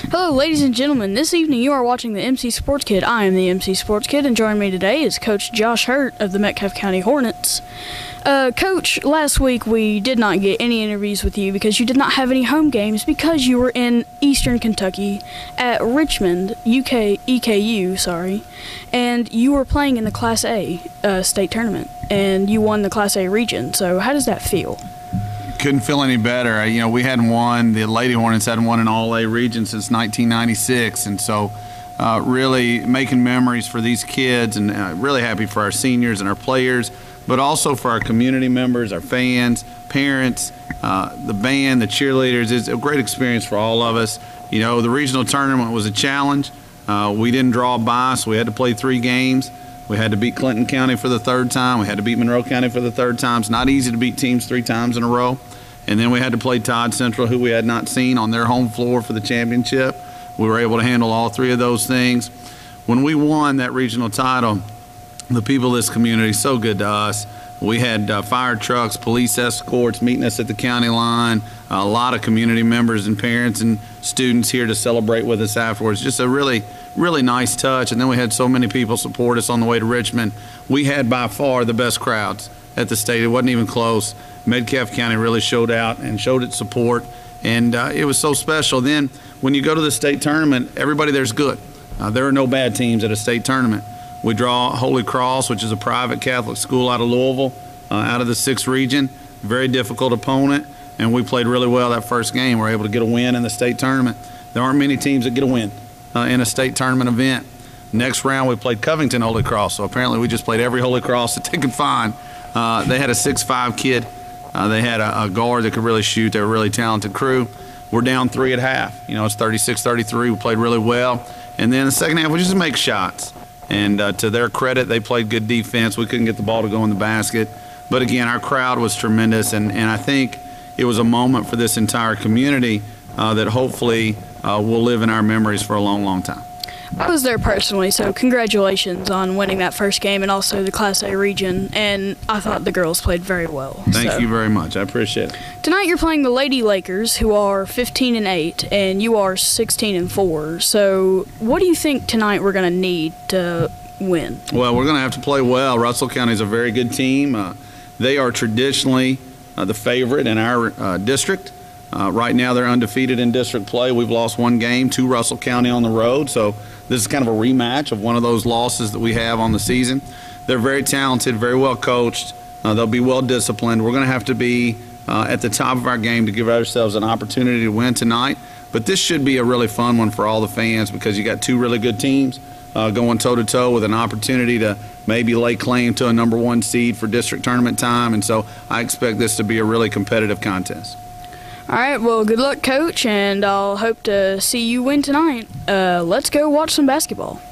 Hello, ladies and gentlemen. This evening you are watching the MC Sports Kid. I am the MC Sports Kid, and joining me today is Coach Josh Hurt of the Metcalfe County Hornets. Coach, last week we did not get any interviews with you because you did not have any home games because you were in Eastern Kentucky at Richmond, EKU, and you were playing in the Class A state tournament, and you won the Class A region. So how does that feel? Couldn't feel any better. We hadn't won, the Lady Hornets hadn't won an All-A region since 1996, and so really making memories for these kids, and really happy for our seniors and our players, but also for our community members, our fans, parents, the band, the cheerleaders. It's a great experience for all of us. The regional tournament was a challenge. We didn't draw a bye, so we had to play 3 games. We had to beat Clinton County for the 3rd time. We had to beat Monroe County for the 3rd time. It's not easy to beat teams 3 times in a row. And then we had to play Todd Central, who we had not seen, on their home floor for the championship. We were able to handle all 3 of those things. When we won that regional title, the people of this community, so good to us. We had fire trucks, police escorts meeting us at the county line, a lot of community members and parents and students here to celebrate with us afterwards. Just a really nice touch. And then we had so many people support us on the way to Richmond. We had by far the best crowds at the state. It wasn't even close. Metcalfe County really showed out and showed its support, and it was so special. Then when you go to the state tournament, everybody there's good. There are no bad teams at a state tournament. We draw Holy Cross, which is a private Catholic school out of Louisville, out of the 6th region. Very difficult opponent, and we played really well that first game. We were able to get a win in the state tournament. There aren't many teams that get a win in a state tournament event. Next round we played Covington Holy Cross, so apparently we just played every Holy Cross that they could find. They had a 6'5" kid. They had a guard that could really shoot. They were a really talented crew. We're down 3 at half. It's 36-33. We played really well. And then the second half, we just make shots. And to their credit, they played good defense. We couldn't get the ball to go in the basket. But again, our crowd was tremendous. And I think it was a moment for this entire community that hopefully will live in our memories for a long, long time. I was there personally, so congratulations on winning that first game and also the Class A region, and I thought the girls played very well. Thank you very much. I appreciate it. Tonight you're playing the Lady Lakers, who are 15-8, and you are 16-4. So what do you think tonight we're going to need to win? Well, we're going to have to play well. Russell County is a very good team. They are traditionally the favorite in our district. Right now they're undefeated in district play. We've lost 1 game to Russell County on the road, so this is kind of a rematch of one of those losses that we have on the season. They're very talented, very well coached. They'll be well disciplined. We're going to have to be at the top of our game to give ourselves an opportunity to win tonight. But this should be a really fun one for all the fans because you got 2 really good teams going toe-to-toe with an opportunity to maybe lay claim to a #1 seed for district tournament time. And so I expect this to be a really competitive contest. All right, well, good luck, Coach, and I'll hope to see you win tonight. Let's go watch some basketball.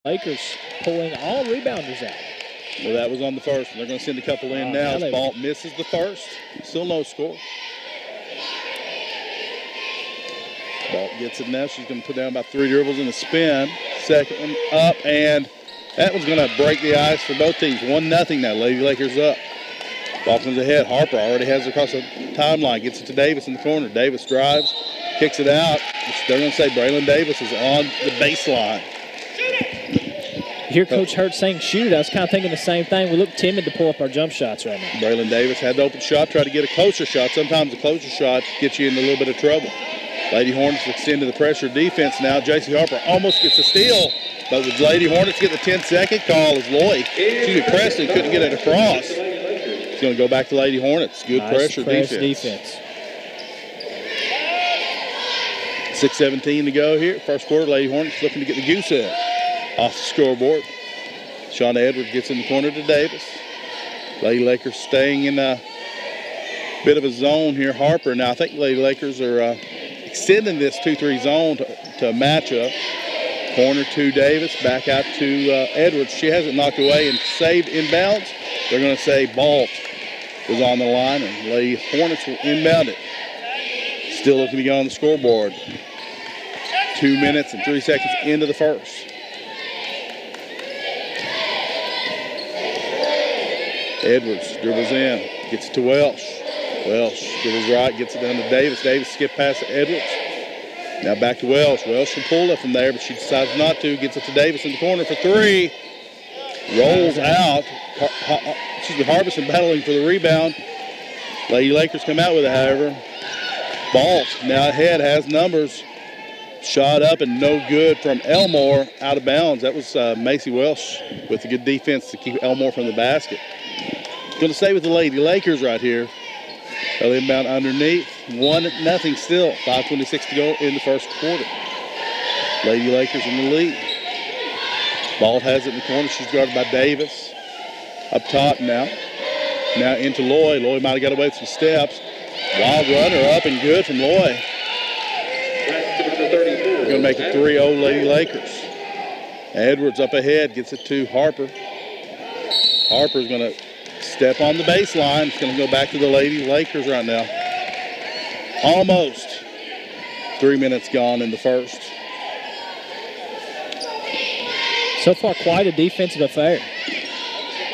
Lakers pulling all rebounders out. Well, that was on the first one. They're going to send a couple in now. As Balt misses the first. Still no score. Balt gets it now. She's going to put down about 3 dribbles in the spin. Second one up, and that one's going to break the ice for both teams. 1-0 now. Lady Lakers up. Ball comes ahead. Harper already has it across the timeline. Gets it to Davis in the corner. Davis drives, kicks it out. They're going to say Braylon Davis is on the baseline. You hear Coach Hurt saying shoot it. I was kind of thinking the same thing. We look timid to pull up our jump shots right now. Braylon Davis had the open shot, tried to get a closer shot. Sometimes a closer shot gets you in a little bit of trouble. Lady Hornets extend to the pressure defense now. J.C. Harper almost gets a steal, but the Lady Hornets get the 10-second call as Preston couldn't get it across. It's going to go back to Lady Hornets. Good nice pressure defense. 6:17 to go here. First quarter, Lady Hornets looking to get the goose egg off the scoreboard. Shauna Edwards gets in the corner to Davis. Lady Lakers staying in a bit of a zone here. Harper. Now I think Lady Lakers are extending this 2-3 zone to match up. Corner to Davis, back out to Edwards. She has it knocked away and saved inbounds. They're going to say Balt was on the line, and Lady Hornets will inbound it. Still looking to go on the scoreboard. 2 minutes and 3 seconds into the first. Edwards dribbles in, gets it to Welsh. Welsh dribbles right, gets it down to Davis. Davis skipped past Edwards. Now back to Welsh. Welsh can pull it from there, but she decides not to. Gets it to Davis in the corner for 3. Rolls out. Harbison battling for the rebound. Lady Lakers come out with it, however. Balt now ahead, has numbers. Shot up and no good from Elmore, out of bounds. That was Macy Welsh with a good defense to keep Elmore from the basket. Going to stay with the Lady Lakers right here. They'll inbound underneath. 1-0 still. 5:26 to go in the first quarter. Lady Lakers in the lead. Balt has it in the corner. She's guarded by Davis. Up top now. Now into Loy. Loy might have got away with some steps. Wild runner up and good from Loy. We're going to make it 3-0 Lady Lakers. Edwards up ahead, gets it to Harper. Harper's going to step on the baseline. It's going to go back to the Lady Lakers right now. Almost 3 minutes gone in the first. So far, quite a defensive affair.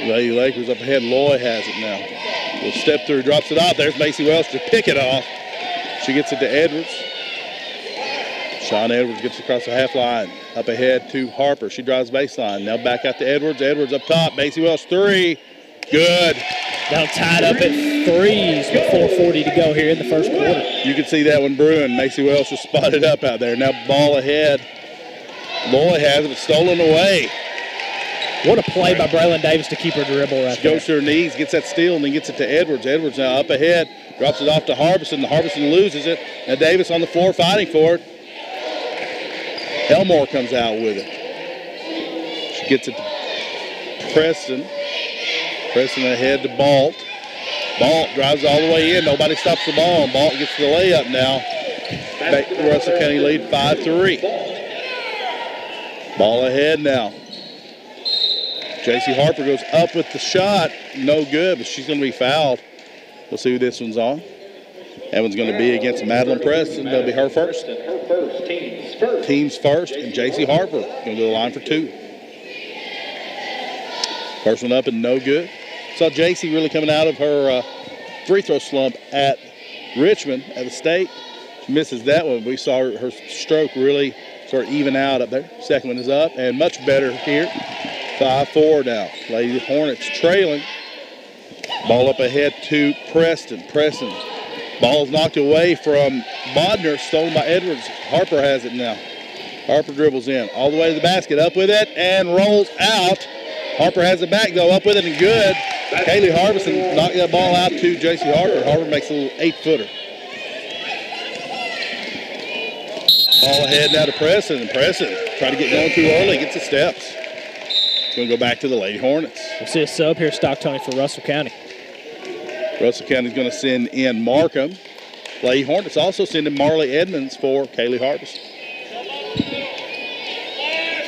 Lady Lakers up ahead. Loy has it now. Will step through, drops it off. There's Macy Welsh to pick it off. She gets it to Edwards. Shawn Edwards gets across the half line. Up ahead to Harper. She drives baseline. Now back out to Edwards. Edwards up top. Macy Welsh 3. Good. Now tied up at 3s with 4:40 to go here in the first quarter. You can see that one brewing. Macy Welsh was spotted up out there. Now ball ahead. Loy has it. It's stolen away. What a play by Braylon Davis to keep her dribble right there. Goes to her knees, gets that steal, and then gets it to Edwards. Edwards now up ahead. Drops it off to Harbison. Harbison loses it. Now Davis on the floor fighting for it. Elmore comes out with it. She gets it to Preston. Preston ahead to Balt. Balt drives all the way in. Nobody stops the ball. And Balt gets the layup now. Back to the Russell County lead 5-3. Ball ahead now. J.C. Harper goes up with the shot. No good, but she's going to be fouled. We'll see who this one's on. That one's going to be against Madeline Preston. That'll be her first. Team's first, and J.C. Harper going to go to the line for 2. First one up and no good. Saw J.C. really coming out of her free throw slump at Richmond at the state. She misses that one. We saw her stroke really sort of even out up there. Second one is up and much better here. 5-4 now. Lady Hornets trailing. Ball up ahead to Preston. Preston. Ball's knocked away from Bodner, stolen by Edwards. Harper has it now. Harper dribbles in all the way to the basket, up with it, and rolls out. Harper has it back, though, up with it, and good. Kaylee Harbison knocked that ball out to J.C. Harper. Harper makes a little 8-footer. Ball ahead now to Preston, and Preston trying to get going too early, gets the steps. It's going to go back to the Lady Hornets. We'll see a sub here, Stocktony, for Russell County. Russell County's going to send in Markham. Lady Hornets also sending Marley Edmonds for Kaylee Harbison.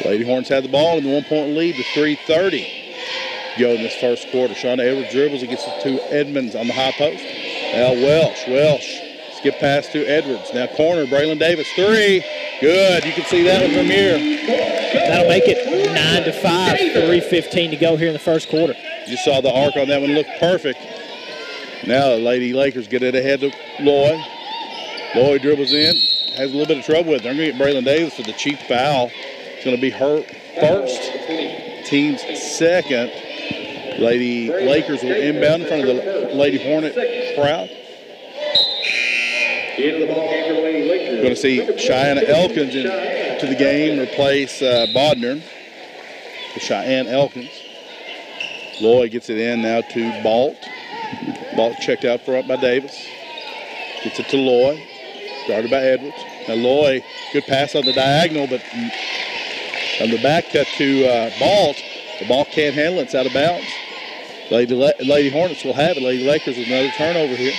Lady Hornets had the ball in the 1-point lead with 3:30 go in this first quarter. Shauna Edwards dribbles. He gets it to Edmonds on the high post. Now Welsh. Skip pass to Edwards. Now corner, Braylon Davis, 3. Good. You can see that one from here. That'll make it 9-5, 3:15 to go here in the first quarter. You saw the arc on that one look perfect. Now the Lady Lakers get it ahead to Lloyd. Lloyd dribbles in, has a little bit of trouble with it. They're going to get Braylon Davis for the cheap foul. It's going to be her first, team's second. Lady Lakers will inbound in front of the Lady Hornet crowd. We're going to see Cheyenne Elkins into the game replace Bodner. Cheyenne Elkins. Lloyd gets it in now to Balt. Balt checked out front by Davis. Gets it to Lloyd. Guarded by Edwards. Now Lloyd, good pass on the diagonal, but on the back cut to Balt. The ball can't handle it. It's out of bounds. Lady Hornets will have it. Lady Lakers with another turnover here.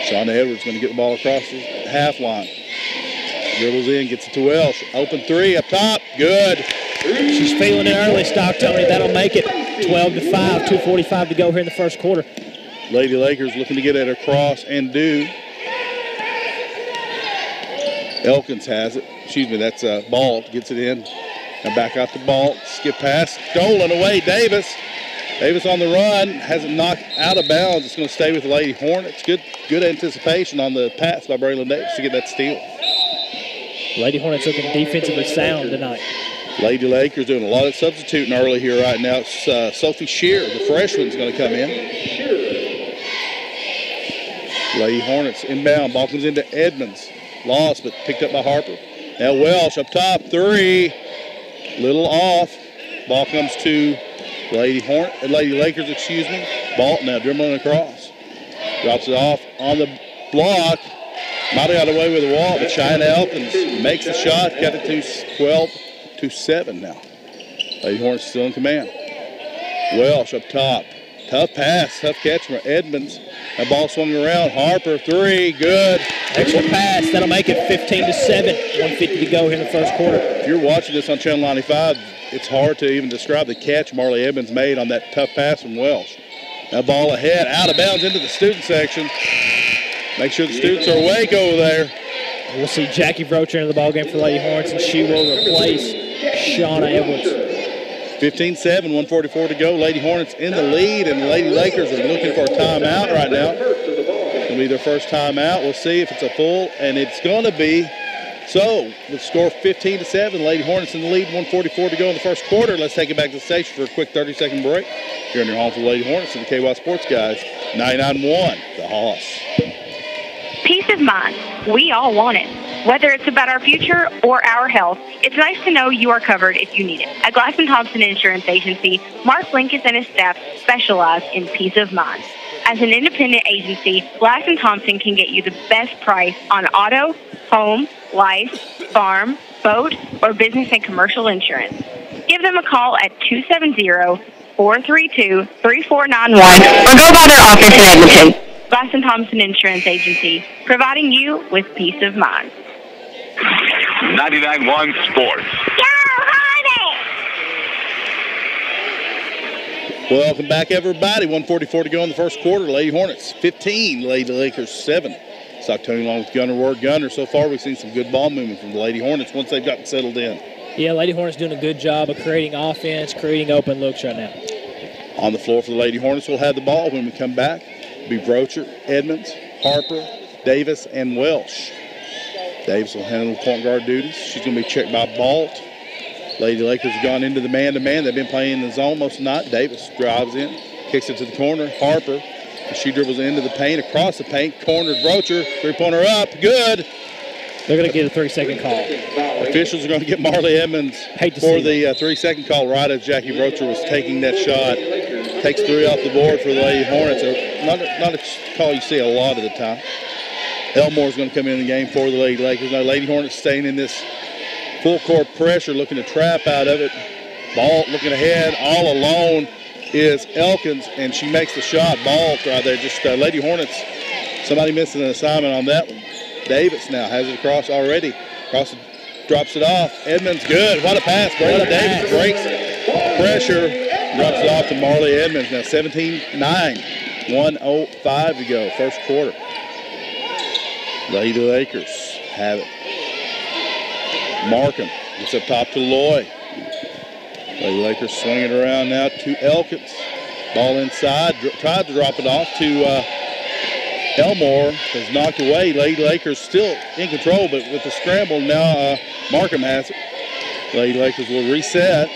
Shauna Edwards going to get the ball across the half line. Dribbles in, gets it to Welsh. Open 3 up top. Good. She's feeling it early, Stock Tony. That'll make it 12-5, 2:45 to go here in the first quarter. Lady Lakers looking to get it across and do. Elkins has it. Excuse me, that's Balt. Gets it in. Now back out to Balt. Skip pass. Stolen away. Davis on the run. Has it knocked out of bounds. It's going to stay with the Lady Hornets. Good anticipation on the pass by Braylon Davis to get that steal. Lady Hornets looking defensively sound tonight. Lady Lakers doing a lot of substituting early here right now. It's Sophie Shear, the freshman, is going to come in. Lady Hornets inbound. Ball comes into Edmonds. Lost, but picked up by Harper. Now Welsh up top. 3. Little off. Ball comes to Lady Lakers, excuse me. Balt now dribbling across. Drops it off on the block. Might have got away with the wall, but Cheyenne Elkins makes the shot. Got it to 12-7 now. Lady Hornets still in command. Welsh up top. Tough pass, tough catch from Edmonds. That ball swung around. Harper, 3, good. Extra pass, that'll make it 15-7. 1:50 to go here in the first quarter. If you're watching this on Channel 95, it's hard to even describe the catch Marley Edmonds made on that tough pass from Welsh. That ball ahead, out of bounds into the student section. Make sure the students are awake over there. We'll see Jackie Brocher into the ballgame for Lady Hornets, and she will replace Shauna Edwards. 15-7, 1:44 to go. Lady Hornets in the lead, and the Lady Lakers are looking for a timeout right now. It'll be their first timeout. We'll see if it's a full, and it's going to be. So, with the score 15-7, Lady Hornets in the lead, 1:44 to go in the first quarter. Let's take it back to the station for a quick 30-second break. Here in your home for Lady Hornets and the KY Sports Guys, 99-1, the Hoss. Peace of mind. We all want it. Whether it's about our future or our health, it's nice to know you are covered if you need it. At Glass & Thompson Insurance Agency, Mark Linkus and his staff specialize in peace of mind. As an independent agency, Glass & Thompson can get you the best price on auto, home, life, farm, boat, or business and commercial insurance. Give them a call at 270-432-3491 or go by their office in Edmonton. Glass & Thompson Insurance Agency, providing you with peace of mind. 99.1 Sports. Welcome back, everybody. 1:44 to go in the first quarter. Lady Hornets 15, Lady Lakers 7. Stock Tony along with Gunner Ward. Gunner, so far we've seen some good ball movement from the Lady Hornets once they've gotten settled in. Yeah, Lady Hornets doing a good job of creating offense, creating open looks right now. On the floor for the Lady Hornets, we'll have the ball when we come back. It'll be Brocher, Edmonds, Harper, Davis, and Welsh. Davis will handle point guard duties. She's going to be checked by Balt. Lady Lakers have gone into the man-to-man. They've been playing in the zone most of the night. Davis drives in, kicks it to the corner. Harper, she dribbles into the paint, across the paint, cornered Brocher, three-pointer up, good. They're going to get a 3-second call. Officials are going to get Marley Edmonds for the 3-second call right as Jackie Brocher was taking that shot. Takes 3 off the board for the Lady Hornets. Not a call you see a lot of the time. Elmore's going to come in the game for the Lady Lakers. Now Lady Hornets staying in this full court pressure, looking to trap out of it. Ball looking ahead, all alone is Elkins, and she makes the shot. Ball right there. Just Lady Hornets, somebody missing an assignment on that one. Davis now has it across already. Across the drops it off. Edmonds, good. What a pass. Braylon Davis breaks pressure, drops it off to Marley Edmonds. Now 17-9, 1:05 to go, first quarter. Lady Lakers have it. Markham gets up top to Loy. Lady Lakers swing it around now to Elkins. Ball inside, tried to drop it off to Elmore, is knocked away. Lady Lakers still in control, but with the scramble now Markham has it. Lady Lakers will reset.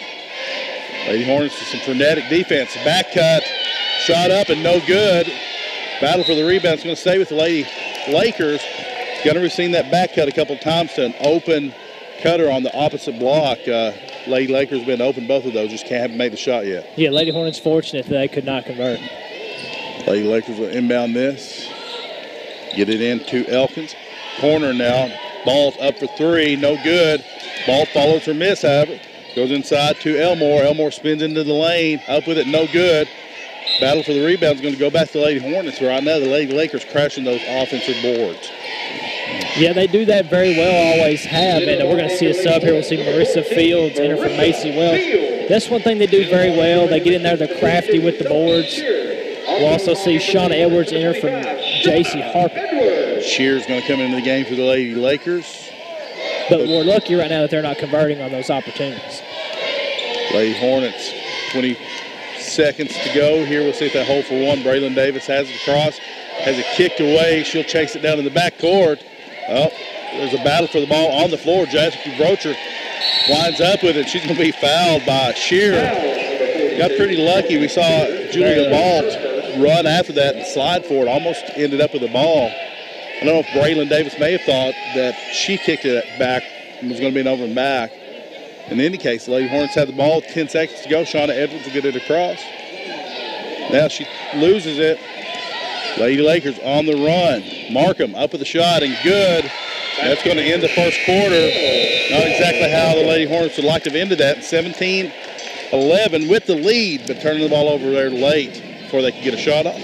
Lady Hornets with some frenetic defense. Back cut, shot up and no good. Battle for the rebound. It's going to stay with the Lady Lakers. Gunner, we've seen that back cut a couple of times to an open cutter on the opposite block. Lady Lakers have been open both of those, just haven't made the shot yet. Yeah, Lady Hornets fortunate that they could not convert. Lady Lakers will inbound this. Get it into Elkins. Corner now. Ball up for three, no good. Ball follows her miss, however. Goes inside to Elmore. Elmore spins into the lane. Up with it, no good. Battle for the rebound is going to go back to the Lady Hornets. Right now, the Lady Lakers crashing those offensive boards. Yeah, they do that very well, always have. And we're going to see a sub here. We'll see Marissa Fields enter from Macy Wells. That's one thing they do very well. They get in there, they're crafty with the boards. We'll also see Shauna Edwards enter from J.C. Harper. Shear's going to come into the game for the Lady Lakers. But we're lucky right now that they're not converting on those opportunities. Lady Hornets, 20 seconds to go. Here we'll see if that hold for one. Braylon Davis has it across, has it kicked away. She'll chase it down in the back court. Well, there's a battle for the ball on the floor. Jessica Brocher winds up with it. She's going to be fouled by Shear. Got pretty lucky. We saw Julia Balt run after that and slide for it. Almost ended up with the ball. I don't know if Braylon Davis may have thought that she kicked it back and was going to be an over and back. In any case, the Lady Hornets have the ball. 10 seconds to go. Shauna Edwards will get it across. Now she loses it. Lady Lakers on the run. Markham up with the shot and good. That's going to end the first quarter. Not exactly how the Lady Hornets would like to have ended that. 17-11 with the lead, but turning the ball over there late before they can get a shot off.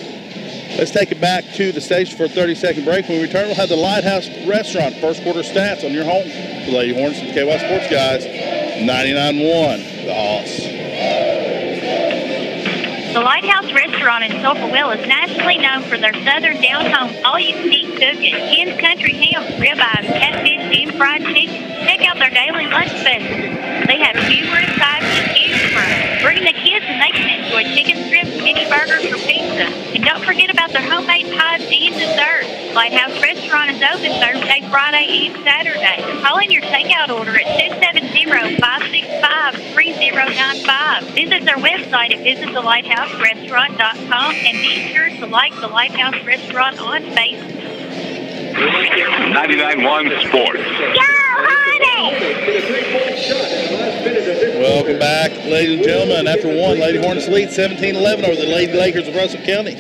Let's take it back to the station for a 30-second break. When we return, we'll have the Lighthouse Restaurant first quarter stats on your home. The Lady Hornets and KY Sports Guys, 99-1, the Hoss. The Lighthouse Restaurant in Sulphurwell is nationally known for their southern down-home all-you-can-eat cooking, hens, country ham, ribeyes, catfish, and fried chicken. Check out their daily lunch specials. They have numerous types to choose from. Bring the kids and they can enjoy chicken strips, mini burgers, or pizza. And don't forget about their homemade pies and desserts. Lighthouse Restaurant is open Thursday, Friday, and Saturday. Call in your takeout order at 270-565-3095. Visit their website at visitthelighthouse.com and be sure to like the Lighthouse Restaurant on Facebook. 99.1 Sports. Go, honey! Welcome back, ladies and gentlemen. After one, Lady Hornets lead 17-11 over the Lady Lakers of Russell County.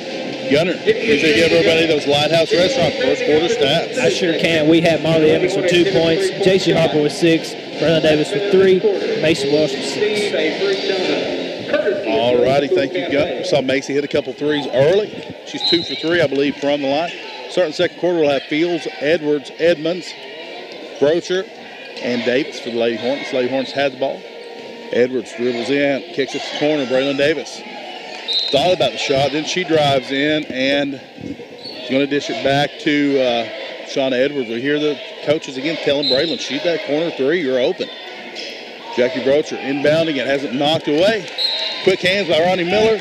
Gunner, you should give everybody those Lighthouse Restaurant first quarter stats. I sure can. We have Marley Evans with 2 points, J.C. Harper with 6, Braylon Davis with 3, Mason Welsh with 6. All righty, thank you, Gunner. We saw Macy hit a couple threes early. She's 2 for 3, I believe, from the line. Starting second quarter, we'll have Fields, Edwards, Edmonds, Brocher, and Davis for the Lady Hornets. Lady Hornets had the ball. Edwards dribbles in, kicks it to the corner. Braylon Davis thought about the shot, then she drives in and is going to dish it back to Shauna Edwards. We hear the coaches again telling Braylon, shoot that corner three, you're open. Jackie Brocher inbounding it, hasn't knocked away. Quick hands by Ronnie Miller,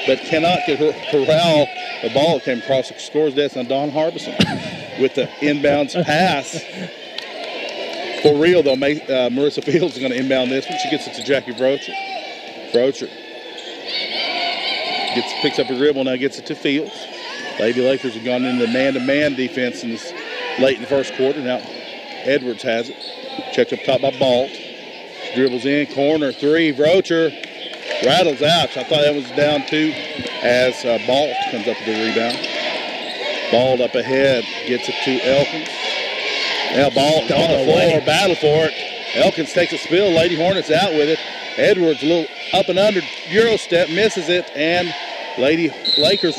but cannot corral the ball that came across the scorer's desk on Don Harbison with the inbounds pass. For real, though, Marissa Fields is going to inbound this one. She gets it to Jackie Brocher. Brocher picks up a dribble, now gets it to Fields. Lady Lakers have gone into man-to-man defense late in the first quarter. Now Edwards has it. Checked up top by Balt. Dribbles in, corner three. Brocher rattles out. I thought that was down two as Balt comes up with the rebound. Ball up ahead, gets it to Elkins. Now Ball on the floor, battle for it. Elkins takes a spill. Lady Hornets out with it. Edwards a little up and under Euro step, misses it, and Lady Lakers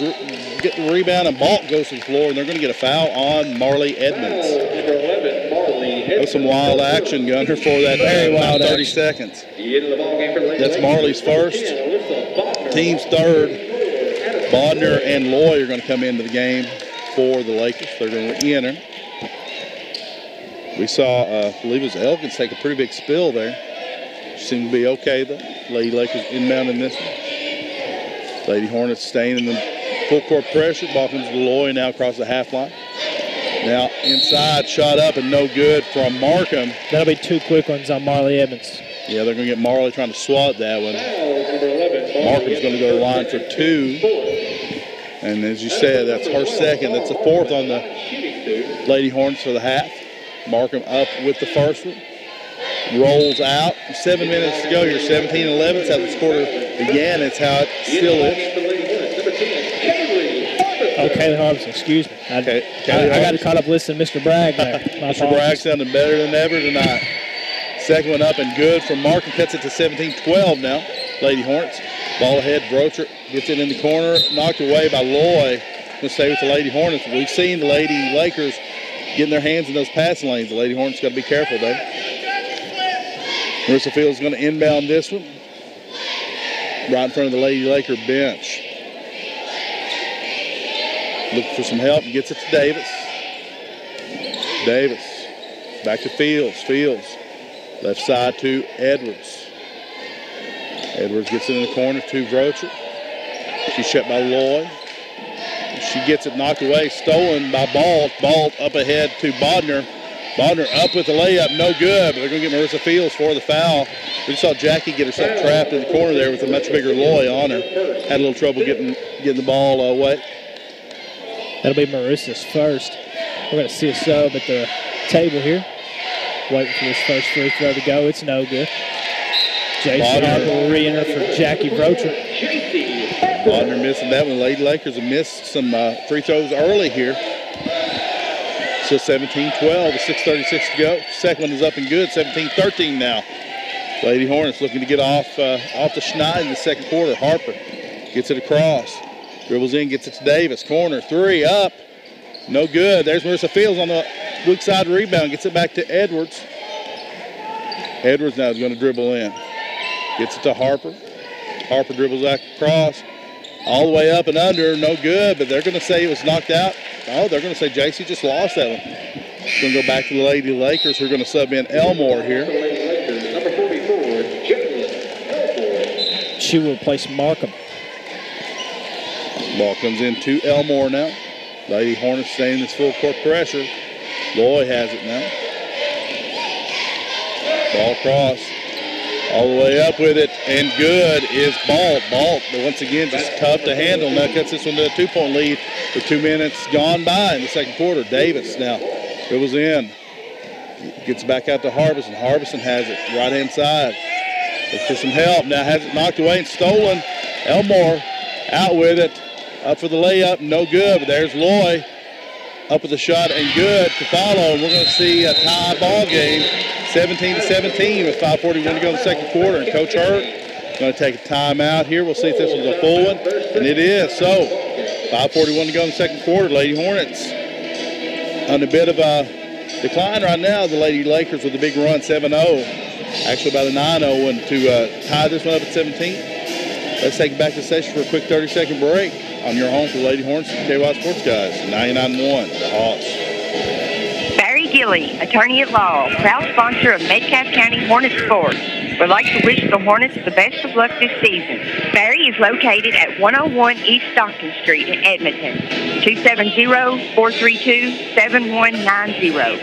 get the rebound, and Balt goes to the floor, and they're going to get a foul on Marley Edmonds. Number 11, Marley That was some wild action, Gunner, for that Very wild 30 action. seconds. That's Marley's first. Team's third. Bodner and Loy are going to come into the game for the Lakers. They're going to enter. We saw, I believe it was Elkins take a pretty big spill there. Seemed to be okay, though. Lady Lakers inbounding this one. Lady Hornets staying in the full court pressure. Ball comes to Loy now across the half line. Now inside, shot up and no good from Markham. That'll be 2 quick ones on Marley Evans. Yeah, they're going to get Marley trying to swat that one. Markham's going to go to the line for 2. And as you said, that's her second. That's the 4th on the Lady Hornets for the half. Markham up with the first one. Rolls out. 7 minutes to go here. 17-11. That's how this quarter began. That's how it still is. Oh, Kaylee Harbison, excuse me. I got caught up listening to Mr. Bragg there. Mr. Bragg sounding better than ever tonight. Second one up and good from Markham. Cuts it to 17-12 now. Lady Hornets. Ball ahead. Brocher gets it in the corner. Knocked away by Loy. Going to stay with the Lady Hornets. We've seen the Lady Lakers getting their hands in those passing lanes. The Lady Hornets got to be careful there. Marissa Fields going to inbound this one. Right in front of the Lady Laker bench. Looking for some help. Gets it to Davis. Davis. Back to Fields. Fields. Left side to Edwards. Edwards gets it in the corner to Brocher. She's shut by Loy. She gets it knocked away. Stolen by Ball. Ball up ahead to Bodner. Bodner up with the layup. No good, but they're going to get Marissa Fields for the foul. We saw Jackie get herself trapped in the corner there with a much bigger Loy on her. Had a little trouble getting the ball away. That'll be Marissa's first. We're going to see a sub at the table here. Waiting for this first free throw to go. It's no good. Jason Harper will re-enter for Jackie Brocher. Bodner missing that one. Lady Lakers have missed some free throws early here. So 17-12 with 6:36 to go. Second one is up and good. 17-13 now. Lady Hornets looking to get off the schneid in the second quarter. Harper gets it across. Dribbles in, gets it to Davis. Corner, 3, up. No good. There's Marissa Fields on the weak side rebound. Gets it back to Edwards. Edwards now is going to dribble in. Gets it to Harper. Harper dribbles back across. All the way up and under. No good, but they're going to say it was knocked out. Oh, they're going to say JC just lost that one. It's going to go back to the Lady Lakers, who are going to sub in Elmore here. She will replace Markham. Ball comes in to Elmore now. Lady Hornets staying in this full court pressure. Loy has it now. Ball across. All the way up with it, and good is Balt. Balt, but once again, just tough to handle. Now cuts this one to a 2-point lead with 2 minutes gone by in the second quarter. Davis now dribbles in. Gets back out to Harbison. Harbison has it right-hand side. Looks for some help. Now has it knocked away and stolen. Elmore out with it. Up for the layup, no good, but there's Loy. Up with the shot and good to follow. We're going to see a tie ball game, 17-17 with 5:41 to go in the second quarter. And Coach Hurt going to take a timeout here. We'll see if this was a full one, and it is. So 5:41 to go in the second quarter. Lady Hornets on a bit of a decline right now. The Lady Lakers with a big run, 7-0. Actually about a 9-0 one to tie this one up at 17. Let's take it back to the session for a quick 30-second break. On your home for Lady Hornets and KY Sports Guys, 99.1, the Hawks. Barry Gilley, attorney at law, proud sponsor of Metcalfe County Hornet Sports, would like to wish the Hornets the best of luck this season. Barry is located at 101 East Stockton Street in Edmonton, 270-432-7190.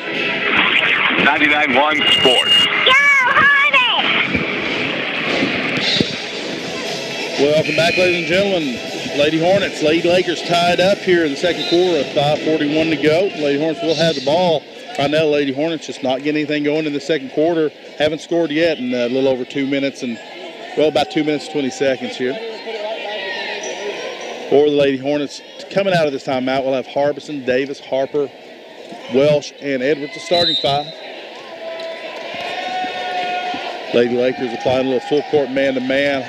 99.1 Sports. Go Hornets! Welcome back, ladies and gentlemen. Lady Hornets, Lady Lakers tied up here in the second quarter with 5:41 to go. Lady Hornets will have the ball. Right now, Lady Hornets just not getting anything going in the second quarter. Haven't scored yet in a little over 2 minutes and, well, about 2 minutes, 20 seconds here. For the Lady Hornets, coming out of this timeout, we'll have Harbison, Davis, Harper, Welsh, and Edwards, the starting 5. Lady Lakers applying a little full court man-to-man.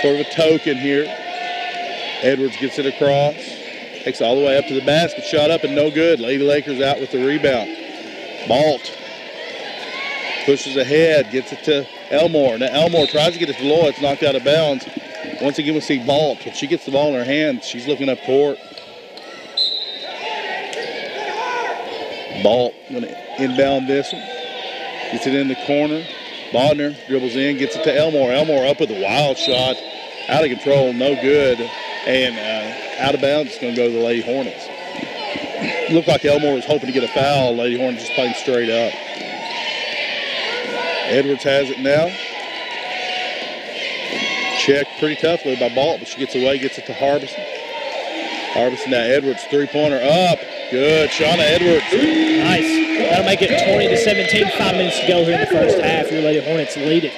Sort of a token here. Edwards gets it across. Takes it all the way up to the basket. Shot up and no good. Lady Lakers out with the rebound. Balt pushes ahead, gets it to Elmore. Now Elmore tries to get it to Lloyd. It's knocked out of bounds. Once again, we see Balt. If she gets the ball in her hands, she's looking up court. Balt going to inbound this one. Gets it in the corner. Bodner dribbles in, gets it to Elmore. Elmore up with a wild shot. Out of control, no good. And out of bounds, it's going to go to the Lady Hornets. Looked like Elmore was hoping to get a foul. Lady Hornets just playing straight up. Edwards has it now. Checked pretty toughly by Balt, but she gets away, gets it to Harbison. Harbison now, Edwards, three-pointer up. Good, Shauna Edwards. Nice. That'll make it 20-17. 5 minutes to go here in the first half. Your Lady Hornets lead it.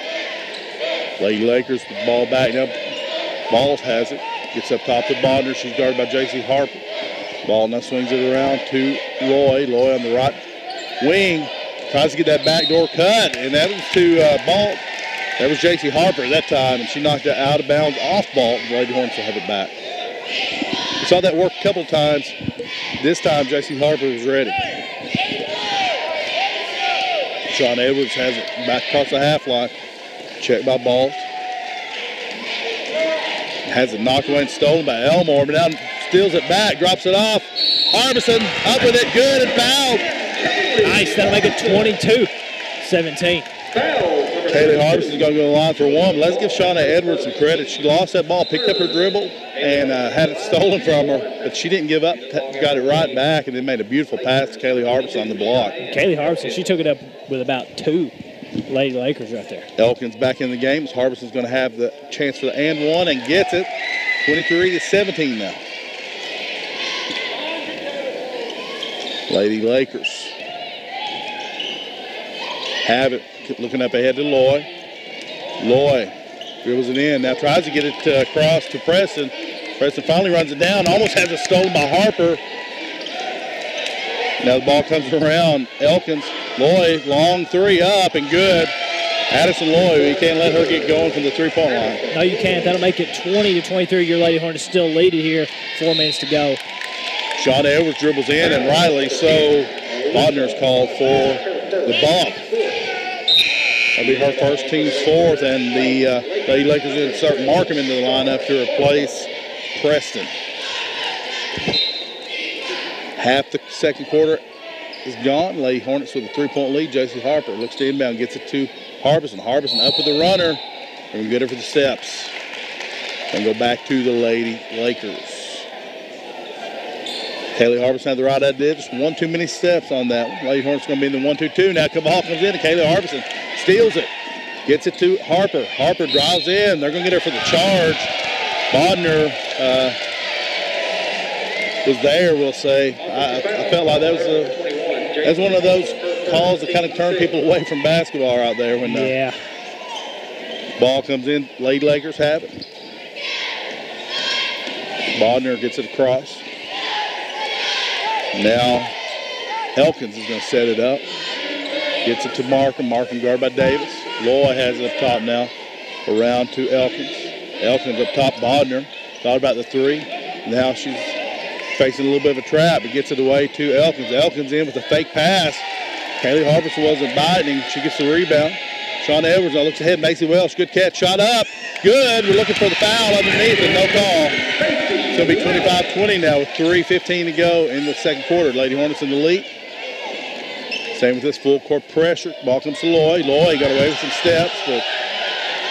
Lady Lakers with the ball back now. Balls has it. Gets up top to Bonder. She's guarded by J.C. Harper. Ball now swings it around to Loy. Loy on the right wing. Tries to get that backdoor cut, and that was to Balt. That was J.C. Harper at that time, and she knocked it out of bounds off Balt. The Lady Hornets will have it back. We saw that work a couple of times. This time, J.C. Harper was ready. Sean Edwards has it back across the half line. Checked by Balt. Has it knocked away and stolen by Elmore, but now steals it back, drops it off. Harbison up with it, good, and fouled. Nice, that'll make it 22-17. Kaylee Harbison's going to go to the line for one. But let's give Shauna Edwards some credit. She lost that ball, picked up her dribble, and had it stolen from her, but she didn't give up, got it right back, and then made a beautiful pass to Kaylee Harbison on the block. Kaylee Harbison, she took it up with about 2 Lady Lakers right there. Elkins back in the game. Harbison's going to have the chance for the and one and gets it. 23-17 now. Lady Lakers have it. Looking up ahead to Loy. Loy dribbles it in. Now tries to get it across to Preston. Preston finally runs it down. Almost has it stolen by Harper. Now the ball comes around. Elkins. Loy, long three up and good. Addison Loy, you can't let her get going from the three-point line. No, you can't. That'll make it 20-23. Your Lady Hornets still lead it here. 4 minutes to go. Shauna Edwards dribbles in, and Riley, so Bodner's called for the bump. That'll be her first, team's fourth, and the Lady Lakers will start Markham into the lineup to replace Preston. Half the second quarter is gone. Lady Hornets with a three-point lead. J.C. Harper looks to inbound, gets it to Harbison. Harbison up with the runner. They're going to get her for the steps. And go back to the Lady Lakers. Kaylee Harbison had the right idea. Just one too many steps on that one. Lady Hornets going to be in the 1-2-2. Now the ball comes in, and Kaylee Harbison steals it. Gets it to Harper. Harper drives in. They're going to get her for the charge. Bodner was there, we'll say. I felt like that was one of those calls that kind of turn people away from basketball out there. When ball comes in, Lady Lakers have it. Bodner gets it across. Now Elkins is going to set it up. Gets it to Markham. Markham guarded by Davis. Loy has it up top now. Around to Elkins. Elkins up top. Bodner thought about the three. Now she's facing a little bit of a trap, but gets it away to Elkins. Elkins in with a fake pass. Kaylee Harbison wasn't biting. She gets the rebound. Shauna Edwards now looks ahead. Macy Welsh, good catch. Shot up. Good. We're looking for the foul underneath and no call. It's going to be 25-20 now with 3:15 to go in the second quarter. Lady Hornets in the lead. Same with this full court pressure. Ball comes to Loy. Loy got away with some steps, but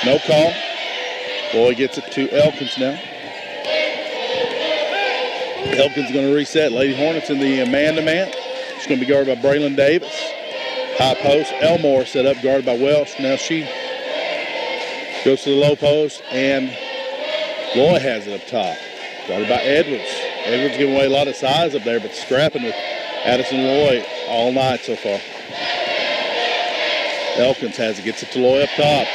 no call. Loy gets it to Elkins now. Elkins going to reset. Lady Hornets in the man-to-man. She's going to be guarded by Braylon Davis. High post. Elmore set up, guarded by Welsh. Now she goes to the low post, and Loy has it up top. Guarded by Edwards. Edwards giving away a lot of size up there, but scrapping with Addison Loy all night so far. Elkins has it, gets it to Loy up top.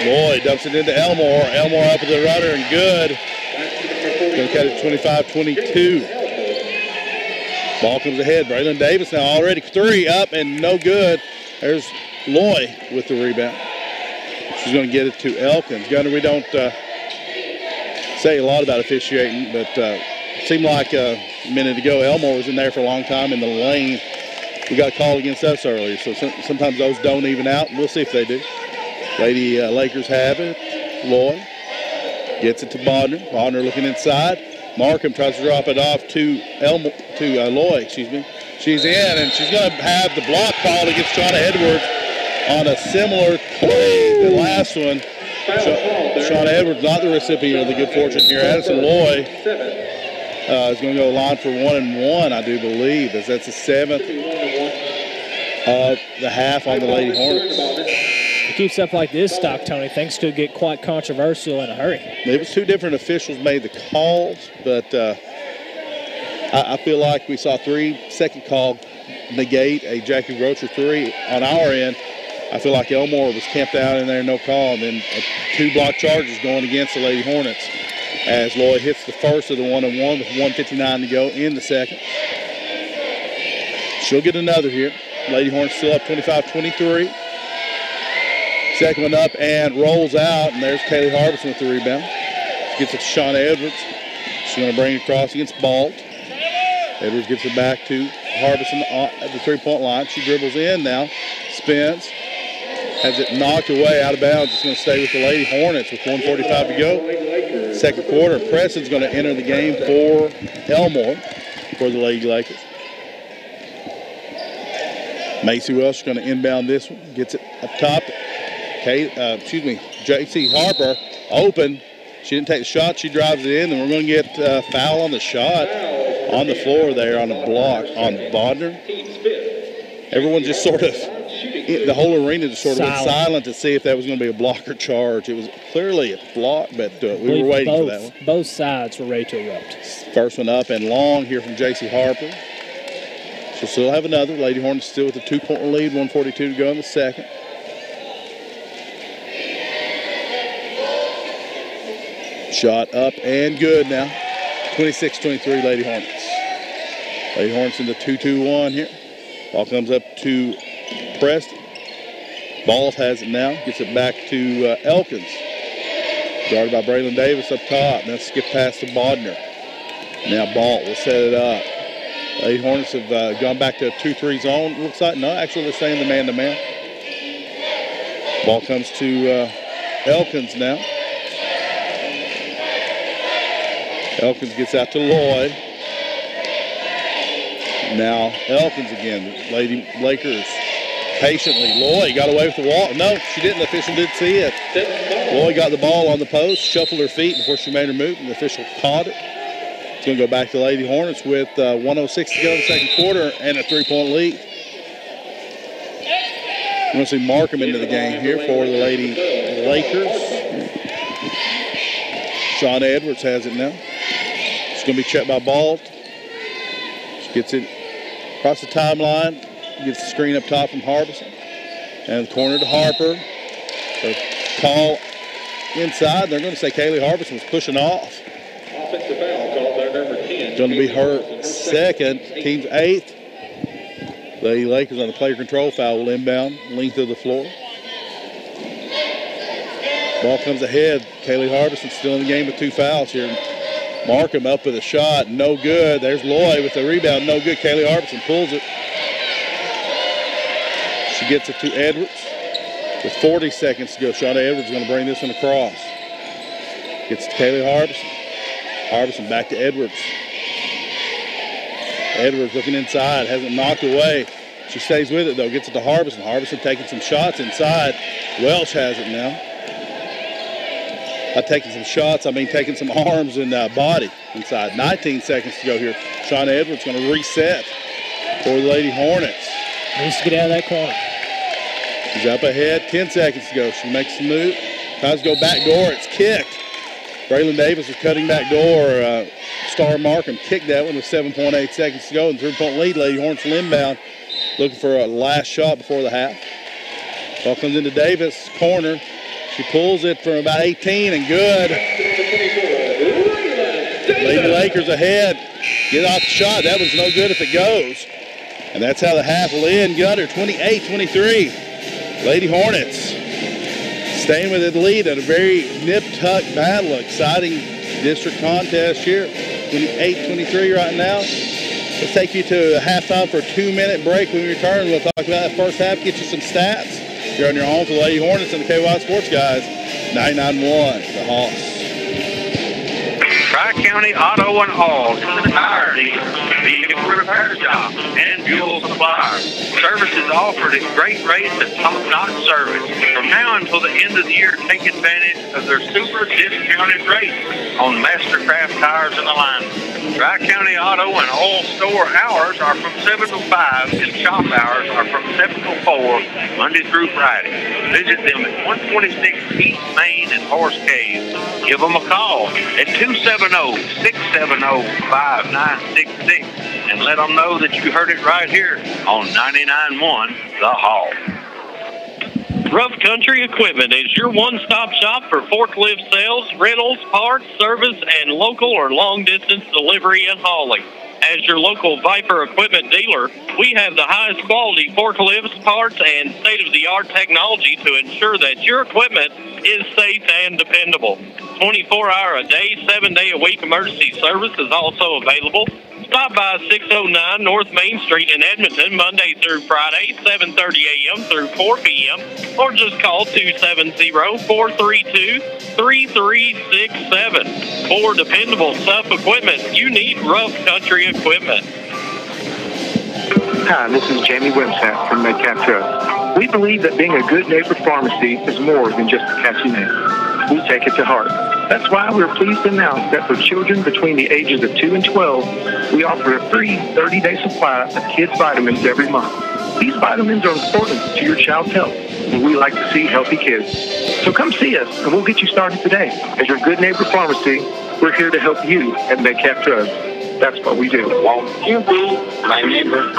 Loy dumps it into Elmore. Elmore up with the runner and good. Going to cut it 25-22. Ball comes ahead. Braylon Davis now already three up and no good. There's Loy with the rebound. She's going to get it to Elkins. Gunner, we don't say a lot about officiating, but it seemed like a minute ago Elmore was in there for a long time in the lane we got a call against us earlier, so sometimes those don't even out. We'll see if they do. Lady Lakers have it. Lloyd gets it to Bodner. Bodner looking inside. Markham tries to drop it off to Lloyd, She's in, and she's going to have the block called against Shauna Edwards on a similar play. The last one, Shauna Edwards not the recipient of the good fortune here. Addison Lloyd is going to go line for 1-1, I do believe, as that's the 7th of the half on the Lady Hornets. If it keeps up like this, Stock Tony, things could get quite controversial in a hurry. It was 2 different officials made the calls, but I feel like we saw 3-second call negate a Jackie Rocher 3 on our end. I feel like Elmore was camped out in there, no call, and then 2 block charges going against the Lady Hornets as Lloyd hits the first of the 1-1 with 1:59 to go in the second. She'll get another here. Lady Hornets still up 25-23. Second one up and rolls out, and there's Kaylee Harbison with the rebound. She gets it to Shauna Edwards. She's going to bring it across against Balt. Edwards gets it back to Harbison at the three-point line. She dribbles in now, spins, has it knocked away out of bounds. It's going to stay with the Lady Hornets with 1:45 to go. Second quarter, Preston's going to enter the game for Elmore for the Lady Lakers. Macy Welsh is going to inbound this one. Gets it up top. J.C. Harper open. She didn't take the shot. She drives it in, and we're going to get foul on the shot on the floor there on a block on Bodner. Everyone just sort of, the whole arena just sort of went silent to see if that was going to be a block or charge. It was clearly a block, but we were waiting for that one. Both sides were ready to erupt. First one up and long here from J.C. Harper. She'll still have another. Lady Hornets still with a 2-point lead, 1:42 to go in the second. Shot up and good now. 26-23 Lady Hornets. Lady Hornets in the 2-2-1 here. Ball comes up to Preston. Ball has it now. Gets it back to Elkins. Guarded by Braylon Davis up top. Now skip past to Bodner. Now Ball will set it up. Lady Hornets have gone back to a 2-3 zone. Looks like, no, actually they're staying the man-to-man. Ball comes to Elkins now. Elkins gets out to Lloyd. Now Elkins again. Lady Lakers patiently. Lloyd got away with the wall. No, she didn't. The official did see it. Lloyd got the ball on the post, shuffled her feet before she made her move, and the official caught it. It's going to go back to Lady Hornets with 1:06 to go in the second quarter and a 3-point lead. We're going to see Markham into the game here for the Lady Lakers. Shauna Edwards has it now. It's going to be checked by Balt. She gets it across the timeline. Gets the screen up top from Harbison. And the corner to Harper. The call inside. They're going to say Kaylee Harbison was pushing off. Offensive foul called there, number 10. Going to be her second, team's 8th. The Lakers on the player control foul will inbound, length of the floor. Ball comes ahead. Kaylee Harbison still in the game with 2 fouls here. Markham up with a shot, no good. There's Lloyd with the rebound, no good. Kaylee Harbison pulls it. She gets it to Edwards with 40 seconds to go. Shauna Edwards is going to bring this one across. Gets to Kaylee Harbison. Harbison back to Edwards. Edwards looking inside, hasn't knocked away. She stays with it though, gets it to Harbison. Harbison taking some shots inside. Welsh has it now. By taking some shots, I mean taking some arms and body inside. 19 seconds to go here. Shauna Edwards going to reset for the Lady Hornets. Needs to get out of that corner. She's up ahead, 10 seconds to go. She makes the move, tries to go back door, it's kicked. Braylon Davis is cutting back door. Star Markham kicked that one with 7.8 seconds to go. And 3-point lead, Lady Hornets will inbound. Looking for a last shot before the half. Ball comes into Davis, corner. She pulls it from about 18 and good. Lady Lakers ahead. Get off the shot. That was no good if it goes. And that's how the half will end. Gunter 28-23. Lady Hornets staying with the lead at a very nip-tuck battle. Exciting district contest here. 28-23 right now. Let's take you to halftime for a 2-minute break. When we return, we'll talk about that first half, get you some stats. You're on your home for the Lady Hornets and the KY Sports Guys. 99-1, the Hawks. Tri-County Auto and All is an entirety vehicle repair shop and fuel supplier. Services offered at great rates and top-notch service. From now until the end of the year, take advantage of their super discounted rates on Mastercraft tires and alignment. Tri-County Auto and All store hours are from 7 to 5 and shop hours are from 7 to 4, Monday through Friday. Visit them at 126 East Main in Horse Cave. Give them a call at 270-670-5966 and let them know that you heard it right here on 99.1 The Hall. Rough Country Equipment is your one-stop shop for forklift sales, rentals, parts, service, and local or long-distance delivery and hauling. As your local Viper equipment dealer, we have the highest quality forklifts, parts, and state-of-the-art technology to ensure that your equipment is safe and dependable. 24-hour-a-day, 7-day-a-week emergency service is also available. Stop by 609 North Main Street in Edmonton, Monday through Friday, 7:30 a.m. through 4 p.m., or just call 270-432-3367. For dependable stuff equipment, you need Rough Country Equipment. Hi, this is Jamie Wimsatt from Metcalfe Trust. We believe that being a good neighbor pharmacy is more than just a catchy name. We take it to heart. That's why we're pleased to announce that for children between the ages of 2 and 12, we offer a free 30-day supply of kids' vitamins every month. These vitamins are important to your child's health, and we like to see healthy kids. So come see us, and we'll get you started today. As your good neighbor pharmacy, we're here to help you at Metcalfe Trust. That's what we do. Won't you be my neighbor?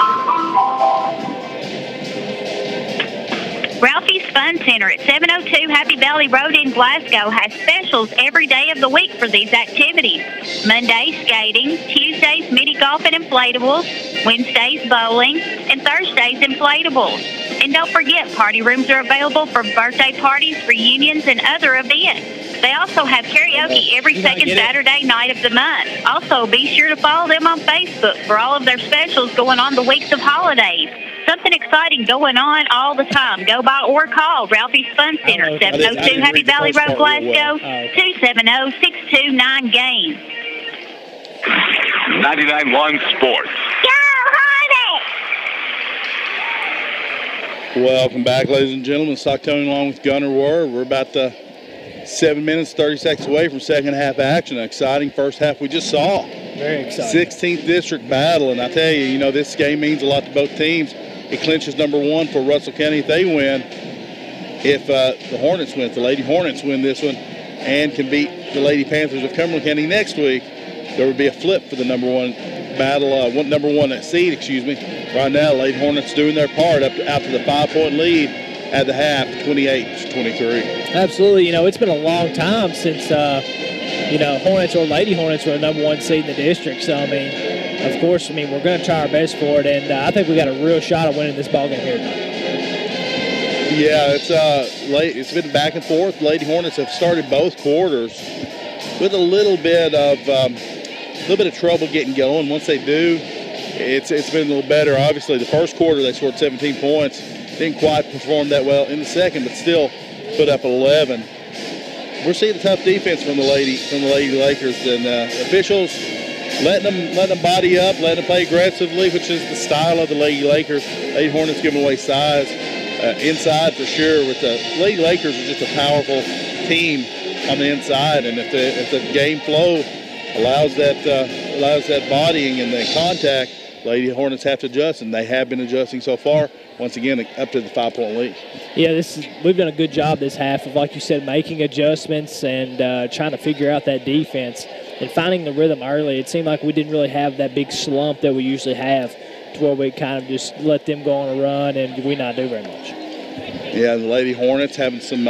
Ralphie's Fun Center at 702 Happy Valley Road in Glasgow has specials every day of the week for these activities. Mondays, skating, Tuesdays, mini golf and inflatables, Wednesdays, bowling, and Thursdays, inflatables. And don't forget, party rooms are available for birthday parties, reunions, and other events. They also have karaoke every second Saturday night of the month. Also, be sure to follow them on Facebook for all of their specials going on the weeks of holidays. Something exciting going on all the time. Go by or call Ralphie's Fun Center, 702 Happy Valley Road, Glasgow, 270-629-GAME. 99.1 Sports. Go Hornets! Welcome back, ladies and gentlemen. Stockton along with Gunner Ward. We're about 7 minutes, 30 seconds away from second half action. An exciting first half we just saw. Very exciting. 16th district battle, and I tell you, this game means a lot to both teams. It clinches number 1 for Russell County if they win. If the Hornets win, if the Lady Hornets win this one and can beat the Lady Panthers of Cumberland County next week, there would be a flip for the number 1 battle, number 1 seed, Right now, Lady Hornets doing their part out to the 5-point lead at the half, 28-23. Absolutely. It's been a long time since, Hornets or Lady Hornets were the number 1 seed in the district. So, of course, we're going to try our best for it, and I think we got a real shot at winning this ballgame here tonight. Yeah, it's been back and forth. Lady Hornets have started both quarters with a little bit of trouble getting going. Once they do, it's been a little better. Obviously, the first quarter they scored 17 points. Didn't quite perform that well in the second, but still put up 11. We're seeing a tough defense from the Lady Lakers, and officials letting them body up, letting them play aggressively, which is the style of the Lady Lakers. Lady Hornets giving away size inside for sure. With the Lady Lakers are just a powerful team on the inside, and if the game flow allows that bodying and the contact, Lady Hornets have to adjust, and they have been adjusting so far. Once again, up to the 5-point lead. Yeah, we've done a good job this half of, like you said, making adjustments and trying to figure out that defense and finding the rhythm early. It seemed like we didn't really have that big slump that we usually have, to where we kind of just let them go on a run and we not do very much. Yeah, the Lady Hornets having some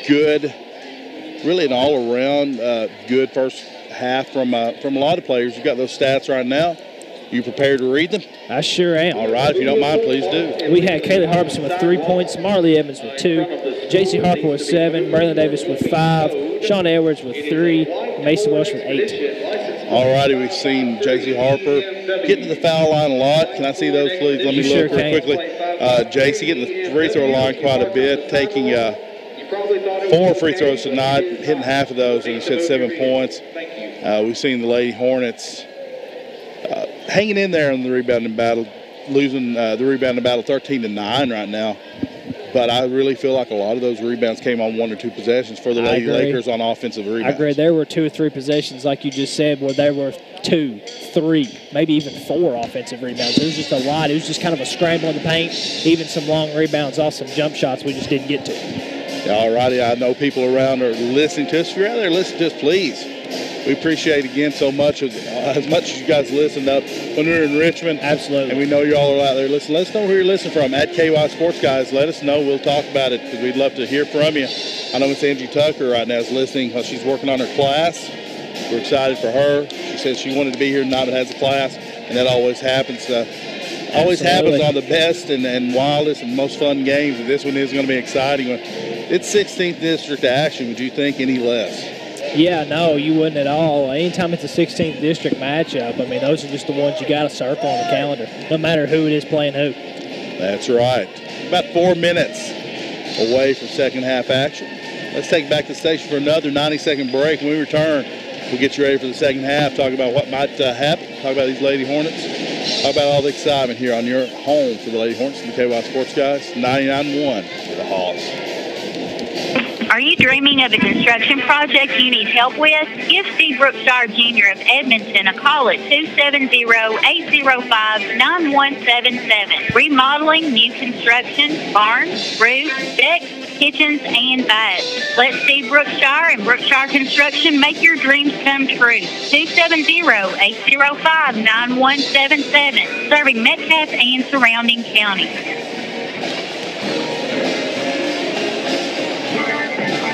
good, really an all-around good first half from a lot of players. You've got those stats right now. You prepared to read them? I sure am. All right, if you don't mind, please do. We had Kaylee Harbison with 3 points, Marley Evans with 2, J.C. Harper with 7, Braylon Davis with 5, Sean Edwards with 3, Mason Welsh with 8. All righty, we've seen J.C. Harper get to the foul line a lot. Can I see those, please? Let me look real quickly. J.C. getting the free throw line quite a bit, taking 4 free throws tonight, hitting half of those, and he's hit 7 points. We've seen the Lady Hornets hanging in there in the rebounding battle, losing the rebounding battle 13-9 right now. But I really feel like a lot of those rebounds came on 1 or 2 possessions for the Lady Lakers on offensive rebounds. I agree. There were 2 or 3 possessions, like you just said, where there were 2, 3, maybe even 4 offensive rebounds. It was just a lot. It was just kind of a scramble in the paint, even some long rebounds off some jump shots we just didn't get to. All righty. I know people around are listening to us. If you're out there listening to us, please. We appreciate, again, so much as you guys listened up when we were in Richmond. Absolutely. And we know you all are out there listening. Let us know who you're listening from. At KY Sports Guys, let us know. We'll talk about it because we'd love to hear from you. I know Miss Angie Tucker right now is listening while she's working on her class. We're excited for her. She said she wanted to be here tonight but has a class, and that always happens. Always happens on the best and wildest and most fun games. And this one is going to be exciting. It's 16th District action. Would you think any less? Yeah, no, you wouldn't at all. Anytime it's a 16th District matchup, I mean, those are just the ones you got to circle on the calendar, no matter who it is playing who. That's right. About 4 minutes away from second half action. Let's take back the station for another 90-second break. When we return, we'll get you ready for the second half, talk about what might happen, talk about these Lady Hornets, talk about all the excitement here on your home for the Lady Hornets and the KY Sports Guys, 99-1 for the Hawks. Are you dreaming of a construction project you need help with? Give Steve Brookshire Jr. of Edmonton a call at 270-805-9177. Remodeling, new construction, barns, roofs, decks, kitchens, and baths. Let Steve Brookshire and Brookshire Construction make your dreams come true. 270-805-9177. Serving Metcalfe and surrounding counties.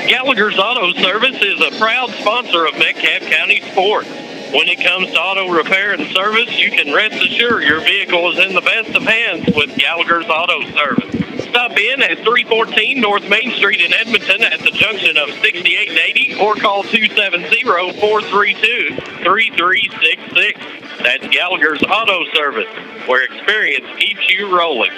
Gallagher's Auto Service is a proud sponsor of Metcalfe County sports. When it comes to auto repair and service, you can rest assured your vehicle is in the best of hands with Gallagher's Auto Service. Stop in at 314 North Main Street in Edmonton at the junction of 68 and 80 or call 270-432-3366. That's Gallagher's Auto Service, where experience keeps you rolling.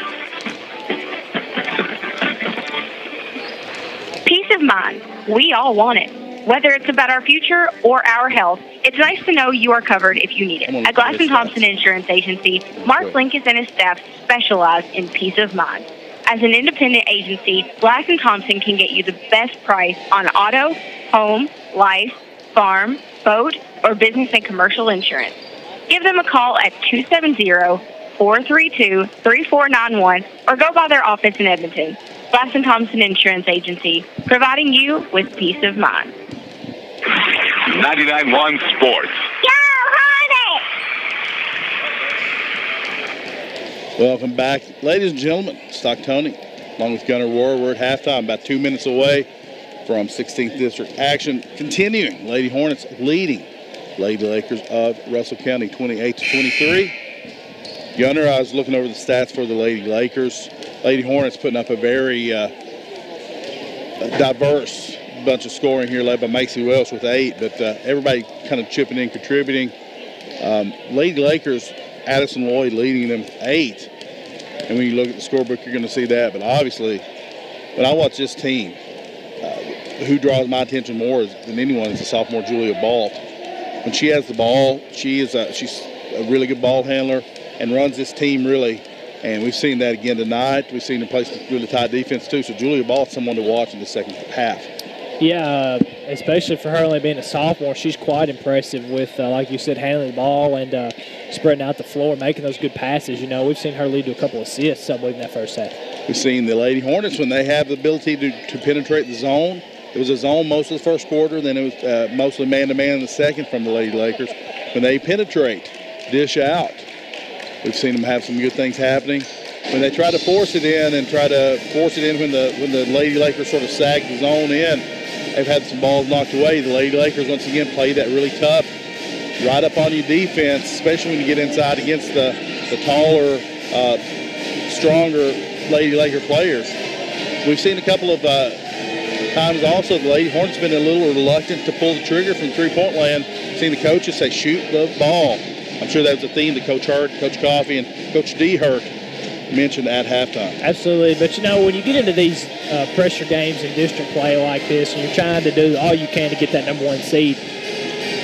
Peace of mind. We all want it. Whether it's about our future or our health, it's nice to know you are covered if you need it. At Glass & Thompson Insurance Agency, Mark Linkus and his staff specialize in peace of mind. As an independent agency, Glass & Thompson can get you the best price on auto, home, life, farm, boat, or business and commercial insurance. Give them a call at 270-432-3491 or go by their office in Edmonton. Glass & Thompson Insurance Agency, providing you with peace of mind. 99.1 Sports. Go Hornets! Welcome back. Ladies and gentlemen, Stock Tony, along with Gunnar Roar, we're at halftime, about 2 minutes away from 16th District action. Continuing, Lady Hornets leading Lady Lakers of Russell County 28-23. Gunnar, I was looking over the stats for the Lady Lakers. Lady Hornets putting up a very diverse bunch of scoring here, led by Macy Welsh with 8, but everybody kind of chipping in, contributing. Lady Lakers, Addison Lloyd leading them with 8. And when you look at the scorebook, you're going to see that. But obviously, when I watch this team, who draws my attention more than anyone is the sophomore Julia Balt. When she has the ball, she's a really good ball handler and runs this team really. And we've seen that again tonight. We've seen her play some really tight defense too. So Julia Balt's someone to watch in the second half. Yeah, especially for her only being a sophomore, she's quite impressive with, like you said, handling the ball and spreading out the floor, making those good passes. You know, we've seen her lead to a couple of assists, I believe, in that first half. We've seen the Lady Hornets, when they have the ability to penetrate the zone. It was a zone most of the first quarter, then it was mostly man-to-man in the second from the Lady Lakers. When they penetrate, dish out, we've seen them have some good things happening. When they try to force it in when the Lady Lakers sort of sag the zone in, they've had some balls knocked away. The Lady Lakers, once again, play that really tough, right up on your defense, especially when you get inside against the taller, stronger Lady Laker players. We've seen a couple of times also the Lady Hornets been a little reluctant to pull the trigger from three-point land. seen the coaches say, shoot the ball. I'm sure that was a theme that Coach Hurt, Coach Coffey, and Coach D. Hurt mentioned at halftime. Absolutely. But, you know, when you get into these pressure games and district play like this, and you're trying to do all you can to get that #1 seed,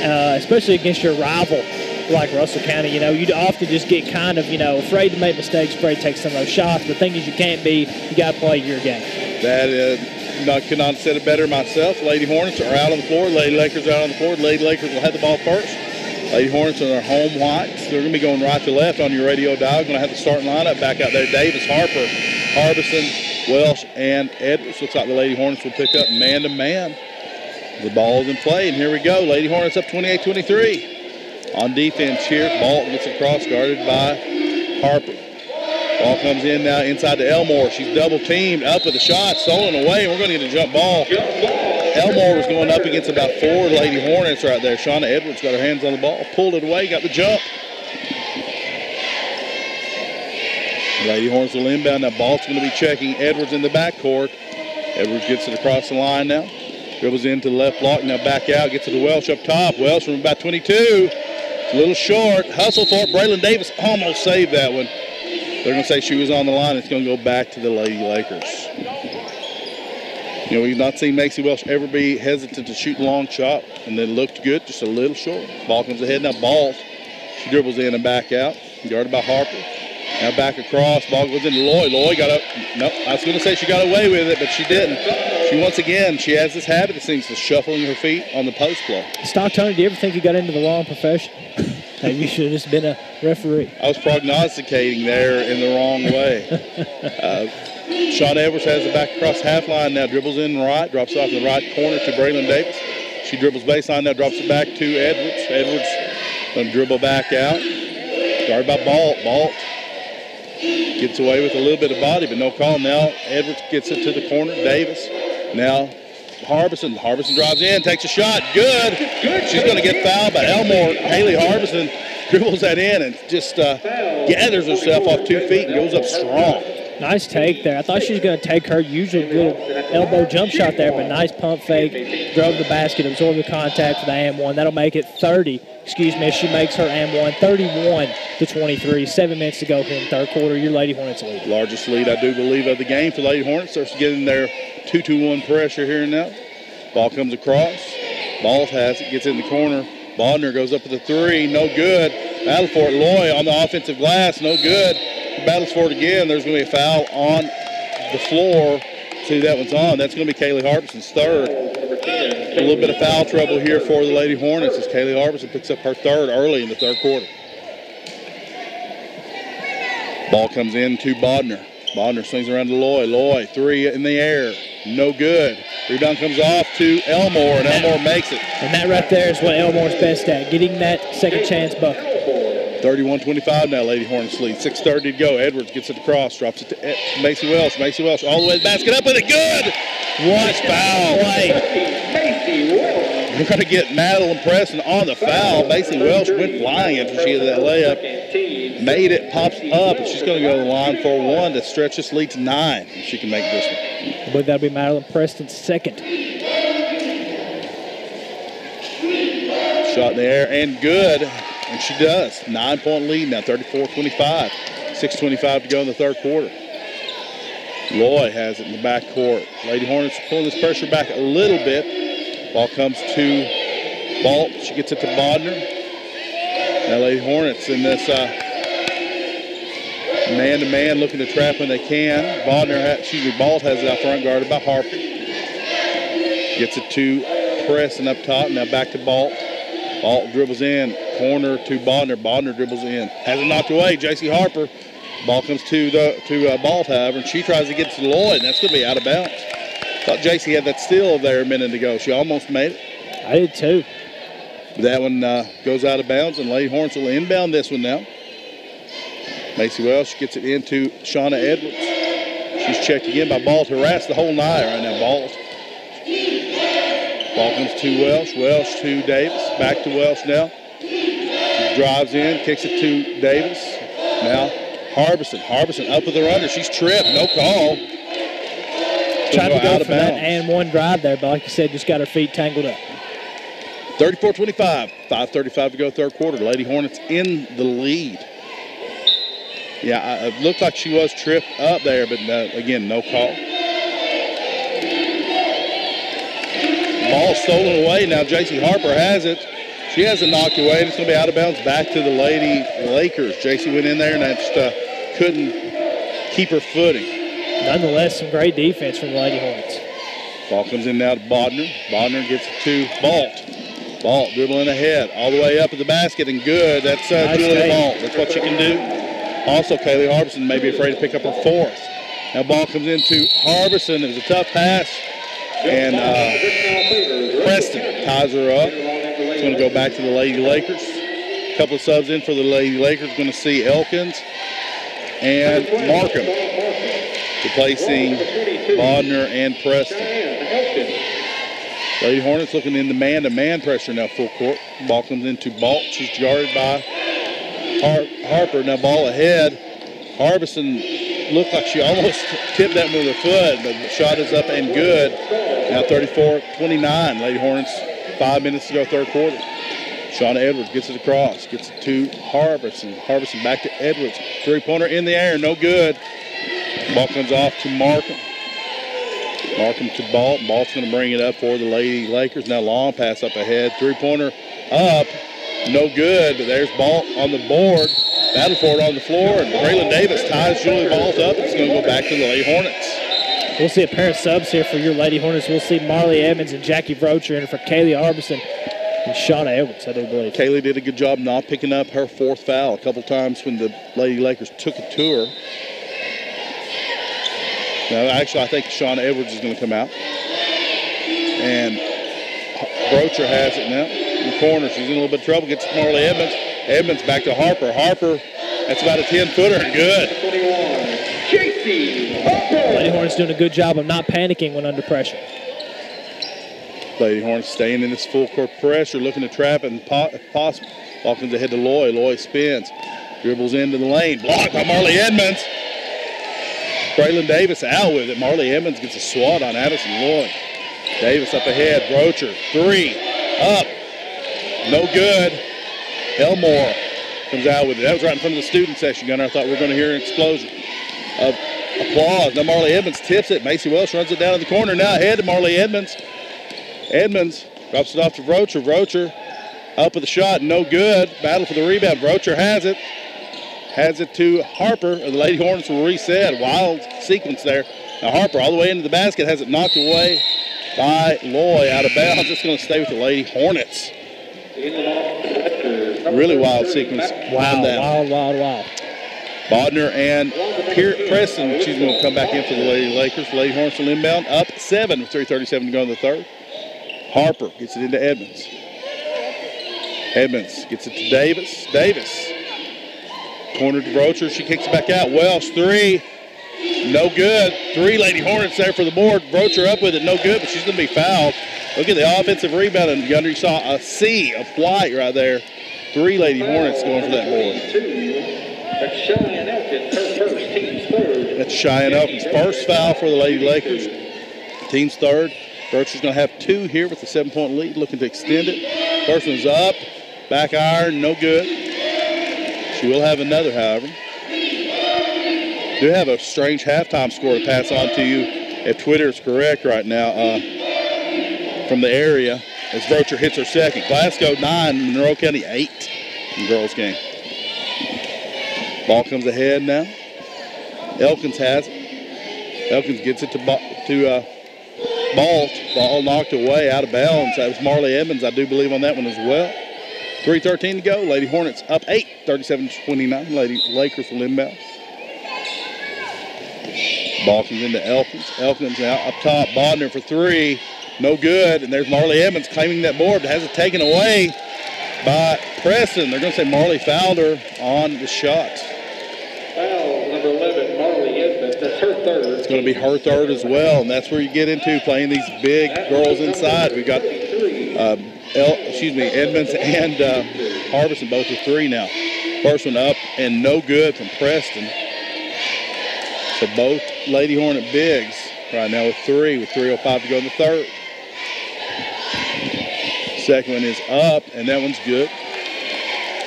especially against your rival like Russell County, you know, you'd often just get kind of, you know, afraid to make mistakes, afraid to take some of those shots. The thing is, you can't be, you got to play your game. That is, could not have said it better myself. Lady Hornets are out on the floor. Lady Lakers are out on the floor. Lady Lakers will have the ball first. Lady Hornets are their home whites. They're going to be going right to left on your radio dial. Going to have the starting lineup back out there. Davis, Harper, Harbison, Welsh, and Edwards. Looks like the Lady Hornets will pick up man-to-man. The ball is in play, and here we go. Lady Hornets up 28-23. On defense here, Balt gets across, guarded by Harper. Ball comes in now inside to Elmore. She's double-teamed, up with a shot, stolen away, and we're going to get a jump ball. Elmore was going up against about 4 Lady Hornets right there. Shauna Edwards got her hands on the ball, pulled it away, got the jump. Lady Hornets will inbound. Now Balt's going to be checking Edwards in the backcourt. Edwards gets it across the line now. Dribbles into the left block, now back out, gets it to Welsh up top. Welsh from about 22. A little short. Hustle for it. Braylon Davis almost saved that one. They're going to say she was on the line. It's going to go back to the Lady Lakers. You know, we've not seen Macy Welsh ever be hesitant to shoot a long shot, and then looked good, just a little short. Ball comes ahead. Now Ball. She dribbles in and back out. Guarded by Harper. Now back across. Ball goes into Loy. Loy got up. Nope. I was going to say she got away with it, but she didn't. She once again, she has this habit, it seems, of shuffling her feet on the post play. Stock Tony, do you ever think you got into the wrong profession? Maybe you should have just been a referee. I was prognosticating there in the wrong way. Sean Edwards has it back across the half line now. Dribbles in right, drops off in the right corner to Braylon Davis. She dribbles baseline now, drops it back to Edwards. Edwards going to dribble back out. Guarded by Balt. Balt gets away with a little bit of body, but no call. Now Edwards gets it to the corner. Davis. Now Harbison. Harbison drives in, takes a shot. Good. She's going to get fouled by Elmore. Haley Harbison dribbles that in and just gathers herself off 2 feet and goes up strong. Nice take there. I thought she was going to take her usual little elbow jump shot there, but nice pump fake. Drove the basket, absorbed the contact for the and-1. That'll make it 30. Excuse me, she makes her and-1 31-23. 7 minutes to go here in the third quarter. Your Lady Hornets lead. Largest lead, I do believe, of the game for Lady Hornets. Starts getting their 2-2-1 pressure here now. Ball comes across. Ball has it, gets in the corner. Bodner goes up with a 3, no good. Battle for it. Loy on the offensive glass, no good. Battles for it again. There's going to be a foul on the floor. See, that one's on. That's going to be Kaylee Harbison's third. A little bit of foul trouble here for the Lady Hornets as Kaylee Harbison picks up her third early in the third quarter. Ball comes in to Bodner. Bodner swings around to Loy. Loy, 3 in the air. No good. Rebound comes off to Elmore, and Elmore makes it. And that right there is what Elmore's best at, getting that second chance bucket. 31-25 now, Lady Hornets lead. 6:30 to go. Edwards gets it across, drops it to Macy Welsh. Macy Welsh all the way to the basket, up with it, good! What foul play. We're going to get Madeline Preston on the foul. Macy Welsh went flying after she had that layup. Made it, pops up, and she's going to go to the line for 1 to stretch this lead to 9 if she can make this one. I believe that'll be Madeline Preston's second. Shot in the air and good, and she does. 9-point lead now, 34-25. 6:25 to go in the third quarter. Loy has it in the backcourt. Lady Hornets pulling this pressure back a little bit. Ball comes to Balt. She gets it to Bodner. Now Lady Hornets in this man-to-man looking to trap when they can. Balt has it out front, guarded by Harper. Gets it to Preston up top. Now back to Balt. Balt dribbles in. Corner to Bodner. Bodner dribbles in. Has it knocked away. J.C. Harper. Ball comes to Balt, however, and she tries to get to Lloyd, and that's going to be out of bounds. Thought J.C. had that steal there a minute ago. She almost made it. I did too. That one goes out of bounds, and Lady Hornets will inbound this one now. Macy Welsh gets it into Shauna Edwards. She's checked again by Balt. Harassed the whole night right now, Balt. Ball comes to Welsh. Welsh to Davis. Back to Welsh now. She drives in, kicks it to Davis. Now Harbison. Harbison up with the runner. She's tripped. No call. Tried to go for that and one drive there, but like you said, just got her feet tangled up. 34-25, 5:35 to go third quarter. Lady Hornets in the lead. Yeah, it looked like she was tripped up there, but again, no call. Ball stolen away. Now JC Harper has it. She has it knocked away, and it's going to be out of bounds back to the Lady Lakers. JC went in there and just couldn't keep her footing. Nonetheless, some great defense from the Lady Hornets. Ball comes in now to Bodner. Bodner gets it to Balt. Balt dribbling ahead, all the way up at the basket, and good. That's Julie Balt. That's what she can do. Also, Kaylee Harbison may be afraid to pick up her fourth. Now ball comes into Harbison. It was a tough pass, and Preston ties her up. It's going to go back to the Lady Lakers. A couple of subs in for the Lady Lakers. Going to see Elkins and Markham replacing Bodner and Preston. Lady Hornets looking in the man-to-man pressure now full court. Ball comes into Balt. She's guarded by Harper. Now ball ahead. Harbison looked like she almost tipped that with her foot, but the shot is up and good. Now 34-29. Lady Hornets, 5 minutes to go third quarter. Shauna Edwards gets it across. Gets it to Harbison. Harbison back to Edwards. Three-pointer in the air. No good. Ball comes off to Markham. Markham to Balt. Balt's going to bring it up for the Lady Lakers. Now long pass up ahead. Three-pointer up. No good, but there's Balt on the board. Battle for it on the floor, and Braylon Davis ties Julie Balt up. It's going to go back to the Lady Hornets. We'll see a pair of subs here for your Lady Hornets. We'll see Marley Evans and Jackie Vrocher in for Kaylee Harbison and Shauna Edwards, I do believe. Kaylee did a good job not picking up her fourth foul a couple times when the Lady Lakers took it to her. Now, actually, I think Shauna Edwards is going to come out. And Brocher has it now in the corner. She's in a little bit of trouble. Gets to Marley Edmonds. Edmonds back to Harper. Harper, that's about a 10-footer and good. Lady Hornets doing a good job of not panicking when under pressure. Lady Hornets staying in this full court pressure, looking to trap it if possible. Ball comes ahead to Loy. Loy spins. Dribbles into the lane. Blocked by Marley Edmonds. Braylon Davis out with it. Marley Edmonds gets a swat on Addison Loy. Davis up ahead. Brocher. Three. Up. No good. Elmore comes out with it. That was right in front of the student section, Gunner. I thought we were going to hear an explosion of applause. Now Marley Edmonds tips it. Macy Welsh runs it down in the corner. Now ahead to Marley Edmonds. Edmonds drops it off to Vrocher. Vrocher up with a shot. No good. Battle for the rebound. Vrocher has it. Has it to Harper. And the Lady Hornets will reset. Wild sequence there. Now Harper all the way into the basket. Has it knocked away by Loy out of bounds. It's going to stay with the Lady Hornets. Really wild sequence. Wow. Bodner and Preston. She's going to come back in for the Lady Lakers. The Lady Hornets will inbound up 7 with 3:37 to go in the third. Harper gets it into Edmonds. Edmonds gets it to Davis. Davis. Corner to Brocher. She kicks it back out. Welsh, three. No good. 3 Lady Hornets there for the board. Brocher up with it. No good, but she's going to be fouled. Look at the offensive rebound. And you saw a sea of white right there. 3 Lady Hornets going for that board. That's Cheyenne Elkins' first foul for the Lady Lakers. Team's third. Brocher's going to have 2 here with a 7-point lead, looking to extend it. First one's up. Back iron. No good. She will have another, however. Do have a strange halftime score to pass on to you if Twitter is correct right now from the area as Brocher hits her second. Glasgow 9, Monroe County 8 in girls game. Ball comes ahead now. Elkins has it. Elkins gets it to Balt. Ball knocked away out of bounds. That was Marley Edmonds, I do believe, on that one as well. 3:13 to go. Lady Hornets up 8, 37-29. Lady Lakers will inbound. Ball comes into Elkins. Elkins now up top. Bodner for 3. No good. And there's Marley Edmonds claiming that board, but has it taken away by Preston. They're going to say Marley fouled her on the shot. Foul number 11, Marley Edmonds. That's her third. It's going to be her third as well, and that's where you get into playing these big girls inside. We've got Edmonds and Harbison both with 3 now. First one up and no good from Preston. So both Lady Hornet bigs right now with 3 with 3:05 to go in the third. Second one is up, and that one's good.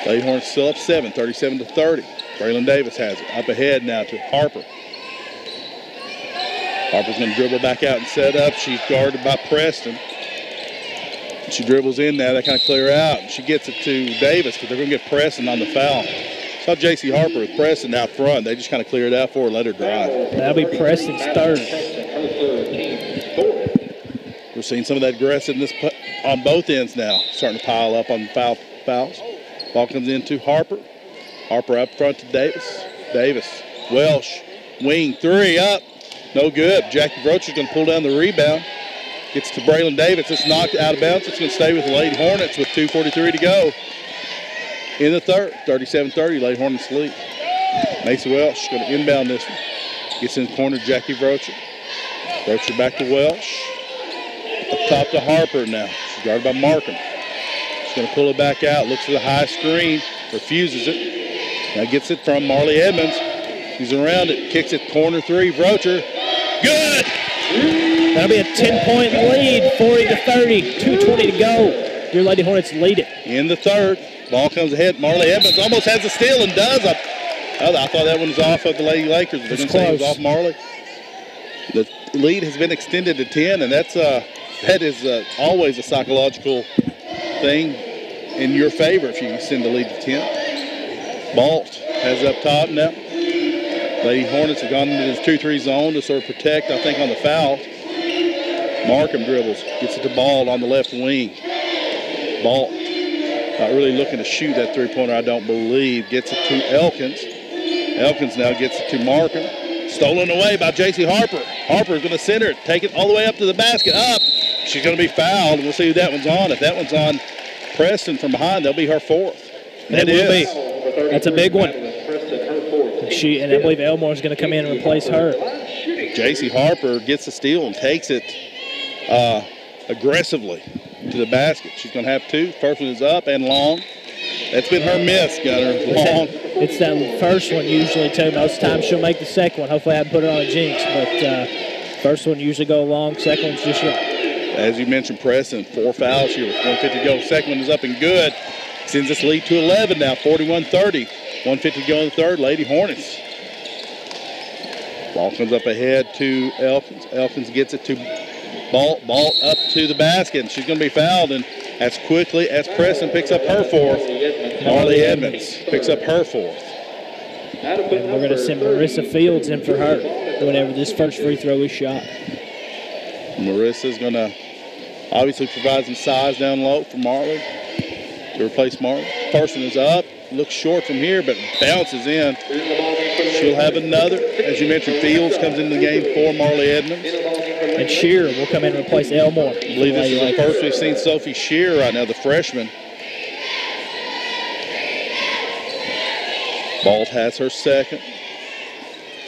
Lady Hornets still up 7, 37-30. Braylon Davis has it. Up ahead now to Harper. Harper's going to dribble back out and set up. She's guarded by Preston. She dribbles in now. They kind of clear out. She gets it to Davis because they're going to get Preston on the foul. Saw J.C. Harper with Preston out front. They just kind of cleared it out for her and let her drive. That'll be Preston's third. We're seeing some of that aggressiveness on both ends now, starting to pile up on fouls. Ball comes into Harper. Harper up front to Davis. Davis, Welsh, wing three up. No good. Jackie Broach is going to pull down the rebound. Gets to Braylon Davis. It's knocked out of bounds. It's going to stay with the Lady Hornets with 2:43 to go. In the third, 37-30, Lady Hornets lead. Macy Welsh going to inbound this one. Gets in the corner, Jackie Broach. Broach back to Welsh. Up top to Harper now. She's guarded by Markham. She's going to pull it back out. Looks for the high screen. Refuses it. Now gets it from Marley Edmonds. He's around it. Kicks it corner three. Broacher. Good! That'll be a 10-point lead, 40-30. 2:20 to go. Your Lady Hornets lead it. In the third. Ball comes ahead. Marley Edmonds almost has a steal and does. I thought that one was off of the Lady Lakers. They're going to say it was off Marley. The lead has been extended to 10, and that is always a psychological thing in your favor if you extend the lead to 10. Balt has up top now. Lady Hornets have gone into this 2-3 zone to sort of protect, I think, on the foul. Markham dribbles, gets it to Ball on the left wing. Ball not really looking to shoot that three-pointer, I don't believe. Gets it to Elkins. Elkins now gets it to Markham. Stolen away by J.C. Harper. Harper is going to center it, take it all the way up to the basket. Up. She's going to be fouled. We'll see who that one's on. If that one's on Preston from behind, that'll be her fourth. That will be. That's a big one. And I believe Elmore's going to come in and replace her. J.C. Harper gets the steal and takes it aggressively to the basket. She's going to have two. First one is up and long. That's been her miss, Gunner. Long. It's that first one usually, too. Most times she'll make the second one. Hopefully I haven't put her on a jinx. But first one usually go long. Second one's just short. As you mentioned, Preston, 4 fouls here with 150 to go. Second one is up and good. Sends this lead to 11 now, 41-30. 150 to go in the third. Lady Hornets. Ball comes up ahead to Elkins. Elkins gets it to Ball up to the basket, and she's going to be fouled. And as quickly as Preston picks up her fourth, Marley Edmonds picks up her fourth. And we're going to send Marissa Fields in for her whenever this first free throw is shot. Marissa's going to obviously provide some size down low for Marley to replace Marley. First one is up. Looks short from here, but bounces in. She'll have another. As you mentioned, Fields comes into the game for Marley Edmonds. And Shearer will come in and replace Elmore. I believe this is the first we've seen Sophie Shearer right now, the freshman. Balt has her second.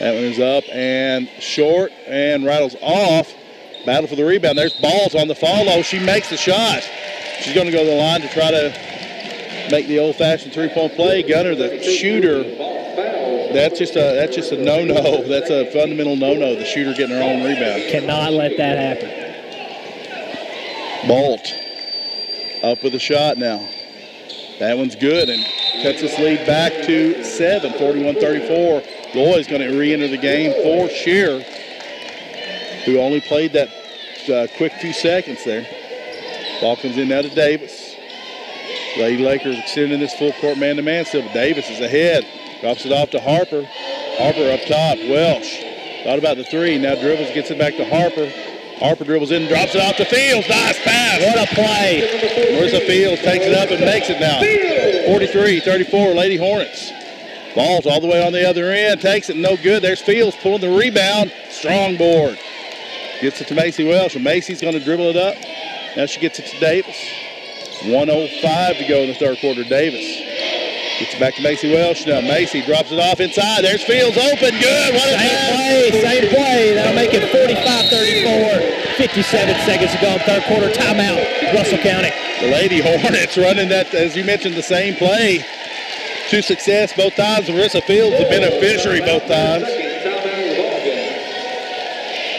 That one is up and short and rattles off. Battle for the rebound. There's Balt on the follow. She makes the shot. She's going to go to the line to try to make the old-fashioned three-point play. Gunner, the shooter, that's just a no-no. That's a fundamental no-no, the shooter getting her own rebound. Cannot let that happen. Bolt up with a shot now. That one's good and cuts this lead back to 7, 41-34. Loy's going to re-enter the game for Shearer, who only played that quick few seconds there. Ball comes in now to Davis. Lady Lakers extending this full court man-to-man still, but Davis is ahead. Drops it off to Harper. Harper up top. Welsh thought about the three. Now dribbles, gets it back to Harper. Harper dribbles in, drops it off to Fields. Nice pass. What a play. Marissa Fields takes it up and makes it now. 43-34, Lady Hornets. Ball's all the way on the other end. Takes it, no good. There's Fields pulling the rebound. Strong board. Gets it to Macy Welsh, and Macy's going to dribble it up. Now she gets it to Davis. 1:05 to go in the third quarter. Davis gets it back to Macy Welsh now. Macy drops it off inside. There's Fields open. Good. What a same play. That'll make it 45-34. 57 seconds to go in third quarter. Timeout, Russell County. The Lady Hornets running that, as you mentioned, the same play to success both times. Marissa Fields, the beneficiary both times.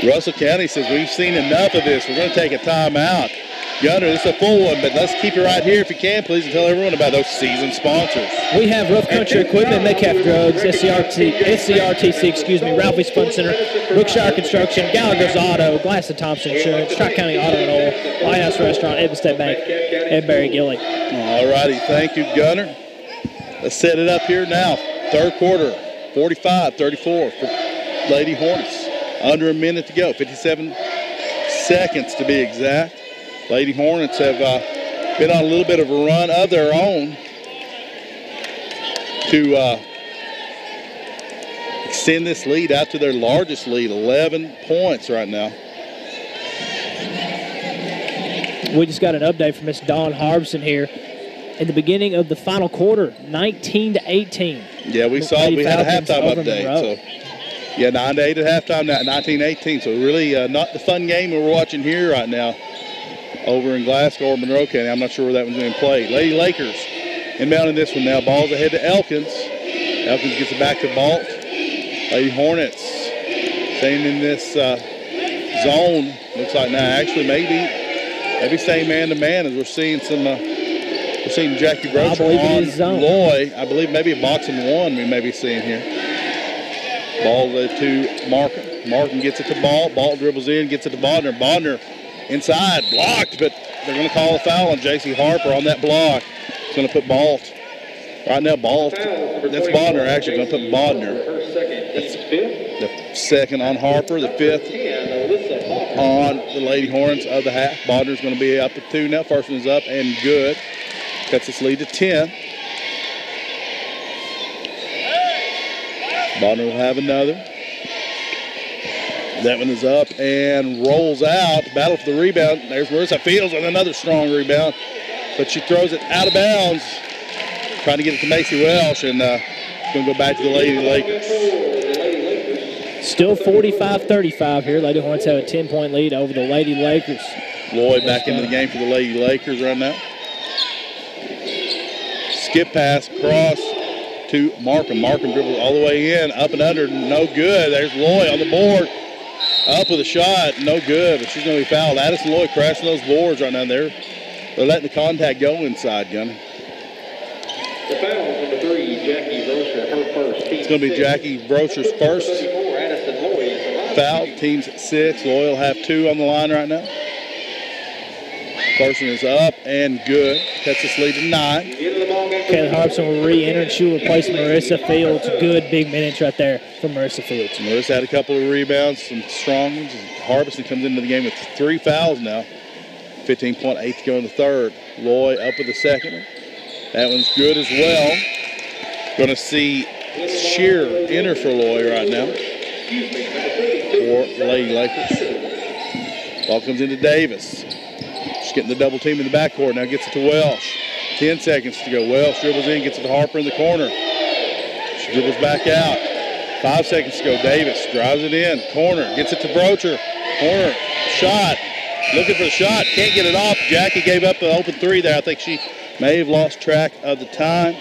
Russell County says, we've seen enough of this. We're going to take a timeout. Gunner, this is a full one, but let's keep it right here if you can, please, and tell everyone about those season sponsors. We have Rough Country Equipment, Metcalfe Drugs, SCRTC, Ralphie's Fun Center, Brookshire Construction, Gallagher's Auto, Glass & Thompson Insurance, Tri-County Auto and Oil, Lighthouse Restaurant, Edmond State Bank, and Barry Gilly. All righty, thank you, Gunner. Let's set it up here now. Third quarter, 45-34 for Lady Hornets. Under a minute to go, 57 seconds to be exact. Lady Hornets have been on a little bit of a run of their own to extend this lead out to their largest lead, 11 points right now. We just got an update from Miss Dawn Harbison here. In the beginning of the final quarter, 19-18. Yeah, we saw we had a halftime update. So, yeah, 9-8 at halftime, 19-18. So really not the fun game we're watching here right now over in Glasgow or Monroe County. I'm not sure where that one's being played. Lady Lakers inbounding this one now. Ball's ahead to Elkins. Elkins gets it back to Balt. Lady Hornets staying in this zone. Looks like now actually maybe staying man-to-man as we're seeing some we're seeing Jackie Brocher on Loy. I believe maybe a boxing one we may be seeing here. Ball to Markham. Markham gets it to Balt. Balt dribbles in, gets it to Bodner. Bodner inside, blocked, but they're going to call a foul on J.C. Harper on that block. It's going to put Balt. Right now, Balt, that's Bodner actually going to put Bodner. That's the second on Harper, the fifth on the Lady Hornets of the half. Bodner's going to be up at 2 now. First one's up and good. Cuts this lead to 10. Bodner will have another. That one is up and rolls out. Battle for the rebound. There's Marissa Fields with another strong rebound. But she throws it out of bounds. Trying to get it to Macy Welsh, and it's going to go back to the Lady Lakers. Still 45-35 here. Lady Hornets have a 10-point lead over the Lady Lakers. Lloyd back into the game for the Lady Lakers right now. Skip pass across to Markham. Markham dribbles all the way in, up and under, no good. There's Lloyd on the board. Up with a shot, no good, but she's going to be fouled. Addison Lloyd crashing those boards right now there. They're letting the contact go inside, Gunner. The foul is number 3, Jackie Brocher, her first. It's going to be Jackie Brocher's first foul. Team's 6. Lloyd will have 2 on the line right now. First one is up and good. Cuts this lead to 9. Kayla Harbison will re-enter, and she will replace Marissa Fields. Good big minutes right there from Marissa Fields. Marissa had a couple of rebounds, some strong ones. Harbison comes into the game with 3 fouls now. 15.8 to go in the third. Loy up with the second one. That one's good as well. Going to see Shearer enter for Loy right now for Lady Lakers. Ball comes into Davis. She's getting the double team in the backcourt. Now gets it to Welsh. 10 seconds to go. Welsh dribbles in, gets it to Harper in the corner. She dribbles back out. 5 seconds to go. Davis drives it in. Corner. Gets it to Brocher. Corner. Shot. Looking for the shot. Can't get it off. Jackie gave up the open 3 there. I think she may have lost track of the time.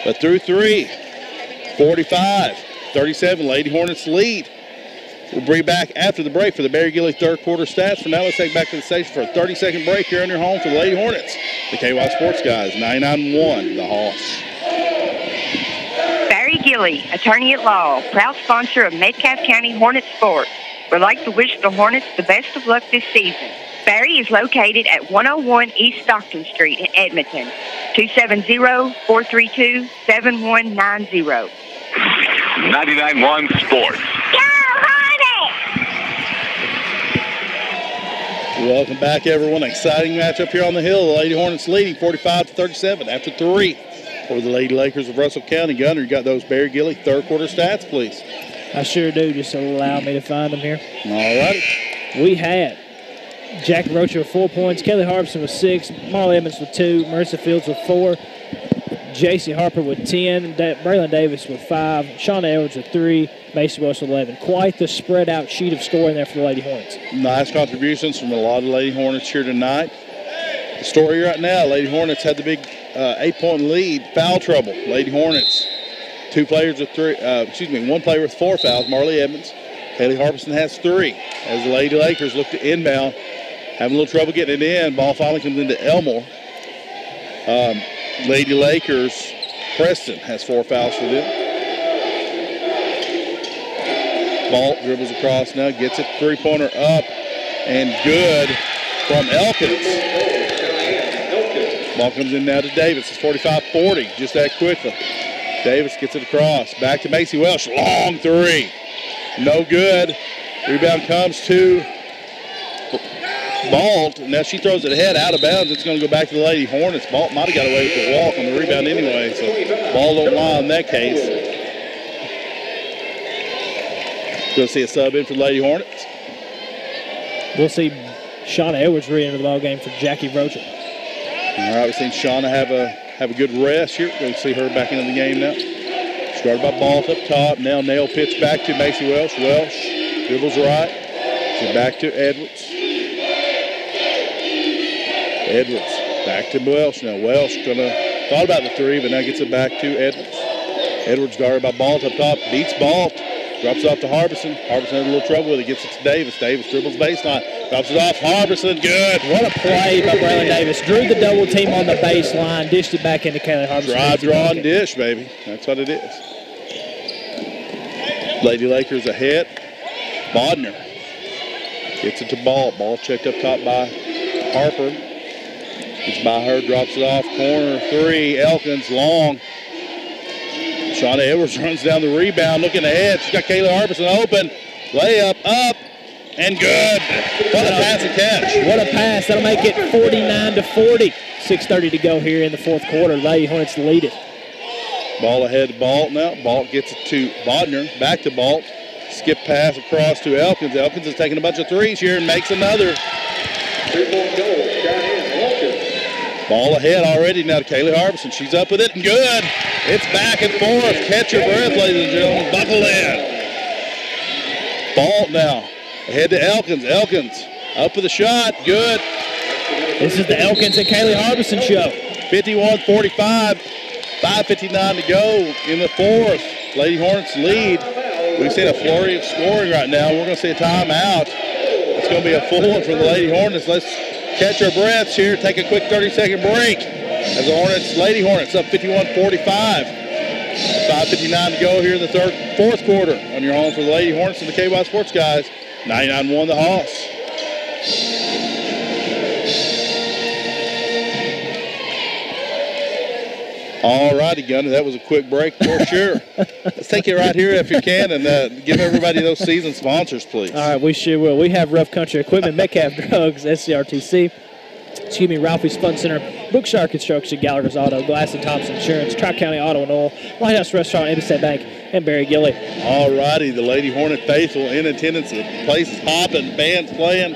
But through 3. 45-37. Lady Hornets lead. We'll be back after the break for the Barry Gilly third quarter stats. For now, let's take back to the station for a 30-second break here on your home for the Lady Hornets. The KY Sports Guys, 99-1, the Hawks. Barry Gilly, attorney at law, proud sponsor of Metcalfe County Hornet Sports, would like to wish the Hornets the best of luck this season. Barry is located at 101 East Stockton Street in Edmonton, 270-432-7190. 99.1 Sports. Welcome back, everyone. Exciting matchup here on the hill. The Lady Hornets leading 45-37 after 3 for the Lady Lakers of Russell County. Gunner, you got those Barry Gilly third quarter stats, please. I sure do. Just allow me to find them here. All righty. We had Jackie Rocher with 4 points, Kelly Harbison with 6, Marley Evans with 2, Marissa Fields with 4, J.C. Harper with 10, Braylon Davis with 5, Shauna Edwards with 3, Macy Welsh with 11. Quite the spread out sheet of scoring there for the Lady Hornets. Nice contributions from a lot of Lady Hornets here tonight. The story right now, Lady Hornets had the big 8-point lead. Foul trouble. Lady Hornets, 1 player with 4 fouls, Marley Evans. Haley Harbison has 3 as the Lady Lakers look to inbound having a little trouble getting it in. Ball finally comes into Elmore. Lady Lakers, Preston has 4 fouls for them. Ball dribbles across now, gets it, three-pointer up, and good from Elkins. Ball comes in now to Davis. It's 45-40, just that quickly. Davis gets it across. Back to Macy Welsh. Long three. No good. Rebound comes to Balt. Now she throws it ahead, out of bounds. It's going to go back to the Lady Hornets. Balt might have got away with the walk on the rebound anyway, so ball don't lie in that case. Going to see a sub in for the Lady Hornets. We'll see Shauna Edwards re-enter the ball game for Jackie Rocha. All right, we've seen Shauna have a good rest here. We'll see her back into the game now. Started by Balt up top. Now Nail pitch back to Macy Welsh. Welsh dribbles right. So back to Edwards. Edwards back to Welsh now. Welsh thought about the three, but now gets it back to Edwards. Edwards guarded by Balt up top. Beats Balt. Drops it off to Harbison. Harbison had a little trouble with it. Gets it to Davis. Davis dribbles baseline. Drops it off. Harbison, good. What a play by Braylon Davis. Drew the double team on the baseline. Dished it back into Kaylee Harbison. Drive, draw, and dish, baby. That's what it is. Lady Lakers ahead. Bodner gets it to Ball. Ball checked up top by Harper. It's by her. Drops it off. Corner three. Elkins long. Shauna Edwards runs down the rebound, looking ahead. She's got Kayla Harbison open. Layup up and good. What a pass and catch. What a pass. That'll make it 49-40. 6:30 to go here in the fourth quarter. Lady Hornets lead it. Ball ahead to Balt now. Balt gets it to Bodner. Back to Balt. Skip pass across to Elkins. Elkins is taking a bunch of threes here and makes another. 3-point goal. Ball ahead already now to Kaylee Harbison. She's up with it and good. It's back and forth. Catch your breath, ladies and gentlemen. Buckle in. Ball now. Ahead to Elkins. Elkins up with a shot. Good. This is the Elkins and Kaylee Harbison show. 51-45. 5:59 to go in the fourth. Lady Hornets lead. We've seen a flurry of scoring right now. We're going to see a timeout. It's going to be a full one for the Lady Hornets. Let's catch our breaths here. Take a quick 30-second break. As the Lady Hornets up 51-45. 5:59 to go here in the fourth quarter. On your home for the Lady Hornets and the KY Sports Guys. 99-1 the Hoss. All righty, Gunner. That was a quick break for sure. Let's take it right here if you can and give everybody those season sponsors, please. All right, we sure will. We have Rough Country Equipment, Metcalfe Drugs, SCRTC, Ralphie's Fun Center, Brookshire Construction, Gallagher's Auto, Glass & Thompson Insurance, Tri-County Auto and Oil, Lighthouse Restaurant, Edison Bank, and Barry Gilly. All righty, the Lady Hornet faithful in attendance. The place is hopping, band's playing.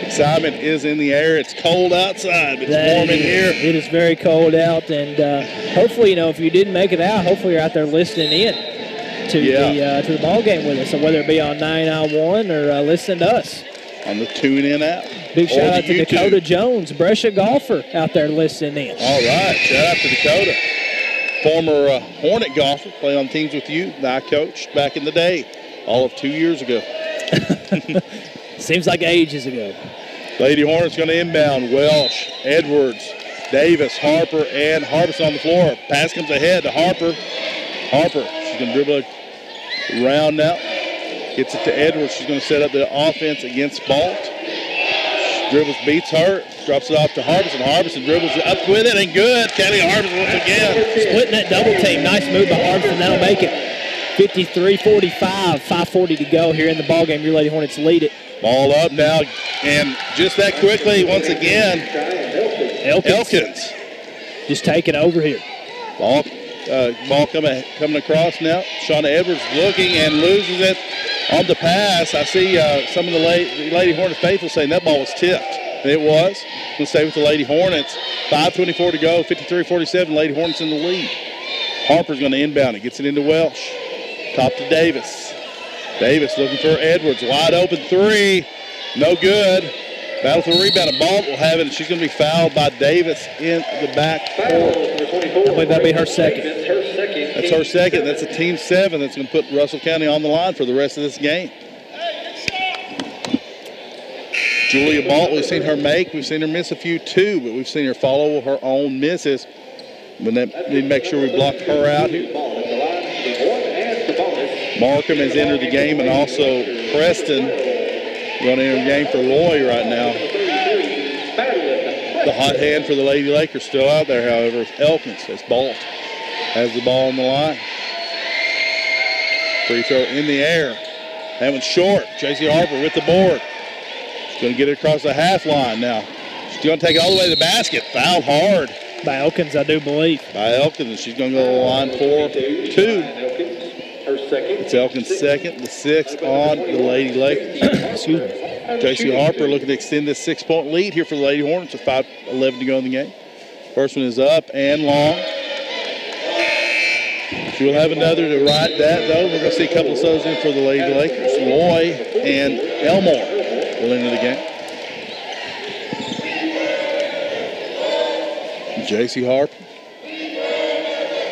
Excitement is in the air. It's cold outside, but it's warm in here. It is very cold out, and hopefully, if you didn't make it out, hopefully you're out there listening in to the ball game with us. So whether it be on 99.1 or listening to us on the TuneIn app. Big shout out to Dakota Jones, Brescia golfer, out there listening in. All right, shout out to Dakota, former Hornet golfer, played on teams with you that I coached back in the day, all of 2 years ago. Seems like ages ago. Lady Hornets going to inbound. Welsh, Edwards, Davis, Harper, and Harbison on the floor. Pass comes ahead to Harper. Harper, she's going to dribble it around now. Gets it to Edwards. She's going to set up the offense against Balt. Dribbles, beats her. Drops it off to Harbison. Harbison dribbles up with it, and good. Kelly Harbison once again. Splitting that double team. Nice move by Harbison. That'll make it 53-45. 5:40 to go here in the ballgame. Your Lady Hornets lead it. Ball up now, and just that quickly, once again, Elkins. Just taking over here. Ball coming across now. Shauna Edwards looking and loses it on the pass. I see some of the Lady Hornet faithful saying that ball was tipped. And it was. We'll stay with the Lady Hornets. 5:24 to go, 53-47. Lady Hornets in the lead. Harper's going to inbound it. Gets it into Welsh. Top to Davis. Davis looking for Edwards. Wide open three. No good. Battle for the rebound. And Balt will have it, and she's going to be fouled by Davis in the back court. I believe that'll be her second. That's her second. That's a team 7 that's going to put Russell County on the line for the rest of this game. Julia Balt, we've seen her make. We've seen her miss a few too, but we've seen her follow her own misses. But then need to make sure we block her out here. Markham has entered the game, and also Preston going to enter the game for Loy right now. The hot hand for the Lady Lakers still out there, however, is Elkins as Balt has the ball on the line. Free throw in the air. That one's short. J.C. Harper with the board. She's going to get it across the half line now. She's going to take it all the way to the basket. Fouled hard. By Elkins, I do believe. By Elkins, and she's going to go to the line for 2. It's Elkins' second, the 6th on the Lady Lakers. Excuse me. J.C. Harper looking to extend this 6-point lead here for the Lady Hornets with 5:11 to go in the game. First one is up and long. She will have another to ride that, though. We're going to see a couple of those in for the Lady Lakers. Loy and Elmore will enter the game. J.C. Harper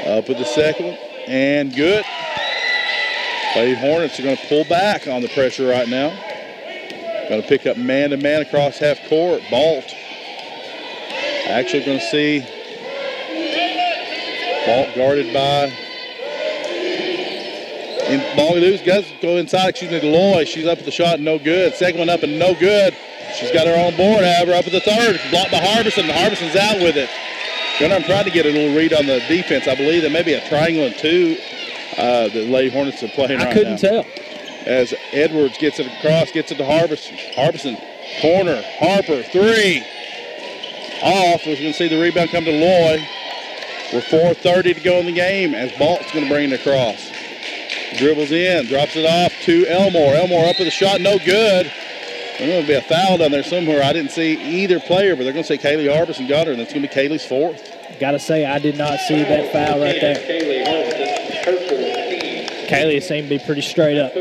up with the second one, and good. Lady Hornets are going to pull back on the pressure right now. Going to pick up man-to-man across half court. Balt. Actually going to see Balt guarded by. And ball loose, guys go inside. Excuse me, to Loy. She's up at the shot, no good. Second one up and no good. She's got her own board, however, up at the third. Blocked by Harbison. Harbison's out with it. I'm trying to get a little read on the defense. I believe there may be a triangle and 2 the Lady Hornets are playing right now. I couldn't tell. As Edwards gets it across, gets it to Harbison. Harbison, corner, Harper, 3. Off. We're going to see the rebound come to Loy. We're 4:30 to go in the game as Balt's going to bring it across. Dribbles in, drops it off to Elmore. Elmore up with a shot, no good. There's going to be a foul down there somewhere. I didn't see either player, but they're going to say Kaylee Harbison got her, and that's going to be Kaylee's 4th. Got to say, I did not see that foul right there. Kaylee seemed to be pretty straight up.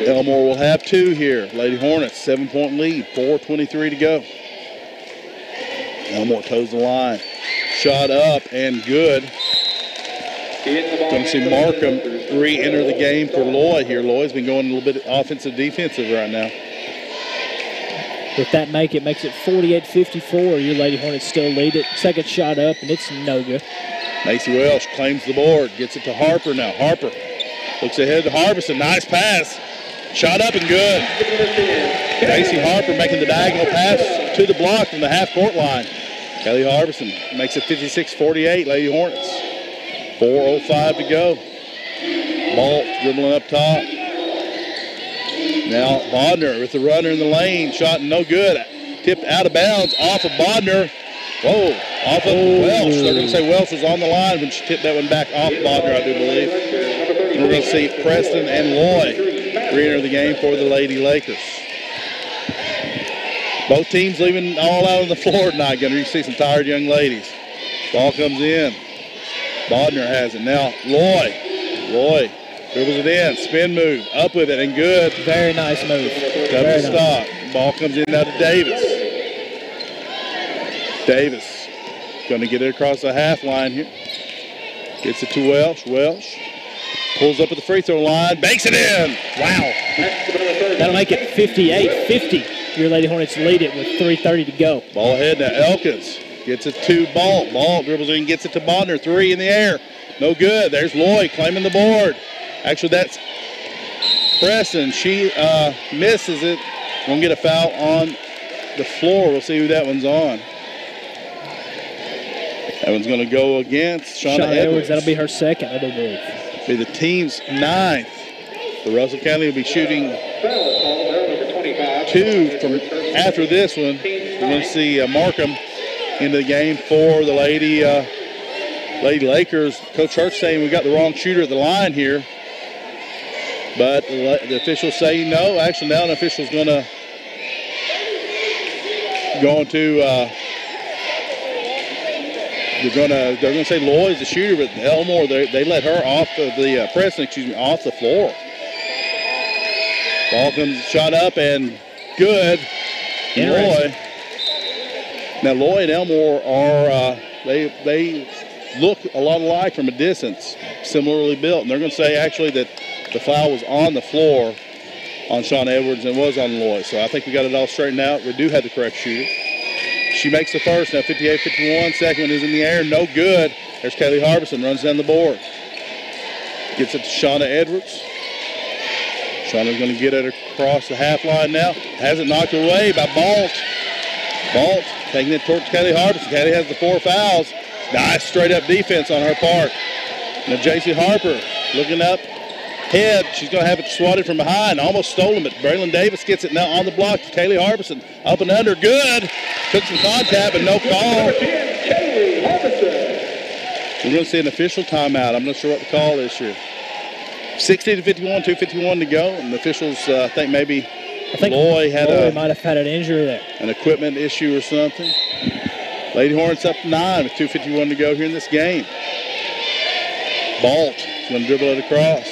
Elmore will have 2 here. Lady Hornets, 7-point lead, 4:23 to go. Elmore toes the line. Shot up and good. Going to see Markham re-enter the game for Loy here. Loy's been going a little bit offensive-defensive right now. With that make, it makes it 48-54. Your Lady Hornets still lead it. Second shot up, and it's no good. Macy Welsh claims the board. Gets it to Harper now. Harper looks ahead to Harbison. Nice pass. Shot up and good. Macy Harper making the diagonal pass to the block from the half-court line. Kelly Harbison makes it 56-48. Lady Hornets. 4:05 to go. Balt dribbling up top. Now Bodner with the runner in the lane. Shot no good. Tipped out of bounds off of Bodner. Whoa, off of Welsh. They're going to say Welsh was on the line when she tipped that one back off Bodner, I do believe. And we're going to see Preston and Loy re-enter the game for the Lady Lakers. Both teams leaving all out on the floor tonight. Going to see some tired young ladies. Ball comes in. Bodner has it. Now Loy dribbles it in. Spin move. Up with it and good. Very nice move. Double stop. Ball comes in now to Davis. Davis going to get it across the half line here. Gets it to Welsh. Welsh pulls up at the free throw line. Banks it in. Wow. That'll make it 58-50. Your Lady Hornets lead it with 3:30 to go. Ball ahead now. Elkins gets it to Balt. Balt dribbles in, gets it to Bodner. 3 in the air. No good. There's Loy claiming the board. Actually, that's Preston. She misses it. Going to get a foul on the floor. We'll see who that one's on. That one's going to go against Shauna Edwards. That'll be her second, I do believe. Be the team's 9th. The Russell County will be shooting 2 from after this one. We're going to see Markham into the game for the Lady Lakers. Coach Hurts saying we got the wrong shooter at the line here. But the officials say no. Actually, now an official's going to they're going to say Loy's the shooter, but Elmore they let her off of the Preston, off the floor. Ball comes shot up and good. Loy. Now Loy and Elmore are they look a lot alike from a distance, similarly built, and they're going to say actually that the foul was on the floor on Shauna Edwards and was on Loy. So I think we got it all straightened out. We do have the correct shooter. She makes the first, now 58-51. Second one is in the air, no good. There's Kaylee Harbison, runs down the board. Gets it to Shauna Edwards. Shauna's going to get it across the half line now. Has it knocked away by Balt. Balt taking it towards Kaylee Harbison. Kaylee has the 4 fouls. Nice straight up defense on her part. Now J.C. Harper looking up. Head, she's going to have it swatted from behind. Almost stolen, but Braylon Davis gets it now on the block to Kaylee Harbison. Up and under, good. Took some contact, but no call. We're going to see an official timeout. I'm not sure what the call is here. 60-51, 2:51 to go. And the officials, I think Loy might have had an injury there. An equipment issue or something. Lady Hornets up 9 with 2:51 to go here in this game. Balt is going to dribble it across.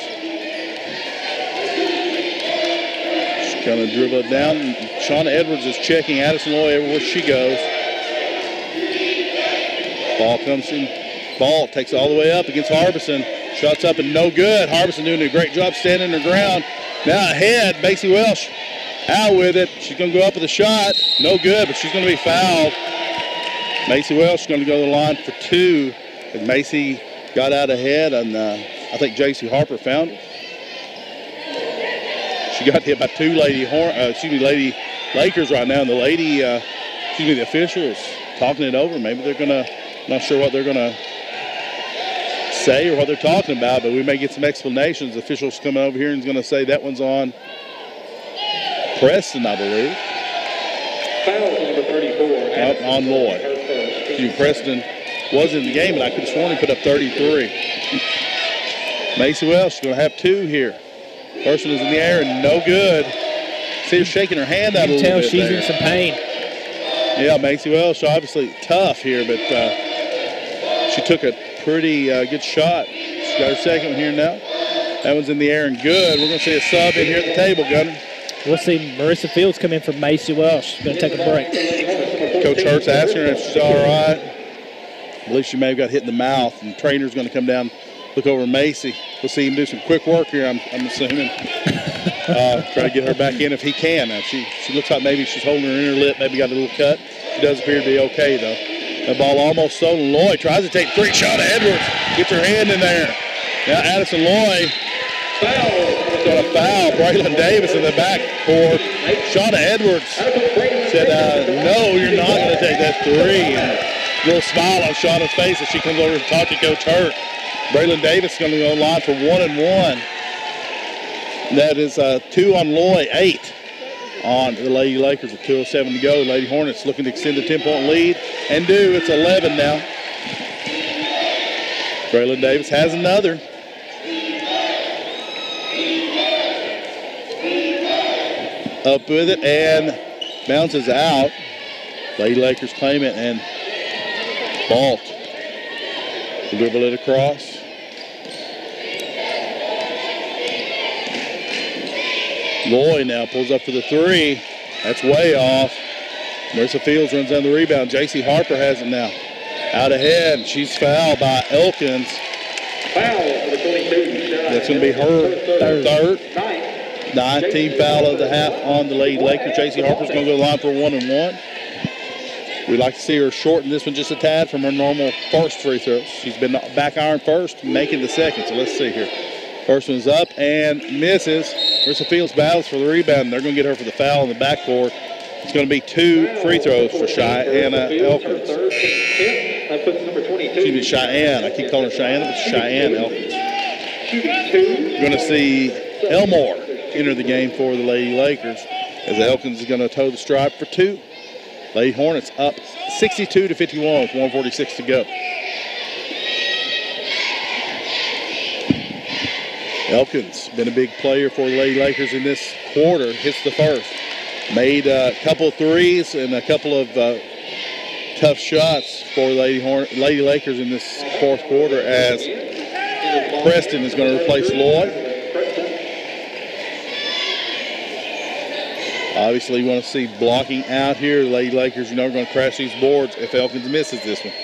She's going to dribble it down. Shauna Edwards is checking Addison Loy everywhere she goes. Ball comes in. Ball takes it all the way up against Harbison. Shots up and no good. Harbison doing a great job standing her ground. Now ahead, Macy Welsh out with it. She's going to go up with a shot. No good, but she's going to be fouled. Macy Welsh is going to go to the line for 2. And Macy got out ahead, and I think J.C. Harper found it. She got hit by 2 Lady Lakers right now, and the officials talking it over. Maybe they're going to, not sure what they're going to say or what they're talking about, but we may get some explanations. The officials coming over here and is going to say that one's on Preston, I believe. Foul number 34. On Loy. Preston was in the game, but I could have sworn he put up 33. Macy Welsh is going to have 2 here. First one is in the air and no good. See her shaking her hand out a little bit. You can tell she's in some pain. Yeah, Macy Welsh obviously tough here, but she took a pretty good shot. She's got her second one here now. That one's in the air and good. We're going to see a sub in here at the table, Gunner. We'll see Marissa Fields come in for Macy Welsh. She's going to take a break. Coach Hurts asking her if she's all right. I believe she may have got hit in the mouth, and the trainer's going to come down, look over Macy. We'll see him do some quick work here, I'm assuming. Try to get her back in if he can. Now, she looks like maybe she's holding her inner lip, maybe got a little cut. She does appear to be okay, though. That ball almost stolen. Loy tries to take 3 shot at Edwards. Gets her hand in there. Now Addison Loy going to foul Braylon Davis in the back court. Shauna Edwards said, no, you're not going to take that 3. And a little smile on Shauna's face as she comes over to talk to Coach Hurt. Braylon Davis is going to go on line for 1 and 1. That is 2 on Loy, 8 on the Lady Lakers with 2:07 to go. Lady Hornets looking to extend the 10-point lead and do. It's 11 now. Braylon Davis has another. Up with it and bounces out. Lady Lakers claim it and Balt will dribble it across. Loy now pulls up for the 3. That's way off. Marissa Fields runs down the rebound. J.C. Harper has it now. Out ahead. She's fouled by Elkins. Foul number 22. That's going to be her third. 19th foul of the half on the Lady Lakers. J.C. Harper's going to go to the line for 1 and 1. We'd like to see her shorten this one just a tad from her normal first free throws. She's been back iron first, making the second. So let's see here. First one's up and misses. Marissa Fields battles for the rebound. They're going to get her for the foul in the backcourt. It's going to be 2 free throws for Cheyenne Elkins. Excuse me, Cheyenne. I keep calling her Cheyenne, but it's Cheyenne Elkins. We're going to see Elmore enter the game for the Lady Lakers as Elkins is going to toe the stripe for 2. Lady Hornets up 62-51 with 1:46 to go. Elkins been a big player for the Lady Lakers in this quarter. Hits the first. Made a couple of threes and a couple of tough shots for Lady Lakers in this fourth quarter as Preston is going to replace Loy. Obviously, you want to see blocking out here. The Lady Lakers, are going to crash these boards if Elkins misses this one.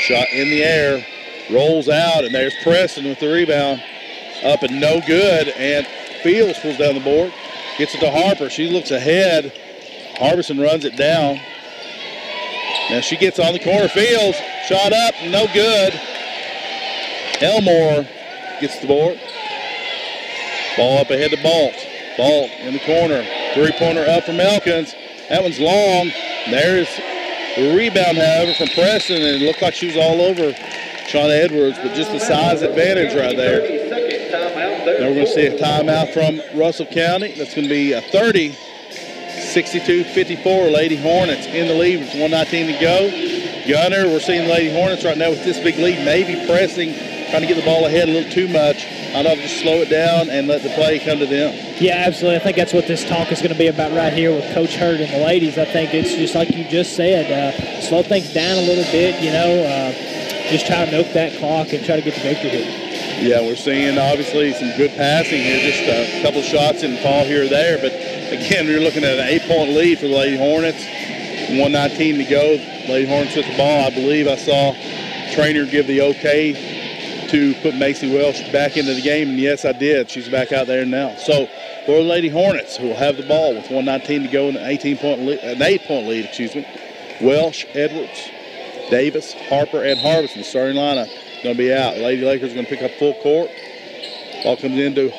Shot in the air, rolls out, and there's Preston with the rebound. Up and no good, and Fields pulls down the board. Gets it to Harper. She looks ahead. Harbison runs it down. Now she gets on the corner. Fields, shot up, no good. Elmore gets the board. Ball up ahead to Balt. Balt in the corner. Three-pointer up from Elkins. That one's long. There's the rebound, however, from Preston, and it looked like she was all over Shauna Edwards, but just the size advantage right there. Now we're going to see a timeout from Russell County. That's going to be a 30, 62-54. Lady Hornets in the lead with 1:19 to go. Gunner, we're seeing Lady Hornets right now with this big lead, maybe pressing, trying to get the ball ahead a little too much. I'd have to just slow it down and let the play come to them. Yeah, absolutely. I think that's what this talk is going to be about right here with Coach Hurd and the ladies. I think it's just like you just said, slow things down a little bit, just try to milk that clock and try to get the victory here. Yeah, we're seeing obviously some good passing here, just a couple shots didn't fall here or there, but again, you're looking at an 8-point lead for the Lady Hornets. 1:19 to go. Lady Hornets with the ball. I believe I saw trainer give the okay to put Macy Welsh back into the game, and yes, I did. She's back out there now. So for the Lady Hornets, who will have the ball with 1:19 to go in an 8-point lead, Welsh, Edwards, Davis, Harper, and Harbison. The starting lineup going to be out. Lady Lakers going to pick up full court. Ball comes into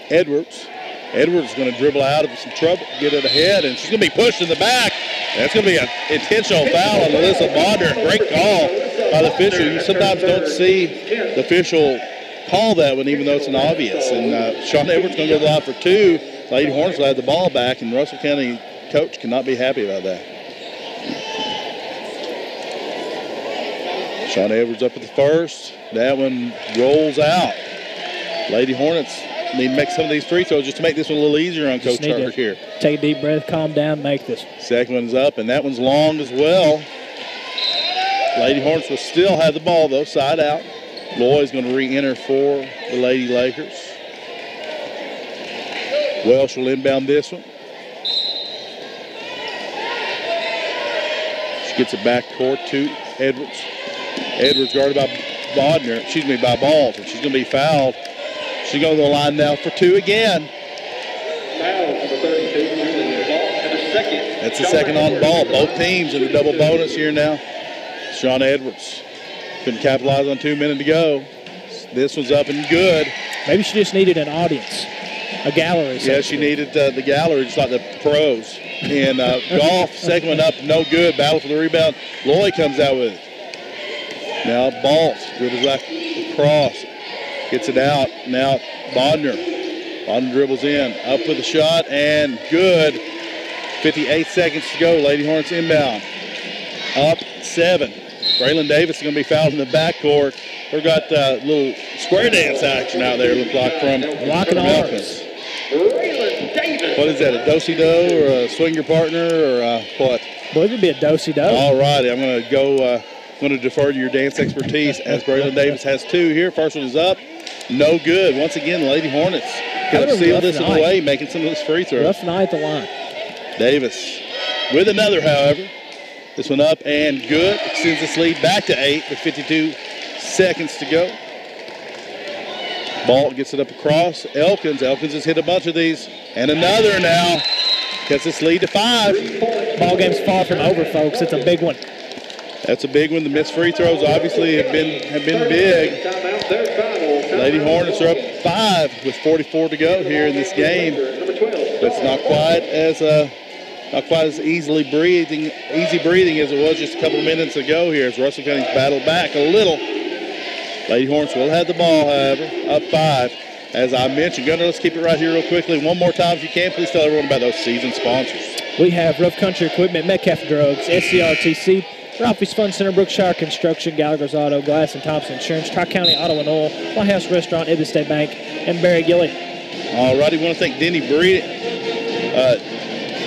Edwards. Edwards is going to dribble out of some trouble, get it ahead, and she's going to be pushed in the back. That's going to be an intentional foul on Alyssa Bonder. Great call by the official. You sometimes don't see the official call that one, even though it's an obvious. And Shawn Edwards going to go to the line for two. Lady Hornets will have the ball back, and Russell County coach cannot be happy about that. Shawn Edwards up at the first. That one rolls out. Lady Hornets need to make some of these free throws just to make this one a little easier on Coach Hurd here. Take a deep breath, calm down, make this. Second one's up, and that one's long as well. Lady Hornets will still have the ball, though, side out. Lloyd's going to re-enter for the Lady Lakers. Welsh will inbound this one. She gets it back court to Edwards. Edwards guarded by by Ball. She's going to be fouled. She's going to the line now for two again. That's the second on the ball. Both teams in the double bonus here now. Shawn Edwards couldn't capitalize on 2 minutes to go. This one's up and good. Maybe she just needed an audience, a gallery. Yeah, she needed the gallery, just like the pros. And Golf, second one up, no good. Battle for the rebound. Lloyd comes out with it. Now Balt dribbles back across, gets it out. Now Bodner dribbles in, up with a shot, and good. 58 seconds to go. Lady Hornets inbound. Up 7. Braylon Davis is going to be fouled in the backcourt. We've got a little square dance action out there, look like, from Elkins. What is that, a do-si-do or a swing your partner or what? Boy, it would be a do-si-do. All righty, I'm going to go. I'm going to defer to your dance expertise as Braylon Davis has two here. First one is up. No good. Once again, the Lady Hornets going to seal this one away, making some of this free throws. Rough night at the line. Davis with another, however. This one up and good. Extends this lead back to 8 with 52 seconds to go. Ball gets it up across. Elkins has hit a bunch of these. And another now. Gets this lead to 5. Ball game's far from over, folks. It's a big one. That's a big one. The missed free throws obviously have been big. Lady Hornets are up 5 with 44 to go here in this game. It's not quite as easy breathing as it was just a couple of minutes ago here as Russell County's battled back a little. Lady Hornets will have the ball, however, up 5. As I mentioned, Gunnar, let's keep it right here real quickly. One more time if you can, please tell everyone about those season sponsors. We have Rough Country Equipment, Metcalfe Drugs, SCRTC, Ralphie's Fun Center, Brookshire Construction, Gallagher's Auto, Glass and Thompson Insurance, Tri-County Auto and Oil, White House Restaurant, Ibis State Bank, and Barry Gilly. All righty, want to thank Denny Breeding, at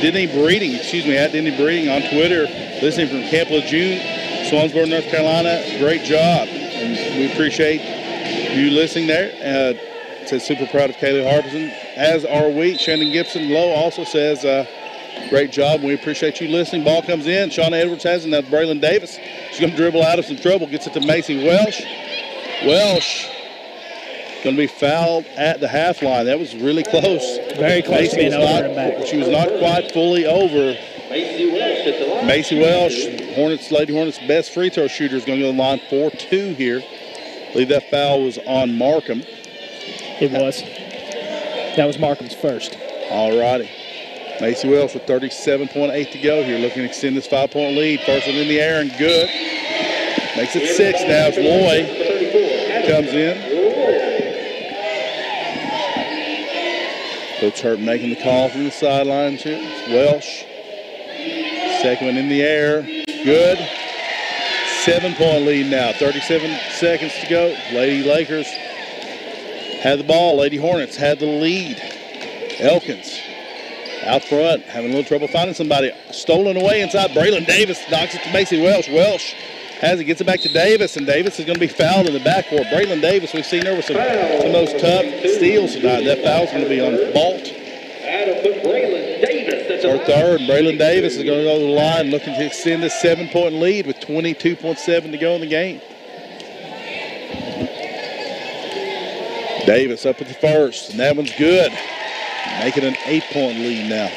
Denny Breeding on Twitter, listening from Camp Lejeune, Swansboro, North Carolina. Great job, and we appreciate you listening there. Says super proud of Kaylee Harbison, as are we. Shannon Gibson Lowe also says great job. We appreciate you listening. Ball comes in. Shauna Edwards has it. Now Braylon Davis. She's going to dribble out of some trouble. Gets it to Macy Welsh. Welsh going to be fouled at the half line. That was really close. Very close to being over and back. She was not quite fully over. Macy Welsh, Lady Hornets' best free throw shooter, is going to go to the line 4-2 here. I believe that foul was on Markham. It was. That was Markham's first. All righty. Macy Welsh with 37.8 to go here, looking to extend this 5-point lead. First one in the air and good. Makes it 6 now as Loy comes in. Coach Hurt making the call from the sidelines here. It's Welsh. Second one in the air. Good. 7-point lead now. 37 seconds to go. Lady Lakers had the ball. Lady Hornets had the lead. Elkins out front, having a little trouble finding somebody. Stolen away inside. Braylon Davis knocks it to Macy Welsh. Welsh has it, gets it back to Davis, and Davis is going to be fouled in the backcourt. Braylon Davis, we've seen her with some of those tough steals tonight. That foul's going to be on Balt. Her third, Braylon Davis is going to go to the line looking to extend this 7-point lead with 22.7 to go in the game. Davis up at the first, and that one's good. Making an 8-point lead now.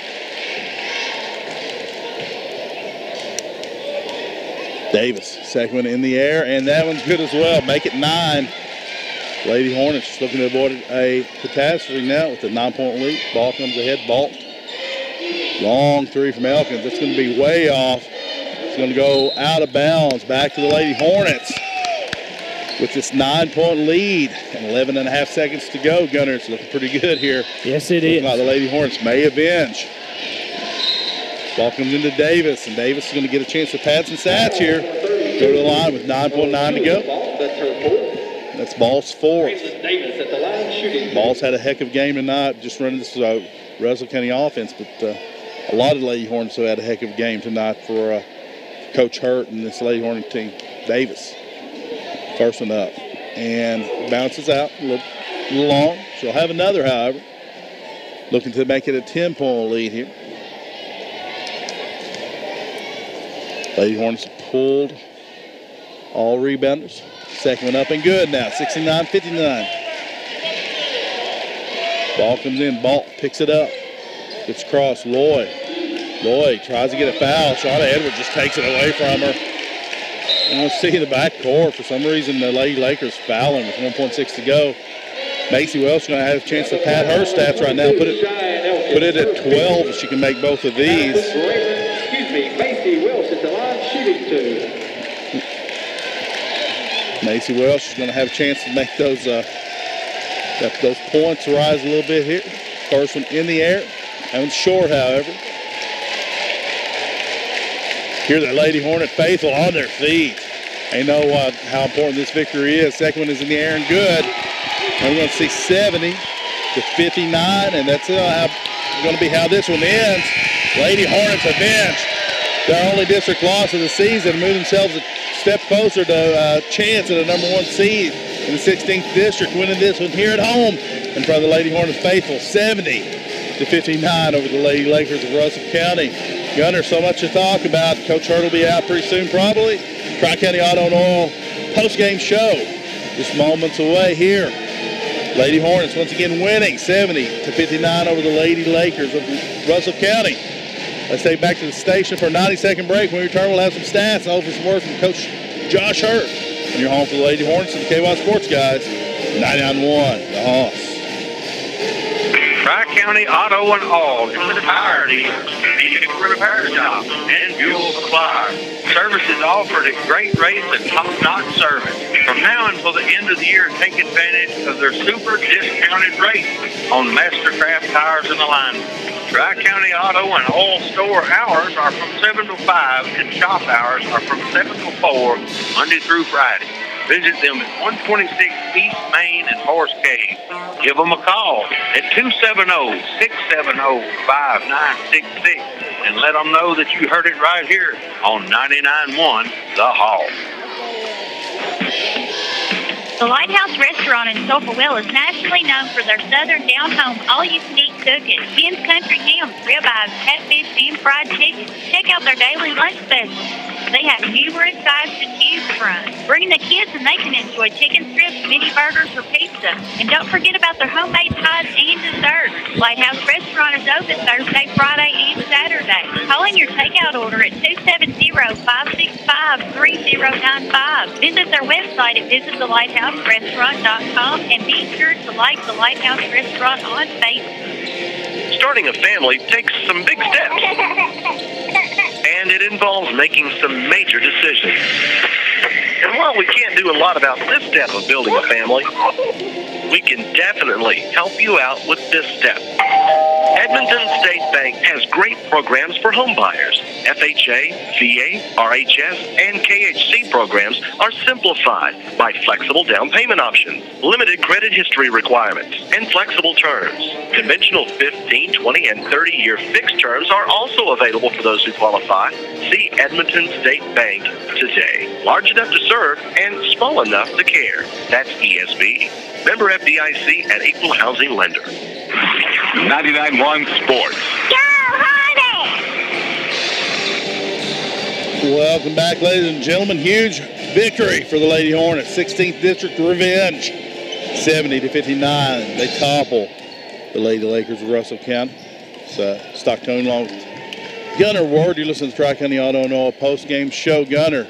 Davis, second one in the air, and that one's good as well. Make it 9. Lady Hornets looking to avoid a catastrophe now with a 9-point lead. Ball comes ahead, Balt. Long three from Elkins. That's going to be way off. It's going to go out of bounds. Back to the Lady Hornets with this 9-point lead and 11.5 seconds to go. Gunners looking pretty good here. Yes, it is. Like the Lady Hornets may avenge. Ball comes into Davis, and Davis is going to get a chance to pad some stats here. Go to the line with 9.9 to go. That's Ball's fourth. Ball's had a heck of a game tonight, just running this Russell County offense, but a lot of Lady Hornets have had a heck of a game tonight for Coach Hurt and this Lady Hornet team. Davis, first one up, and bounces out a little long. She'll have another, however. Looking to make it a 10-point lead here. Lady Hornets pulled all rebounders. Second one up and good now, 69-59. Ball comes in, Balt picks it up. Gets across, Loy. Loy tries to get a foul. Shauna Edwards just takes it away from her. And we'll see in the back court, for some reason, the Lady Lakers fouling with 1.6 to go. Macy Welsh is going to have a chance to pad her stats right now. Put it at 12 if she can make both of these. Macy Welsh at the line, shooting 2. Macy Welsh is going to have a chance to make those points rise a little bit here. First one in the air. That one's short, however. Here's that Lady Hornet faithful on their feet. They know how important this victory is. Second one is in the air and good. And we're going to see 70-59, and that's going to be how this one ends. Lady Hornets avenge their only district loss of the season, move themselves a step closer to a chance at a #1 seed in the 16th district, winning this one here at home in front of the Lady Hornets faithful, 70-59 over the Lady Lakers of Russell County. Gunner, so much to talk about. Coach Hurt will be out pretty soon, probably. Tri-County Auto and Oil post-game show just moments away here. Lady Hornets once again winning 70-59 over the Lady Lakers of Russell County. Let's take back to the station for a 90-second break. When we return, we'll have some stats and hopefully some word from Coach Josh Hurt. And you're home for the Lady Hornets and the KY Sports Guys. 99-1, the Hoss. Tri-County Auto and All is the entirety vehicle repair shop and fuel supply. Services offered at great rates and top-notch service. From now until the end of the year, take advantage of their super discounted rates on Mastercraft tires and alignment. Tri-County Auto and Oil store hours are from 7 to 5 and shop hours are from 7 to 4, Monday through Friday. Visit them at 126 East Main in Horse Cave. Give them a call at 270-670-5966 and let them know that you heard it right here on 99.1 The Hall. The Lighthouse Restaurant in Sulphurwell is nationally known for their southern down-home all-you-can-eat cooking. Ben's Country Hams, ribeyes, catfish, and fried chicken. Check out their daily lunch specials. They have numerous sides to choose from. Bring the kids and they can enjoy chicken strips, mini burgers, or pizza. And don't forget about their homemade pies and desserts. Lighthouse Restaurant is open Thursday, Friday, and Saturday. Call in your takeout order at 270-565-3095. Visit their website at visitthelighthouse.restaurant.com and be sure to like the Lighthouse Restaurant on Facebook. Starting a family takes some big steps, and it involves making some major decisions. And while we can't do a lot about this step of building a family, we can definitely help you out with this step. Edmonton State Bank has great programs for home buyers. FHA, VA, RHS, and KHC programs are simplified by flexible down payment options, limited credit history requirements, and flexible terms. Conventional 15, 20, and 30-year fixed terms are also available for those who qualify. See Edmonton State Bank today. Large enough to serve and small enough to care. That's ESB. Member FDIC and equal housing lender. 99.1 Sports. Go Hornets! Welcome back, ladies and gentlemen. Huge victory for the Lady Hornets. 16th District revenge. 70-59. They topple the Lady Lakers of Russell County. It's Stockton along with Gunner Ward. You listen to Tri-County Auto and Oil post-game show. Gunner,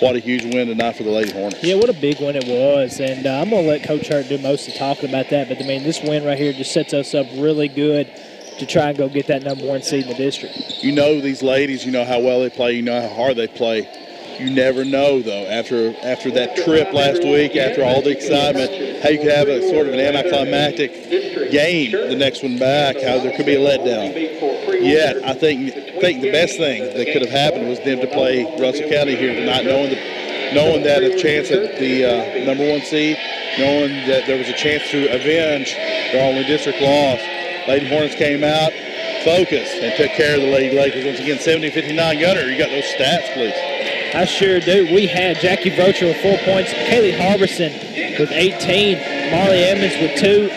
what a huge win tonight for the Lady Hornets. Yeah, what a big win it was. And I'm going to let Coach Hurt do most of the talking about that. But, I mean, this win right here just sets us up really good to try and go get that #1 seed in the district. You know these ladies, you know how well they play, you know how hard they play. You never know, though, after that trip last week, after all the excitement, how you could have a sort of an anticlimactic game the next one back, how there could be a letdown. Yet, I think the best thing that could have happened was them to play Russell County here tonight, knowing that a chance at the #1 seed, knowing that there was a chance to avenge their only district loss. Lady Hornets came out focused and took care of the Lady Lakers. Once again, 70-59. Gunner, you got those stats, please. I sure do. We had Jackie Vrocher with 4 points, Kaylee Harbison with 18, Marley Evans with 2,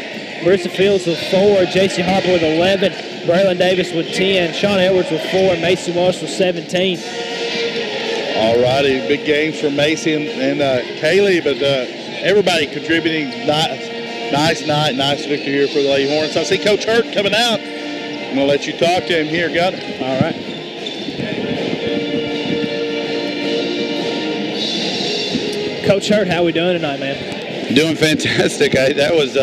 Marissa Fields with 4, J.C. Harper with 11, Braylon Davis with 10, Sean Edwards with 4, and Macy Walsh with 17. All righty, big games for Macy and Kaylee, but everybody contributing. Nice night, nice victory here for the Lady Hornets. I see Coach Hurt coming out. I'm going to let you talk to him here, Gunner. All right. Coach Hurt, how we doing tonight, man? Doing fantastic. That was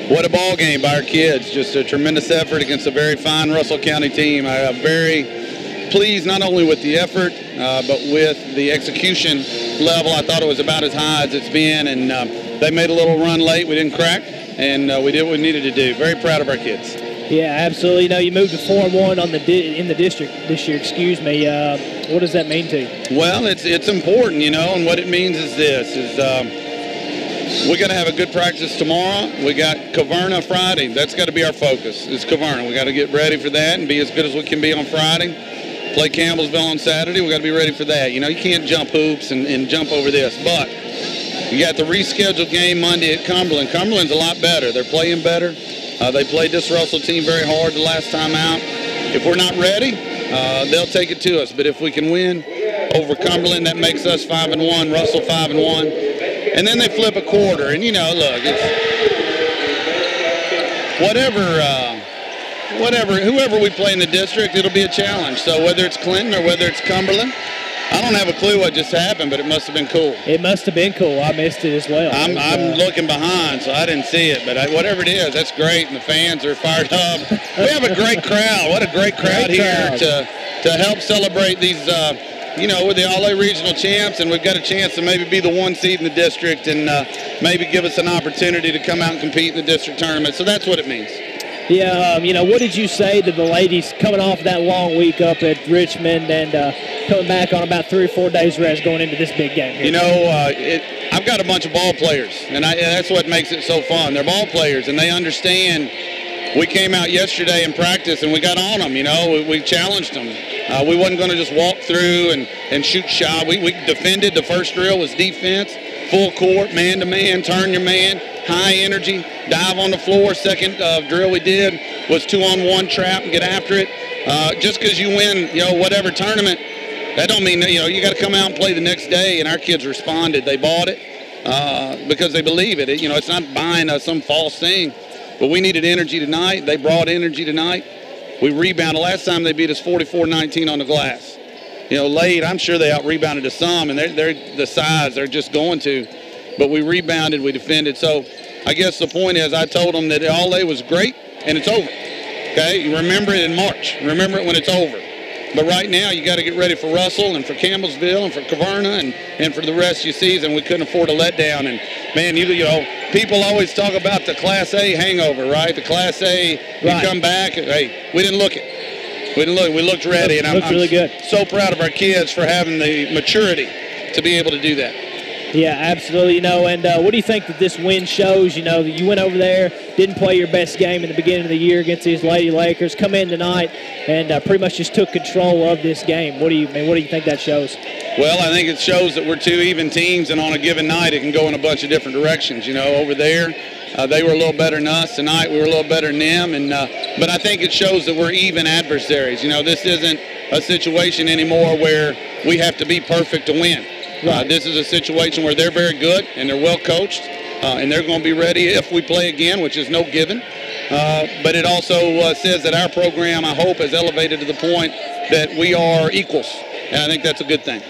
what a ball game by our kids. Just a tremendous effort against a very fine Russell County team. I'm very pleased not only with the effort, but with the execution level. I thought it was about as high as it's been, and they made a little run late. We didn't crack, and we did what we needed to do. Very proud of our kids. Yeah, absolutely. You know, you moved to 4-1 in the district this year. Excuse me. What does that mean to you? Well, it's important, you know, and what it means is this: we're going to have a good practice tomorrow. We got Caverna Friday. That's got to be our focus. It's Caverna. We got to get ready for that and be as good as we can be on Friday. Play Campbellsville on Saturday. We got to be ready for that. You know, you can't jump hoops and jump over this, but you got the rescheduled game Monday at Cumberland. Cumberland's a lot better. They're playing better. They played this Russell team very hard the last time out. If we're not ready, they'll take it to us. But if we can win over Cumberland, that makes us 5-1, Russell 5-1. And then they flip a quarter. And, you know, look, it's whoever we play in the district, it'll be a challenge. So whether it's Clinton or whether it's Cumberland, I don't have a clue what just happened, but it must have been cool. It must have been cool. I missed it as well. I'm looking behind, so I didn't see it. But whatever it is, that's great, and the fans are fired up. We have a great crowd. What a great crowd here to help celebrate these, we're the All-A regional champs, and we've got a chance to maybe be the 1 seed in the district and maybe give us an opportunity to come out and compete in the district tournament. So that's what it means. Yeah, what did you say to the ladies coming off that long week up at Richmond and coming back on about 3 or 4 days rest going into this big game here? You know, I've got a bunch of ball players, and that's what makes it so fun. They're ball players, and they understand. We came out yesterday in practice, and we got on them, we challenged them. We wasn't going to just walk through and shoot shot. We defended. The first drill was defense, full court, man-to-man, turn your man, high energy, dive on the floor. Second drill we did was 2-on-1 trap and get after it. Just because you win, whatever tournament, That don't mean, you got to come out and play the next day, and our kids responded. They bought it because they believe it. It's not buying some false thing. But we needed energy tonight. They brought energy tonight. We rebounded. Last time they beat us 44-19 on the glass. Late, I'm sure they out-rebounded us some, and they're the size. They're just going to. But we rebounded. We defended. So I guess the point is I told them that all-A was great, and it's over. Okay? You remember it in March. Remember it when it's over. But right now, you got to get ready for Russell and for Campbellsville and for Caverna and for the rest of your season. We couldn't afford a letdown. And, man, people always talk about the Class A hangover, right? The Class A, you come back. Hey, we didn't look it. We looked ready. And I'm really good. So proud of our kids for having the maturity to be able to do that. Yeah, absolutely. And what do you think that this win shows? That you went over there, didn't play your best game in the beginning of the year against these Lady Lakers, come in tonight and pretty much just took control of this game. What do you think that shows? Well, I think it shows that we're two even teams, and on a given night it can go in a bunch of different directions. Over there, they were a little better than us. Tonight we were a little better than them, but I think it shows that we're even adversaries. This isn't a situation anymore where we have to be perfect to win. This is a situation where they're very good and they're well coached, and they're going to be ready if we play again, which is no given. But it also says that our program, I hope, is elevated to the point that we are equals, and I think that's a good thing.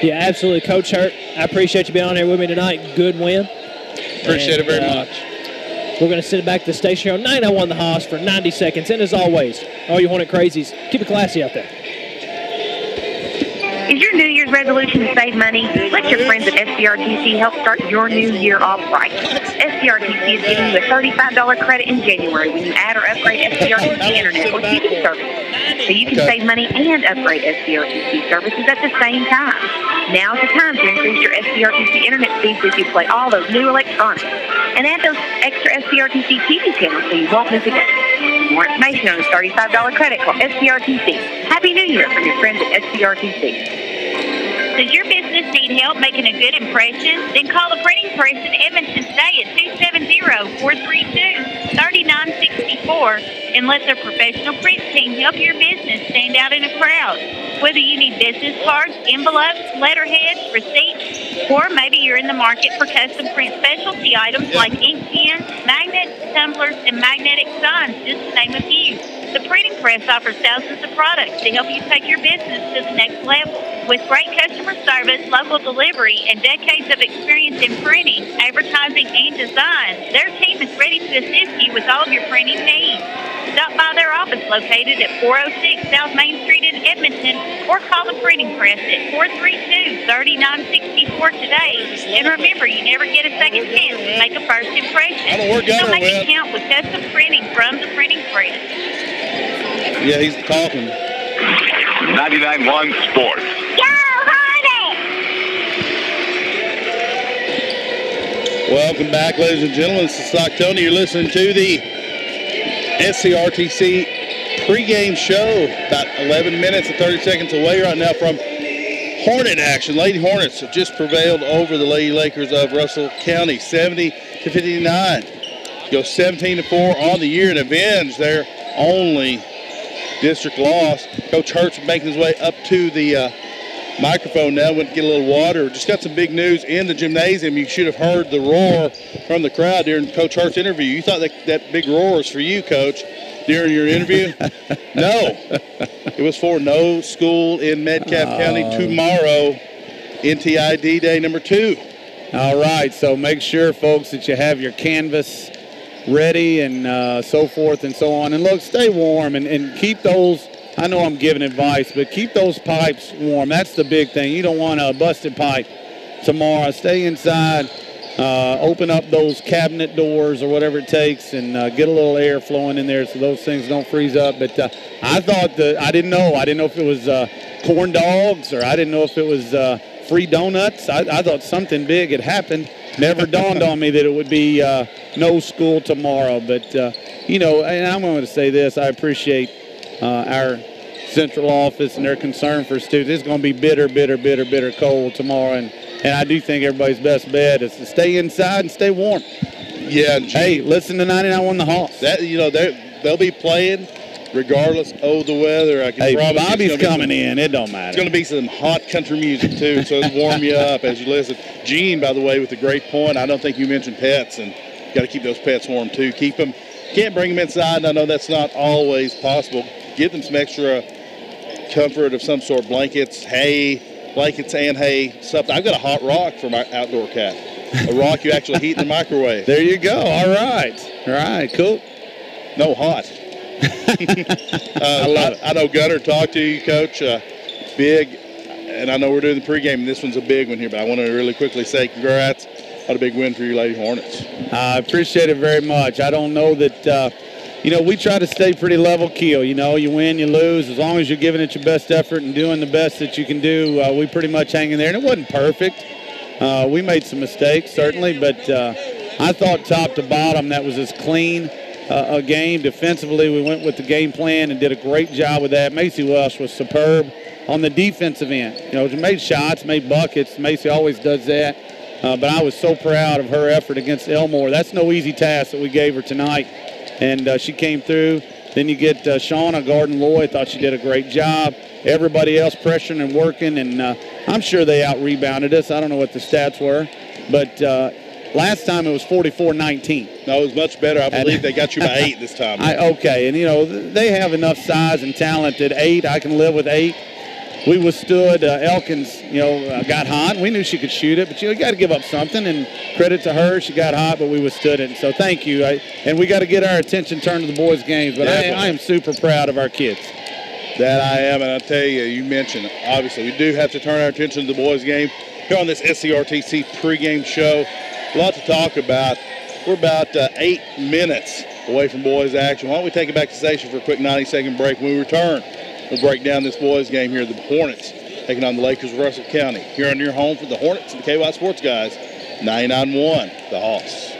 Yeah, absolutely. Coach Hurt, I appreciate you being on here with me tonight. Good win. Appreciate it very much. We're going to send it back to the station here on 901 The Hoss for 90 seconds. And as always, all you Hornet crazies, keep it classy out there. Is your New Year's resolution to save money? Let your friends at SCRTC help start your new year off right. SCRTC is giving you a $35 credit in January when you add or upgrade SCRTC Internet or TV services. So you can save money and upgrade SCRTC services at the same time. Now's the time to increase your SCRTC Internet speeds as you play all those new electronics. And add those extra SCRTC TV channels so you won't miss a day. For more information on the $35 credit, call SCRTC. Happy New Year from your friends at SCRTC. Does your business need help making a good impression? Then call the printing press in Edmonton today at 270-432-3964 and let their professional print team help your business stand out in a crowd. Whether you need business cards, envelopes, letterheads, receipts, or maybe you're in the market for custom print specialty items like ink pens, magnets, tumblers, and magnetic signs, just to name a few. The printing press offers thousands of products to help you take your business to the next level. With great customer service, local delivery, and decades of experience in printing, advertising, and design, their team is ready to assist you with all of your printing needs. Stop by their office located at 406 South Main Street in Edmonton or call the printing press at 432-3964 today. And remember, you never get a second chance to make a first impression. So make it count with custom printing from the printing press. Yeah, he's talking. 99.1 Sports. Go Hornets! Welcome back, ladies and gentlemen. This is Stockton. You're listening to the SCRTC pregame show. About 11 minutes and 30 seconds away right now from Hornet action. Lady Hornets have just prevailed over the Lady Lakers of Russell County, 70-59. Go 17-4 on the year and avenge their only district loss. Coach Hurt's making his way up to the microphone now. Went to get a little water. Just got some big news in the gymnasium. You should have heard the roar from the crowd during Coach Hurt's interview. You thought that big roar was for you, Coach, during your interview? No. It was for no school in Metcalfe County tomorrow, NTID Day number 2. All right, so make sure, folks, that you have your canvas ready and so forth and so on. And look, stay warm and keep those, I know I'm giving advice, but keep those pipes warm. That's the big thing. You don't want a busted pipe tomorrow. Stay inside, open up those cabinet doors or whatever it takes and get a little air flowing in there so those things don't freeze up. But I thought I didn't know if it was corn dogs or I didn't know if it was free donuts. I thought something big had happened. Never dawned on me that it would be no school tomorrow. But, and I'm going to say this. I appreciate our central office and their concern for students. It's going to be bitter cold tomorrow. And I do think everybody's best bet is to stay inside and stay warm. Yeah. Hey, listen to 99 on the Hoss. They'll be playing regardless of the weather. I can promise Bobby's coming in. It don't matter. It's going to be some hot country music, too, so it'll warm you up as you listen. Gene, by the way, with a great point. I don't think you mentioned pets, and got to keep those pets warm, too. Keep them. Can't bring them inside, and I know that's not always possible. Give them some extra comfort of some sort, blankets and hay, something. I've got a hot rock for my outdoor cat. A rock you actually heat in the microwave. There you go. All right, cool. No, hot. I love it. I know Gunner talked to you, Coach. Big, and I know we're doing the pregame, and this one's a big one here, but I want to really quickly say congrats. What a big win for you Lady Hornets. I appreciate it very much. I don't know that, we try to stay pretty level keel. You win, you lose. As long as you're giving it your best effort and doing the best that you can do, we pretty much hang in there. And it wasn't perfect. We made some mistakes, certainly, but I thought top to bottom that was as clean a game. Defensively, we went with the game plan and did a great job with that. Macy Welsh was superb on the defensive end. She made shots, made buckets. Macy always does that. But I was so proud of her effort against Elmore. That's no easy task that we gave her tonight. And she came through. Then you get Shauna Garden-Loy. I thought she did a great job. Everybody else pressuring and working, and I'm sure they out-rebounded us. I don't know what the stats were. But last time it was 44-19. No, it was much better. I believe they got you by 8 this time. Okay, and, they have enough size and talent at 8. I can live with 8. We withstood Elkins, got hot. We knew she could shoot it, but you got to give up something, and credit to her. She got hot, but we withstood it. And so thank you. And we got to get our attention turned to the boys' games, but I am super proud of our kids. That I am, and I'll tell you, you mentioned, obviously, we do have to turn our attention to the boys' game here on this SCRTC pregame show. A lot to talk about. We're about 8 minutes away from boys' action. Why don't we take it back to the station for a quick 90-second break? When we return, we'll break down this boys' game here. The Hornets taking on the Lakers of Russell County. Here on your home for the Hornets and the KY Sports Guys, 99.1, The Hoss.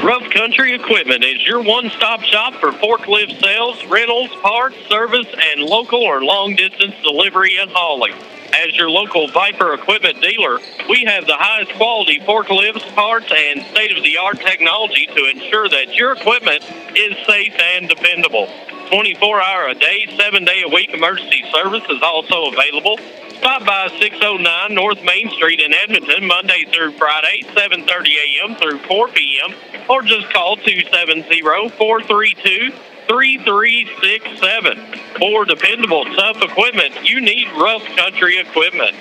Rough Country Equipment is your one-stop shop for forklift sales, rentals, parts, service, and local or long-distance delivery and hauling. As your local Viper equipment dealer, we have the highest quality forklifts, parts, and state-of-the-art technology to ensure that your equipment is safe and dependable. 24-hour-a-day, 7-day-a-week emergency service is also available. Stop by 609 North Main Street in Edmonton, Monday through Friday, 7:30 a.m. through 4 p.m., or just call 270-432-3367. For dependable, tough equipment, you need Rough Country Equipment.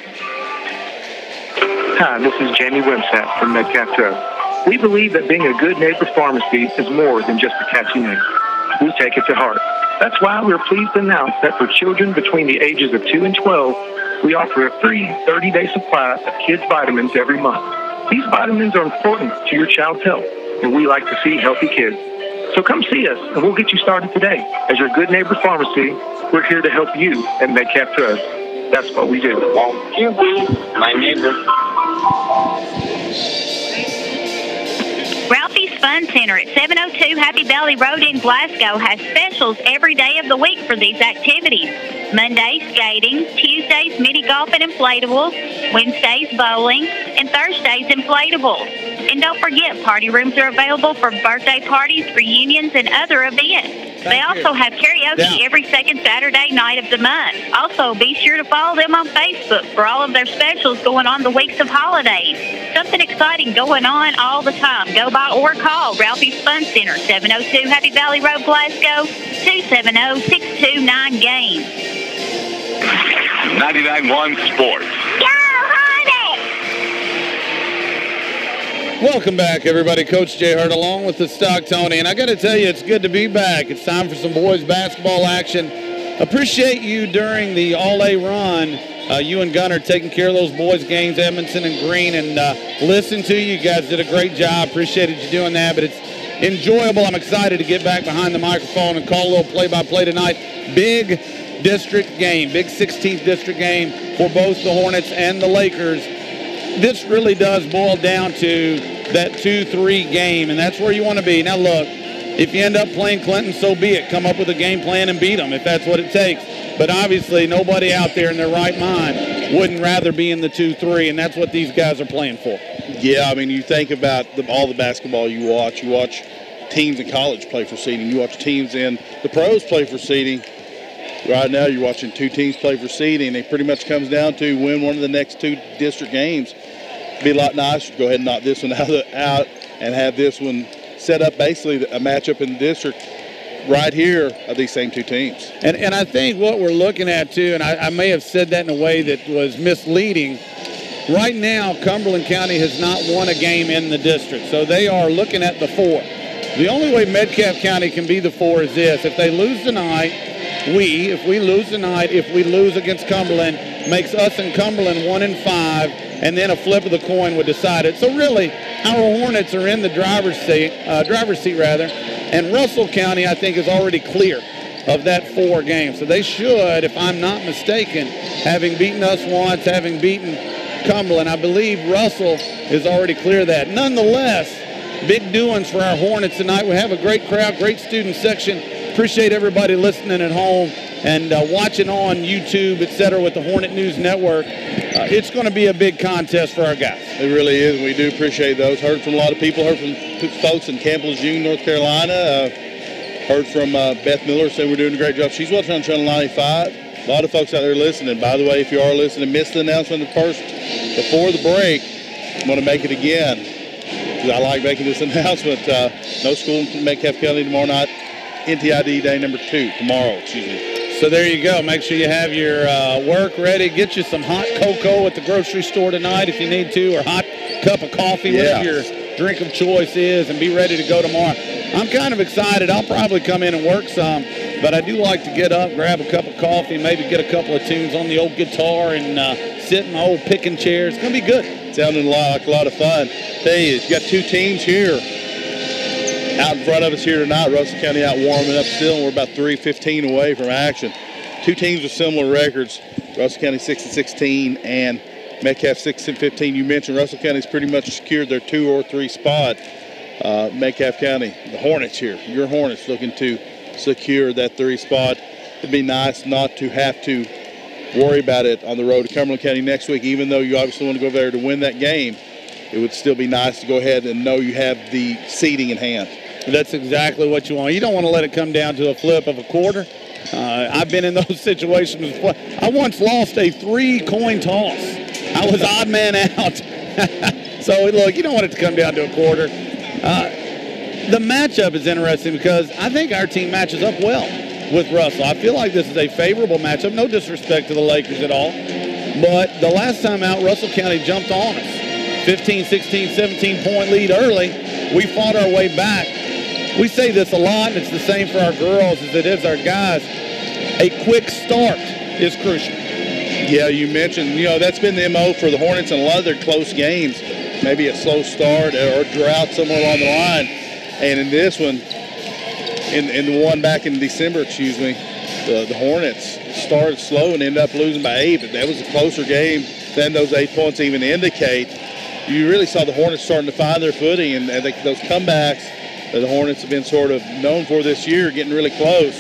Hi, this is Jamie Wimsatt from Metcalfe. We believe that being a good neighbor pharmacy is more than just a catchy name. We take it to heart. That's why we're pleased to announce that for children between the ages of 2 and 12, we offer a free 30-day supply of kids' vitamins every month. These vitamins are important to your child's health, and we like to see healthy kids. So come see us, and we'll get you started today. As your good neighbor pharmacy, we're here to help you and Metcalfe Trust. That's what we do. Won't you be my neighbor? Ralphie's Fun Center at 702 Happy Valley Road in Glasgow has specials every day of the week for these activities. Mondays, skating, Tuesdays, mini golf and inflatables, Wednesdays, bowling, and Thursdays, inflatables. And don't forget, party rooms are available for birthday parties, reunions, and other events. They also have karaoke every second Saturday night of the month. Also, be sure to follow them on Facebook for all of their specials going on the weeks of holidays. Something exciting going on all the time. Go by or call Ralphie's Fun Center, 702 Happy Valley Road, Glasgow, 270-629-GAME. 99.1 Sports. Welcome back, everybody. Coach Jay Hurt along with the Stock Tony. And I got to tell you, it's good to be back. It's time for some boys basketball action. Appreciate you during the All-A run. You and Gunner taking care of those boys' games, Edmondson and Green, and listen to you. You guys did a great job. Appreciated you doing that. But it's enjoyable. I'm excited to get back behind the microphone and call a little play-by-play tonight. Big district game, big 16th district game for both the Hornets and the Lakers. This really does boil down to that 2-3 game, and that's where you want to be. Now, look, if you end up playing Clinton, so be it. Come up with a game plan and beat them if that's what it takes. But obviously, nobody out there in their right mind wouldn't rather be in the 2-3, and that's what these guys are playing for. Yeah, I mean, you think about all the basketball you watch teams in college play for seeding. You watch teams in the pros play for seeding. Right now you're watching two teams play for seeding. It pretty much comes down to win one of the next two district games. It'd be a lot nicer to go ahead and knock this one out and have this one set up basically a matchup in the district right here of these same two teams. And I think what we're looking at, too, and I may have said that in a way that was misleading, right now Cumberland County has not won a game in the district, so they are looking at the 4. The only way Metcalfe County can be the 4 is this. If they lose tonight, if we lose against Cumberland, makes us and Cumberland 1-5, and then a flip of the coin would decide it. So really, our Hornets are in the driver's seat, and Russell County, I think, is already clear of that 4 games. So they should, if I'm not mistaken, having beaten us once, having beaten Cumberland, I believe Russell is already clear of that. Nonetheless, big doings for our Hornets tonight. We have a great crowd, great student section. Appreciate everybody listening at home and watching on YouTube, etc., with the Hornet News Network. It's going to be a big contest for our guys. It really is, and we do appreciate those. Heard from a lot of people. Heard from folks in Camp Lejeune, North Carolina. Heard from Beth Miller, said we're doing a great job. She's watching on Channel 95. A lot of folks out there listening. By the way, if you are listening, missed the announcement before the break, I'm going to make it again because I like making this announcement. No school in Metcalfe County tomorrow night. NTID day number 2 tomorrow, excuse me. So there you go. Make sure you have your work ready. Get you some hot cocoa at the grocery store tonight if you need to, or hot cup of coffee, whatever your drink of choice is, and be ready to go tomorrow. I'm kind of excited. I'll probably come in and work some, but I do like to get up, grab a cup of coffee, maybe get a couple of tunes on the old guitar and sit in my old picking chair. It's going to be good. Sounding like a lot of fun. Tell you, you got two teams here out in front of us here tonight. Russell County out warming up still, and we're about 3:15 away from action. Two teams with similar records. Russell County 6-16 and Metcalfe 6-15. You mentioned Russell County's pretty much secured their 2 or 3 spot. Metcalfe County, the Hornets here, your Hornets looking to secure that 3 spot. It'd be nice not to have to worry about it on the road to Cumberland County next week, even though you obviously want to go there to win that game. It would still be nice to go ahead and know you have the seeding in hand. That's exactly what you want. You don't want to let it come down to a flip of a quarter. I've been in those situations before. I once lost a 3-coin toss. I was odd man out. So, look, you don't want it to come down to a quarter. The matchup is interesting because I think our team matches up well with Russell. I feel like this is a favorable matchup. No disrespect to the Lakers at all. But the last time out, Russell County jumped on us. 15, 16, 17-point lead early. We fought our way back. We say this a lot, and it's the same for our girls as it is our guys. A quick start is crucial. Yeah, you mentioned, that's been the MO for the Hornets in a lot of their close games. Maybe a slow start or drought somewhere along the line. And in this one, in the one back in December, the Hornets started slow and ended up losing by 8, but that was a closer game than those 8 points even indicate. You really saw the Hornets starting to find their footing, and those comebacks that the Hornets have been sort of known for this year, getting really close.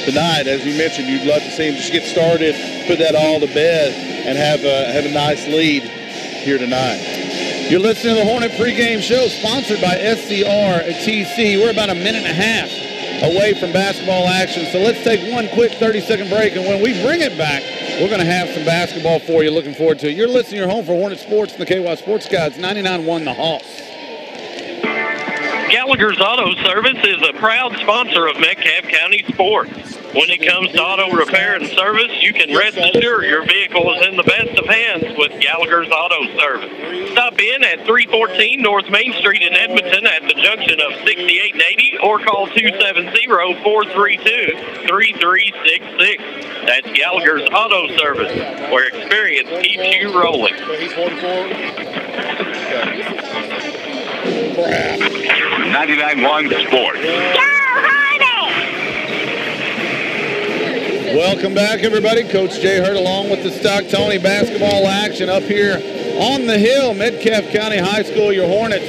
Tonight, as you mentioned, you'd love to see them just get started, put that all to bed, and have a nice lead here tonight. You're listening to the Hornet pregame show, sponsored by SCRTC. We're about a minute and a half away from basketball action, so let's take one quick 30-second break, and when we bring it back, we're going to have some basketball for you. Looking forward to it. You're listening to your home for Hornet Sports and the KY Sports Guides, 99.1 The Hoss. Gallagher's Auto Service is a proud sponsor of Metcalfe County sports. When it comes to auto repair and service, you can rest assured your vehicle is in the best of hands with Gallagher's Auto Service. Stop in at 314 North Main Street in Edmonton at the junction of 68 and 80 or call 270-432-3366. That's Gallagher's Auto Service, where experience keeps you rolling. 99.1 Sports. Welcome back, everybody. Coach Jay Hurt along with the Stock Tony basketball action up here on the hill. Metcalfe County High School, your Hornets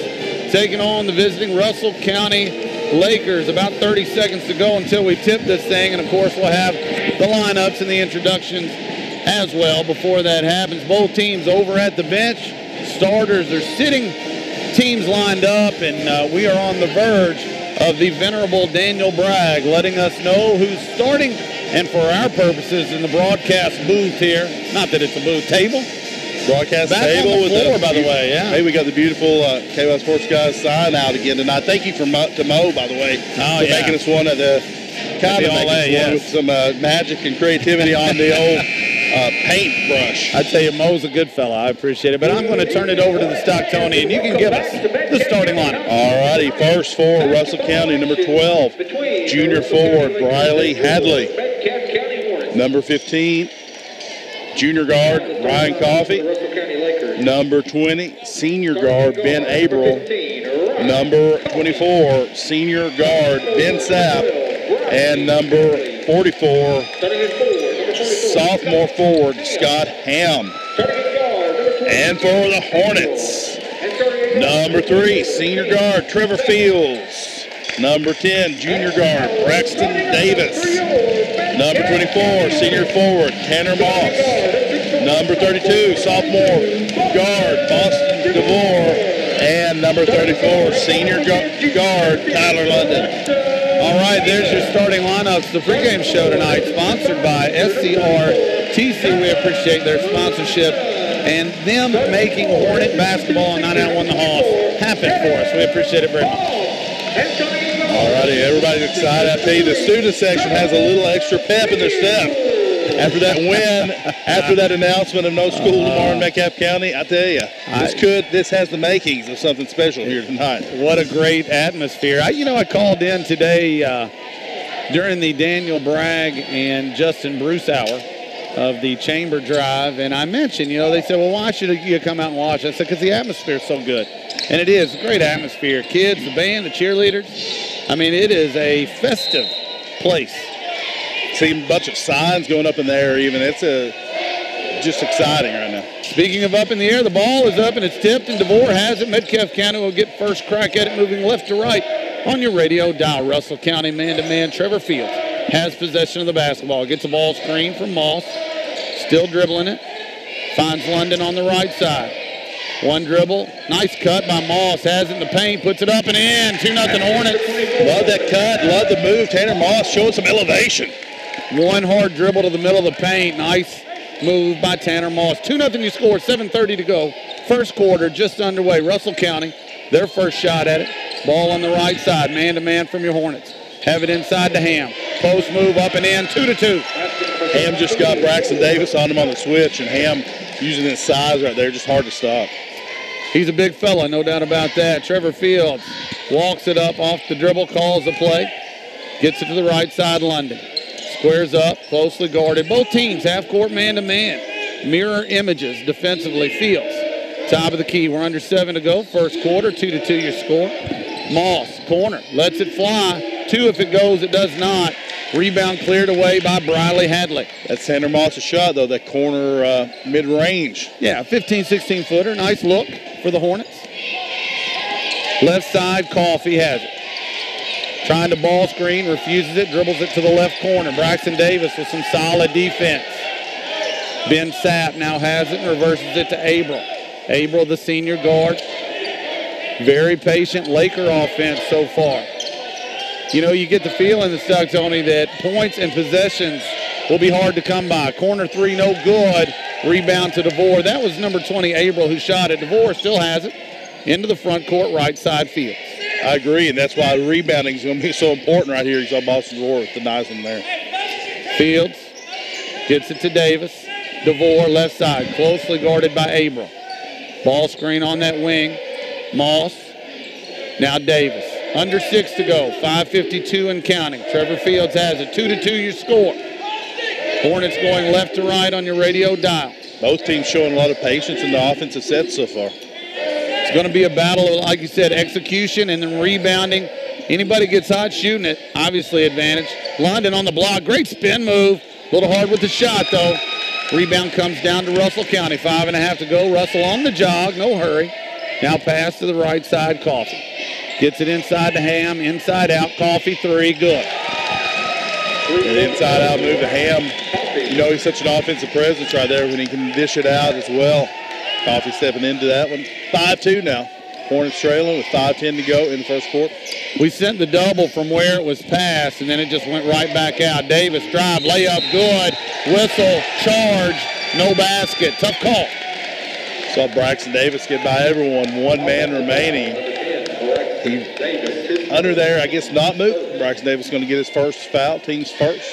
taking on the visiting Russell County Lakers. About 30 seconds to go until we tip this thing, and of course we'll have the lineups and the introductions as well before that happens. Both teams over at the bench. Starters are sitting, teams lined up, and we are on the verge of the venerable Daniel Bragg, letting us know who's starting. And for our purposes in the broadcast booth here, not that it's a booth, table. Broadcast Back table on the with floor, by the way, yeah. Hey, we got the beautiful KY Sports Guys sign out again tonight. Thank you to Mo, by the way, for making us one of the with some magic and creativity on the old paintbrush. I tell you, Mo's a good fella. I appreciate it. But I'm going to turn it over to the Stocktonian. You can give us the starting lineup. All righty. First for Russell County, number 12, junior forward Briley Hadley. Number 15, junior guard Ryan Coffey. Number 20, senior guard Ben Averill. Number 24, senior guard Ben Sapp. And number 44, sophomore forward Scott Ham. And for the Hornets, number 3, senior guard Trevor Fields. Number 10, junior guard Braxton Davis. Number 24, senior forward Tanner Moss. Number 32, sophomore guard Boston DeVore. And number 34, senior guard Tyler London. All right, there's your starting lineups. The pregame show tonight, sponsored by SCRTC. We appreciate their sponsorship and them making Hornet basketball and 9 out 1 the Hoss happen for us. We appreciate it very much. All righty, everybody's excited. I tell you, the student section has a little extra pep in their step. After that win, after that announcement of no school tomorrow in Metcalfe County, I tell you, this has the makings of something special here tonight. What a great atmosphere. I called in today during the Daniel Bragg and Justin Bruce hour of the Chamber Drive, and I mentioned, they said, well, why should you come out and watch? I said, because the atmosphere is so good. And it is a great atmosphere. Kids, the band, the cheerleaders. I mean, it is a festive place. See a bunch of signs going up in the air even. It's just exciting right now. Speaking of up in the air, the ball is up and it's tipped, and DeVore has it. Metcalfe County will get first crack at it, moving left to right on your radio dial. Russell County man-to-man. Trevor Fields has possession of the basketball. Gets a ball screen from Moss. Still dribbling it. Finds London on the right side. One dribble. Nice cut by Moss. Has it in the paint. Puts it up and in. 2-0 Hornets. Love that cut. Love the move. Tanner Moss showing some elevation. One hard dribble to the middle of the paint. Nice move by Tanner Moss. 2-0 you score. 7:30 to go. First quarter just underway. Russell County, their first shot at it. Ball on the right side. Man-to-man from your Hornets. Have it inside to Ham. Post move up and in. 2-2. Ham just got Braxton Davis on him on the switch, and Ham using his size right there, just hard to stop. He's a big fella, no doubt about that. Trevor Fields walks it up off the dribble, calls the play. Gets it to the right side, London. Squares up, closely guarded. Both teams half-court man-to-man. Mirror images defensively. Fields, top of the key. We're under 7 to go. First quarter, 2-2 your score. Moss, corner, lets it fly. 2 if it goes, it does not. Rebound cleared away by Briley Hadley. That's Tanner Moss' shot, though, that corner mid-range. Yeah, 15, 16-footer. Nice look for the Hornets. Left side, Coffey has it. Trying to ball screen, refuses it, dribbles it to the left corner. Braxton Davis with some solid defense. Ben Sapp now has it and reverses it to Averill. Averill, the senior guard. Very patient Laker offense so far. You get the feeling, the Stocktonian, that points and possessions will be hard to come by. Corner 3, no good. Rebound to DeVore. That was number 20, Averill, who shot it. DeVore still has it. Into the front court, right side Fields. I agree, and that's why rebounding is going to be so important right here. You saw Boston DeVore with the nice one there. Fields gets it to Davis. DeVore, left side, closely guarded by Averill. Ball screen on that wing. Moss. Now Davis. Under 6 to go. 5:52 and counting. Trevor Fields has it. 2-2 your score. Hornets going left to right on your radio dial. Both teams showing a lot of patience in the offensive set so far. It's going to be a battle of, like you said, execution and then rebounding. Anybody gets hot shooting it, obviously advantage. London on the block. Great spin move. A little hard with the shot, though. Rebound comes down to Russell County. 5.5 to go. Russell on the jog. No hurry. Now pass to the right side. Coffey. Gets it inside to Ham. Inside out. Coffey 3. Good. An inside out move to Ham. He's such an offensive presence right there when he can dish it out as well. Coffey stepping into that one. 5-2 now. Hornets trailing with 5:10 to go in the first quarter. We sent the double from where it was passed, and then it just went right back out. Davis drive, layup, good. Whistle, charge, no basket. Tough call. Saw Braxton Davis get by everyone. 1 man remaining. He under there, I guess not moving. Braxton Davis going to get his first foul, team's first.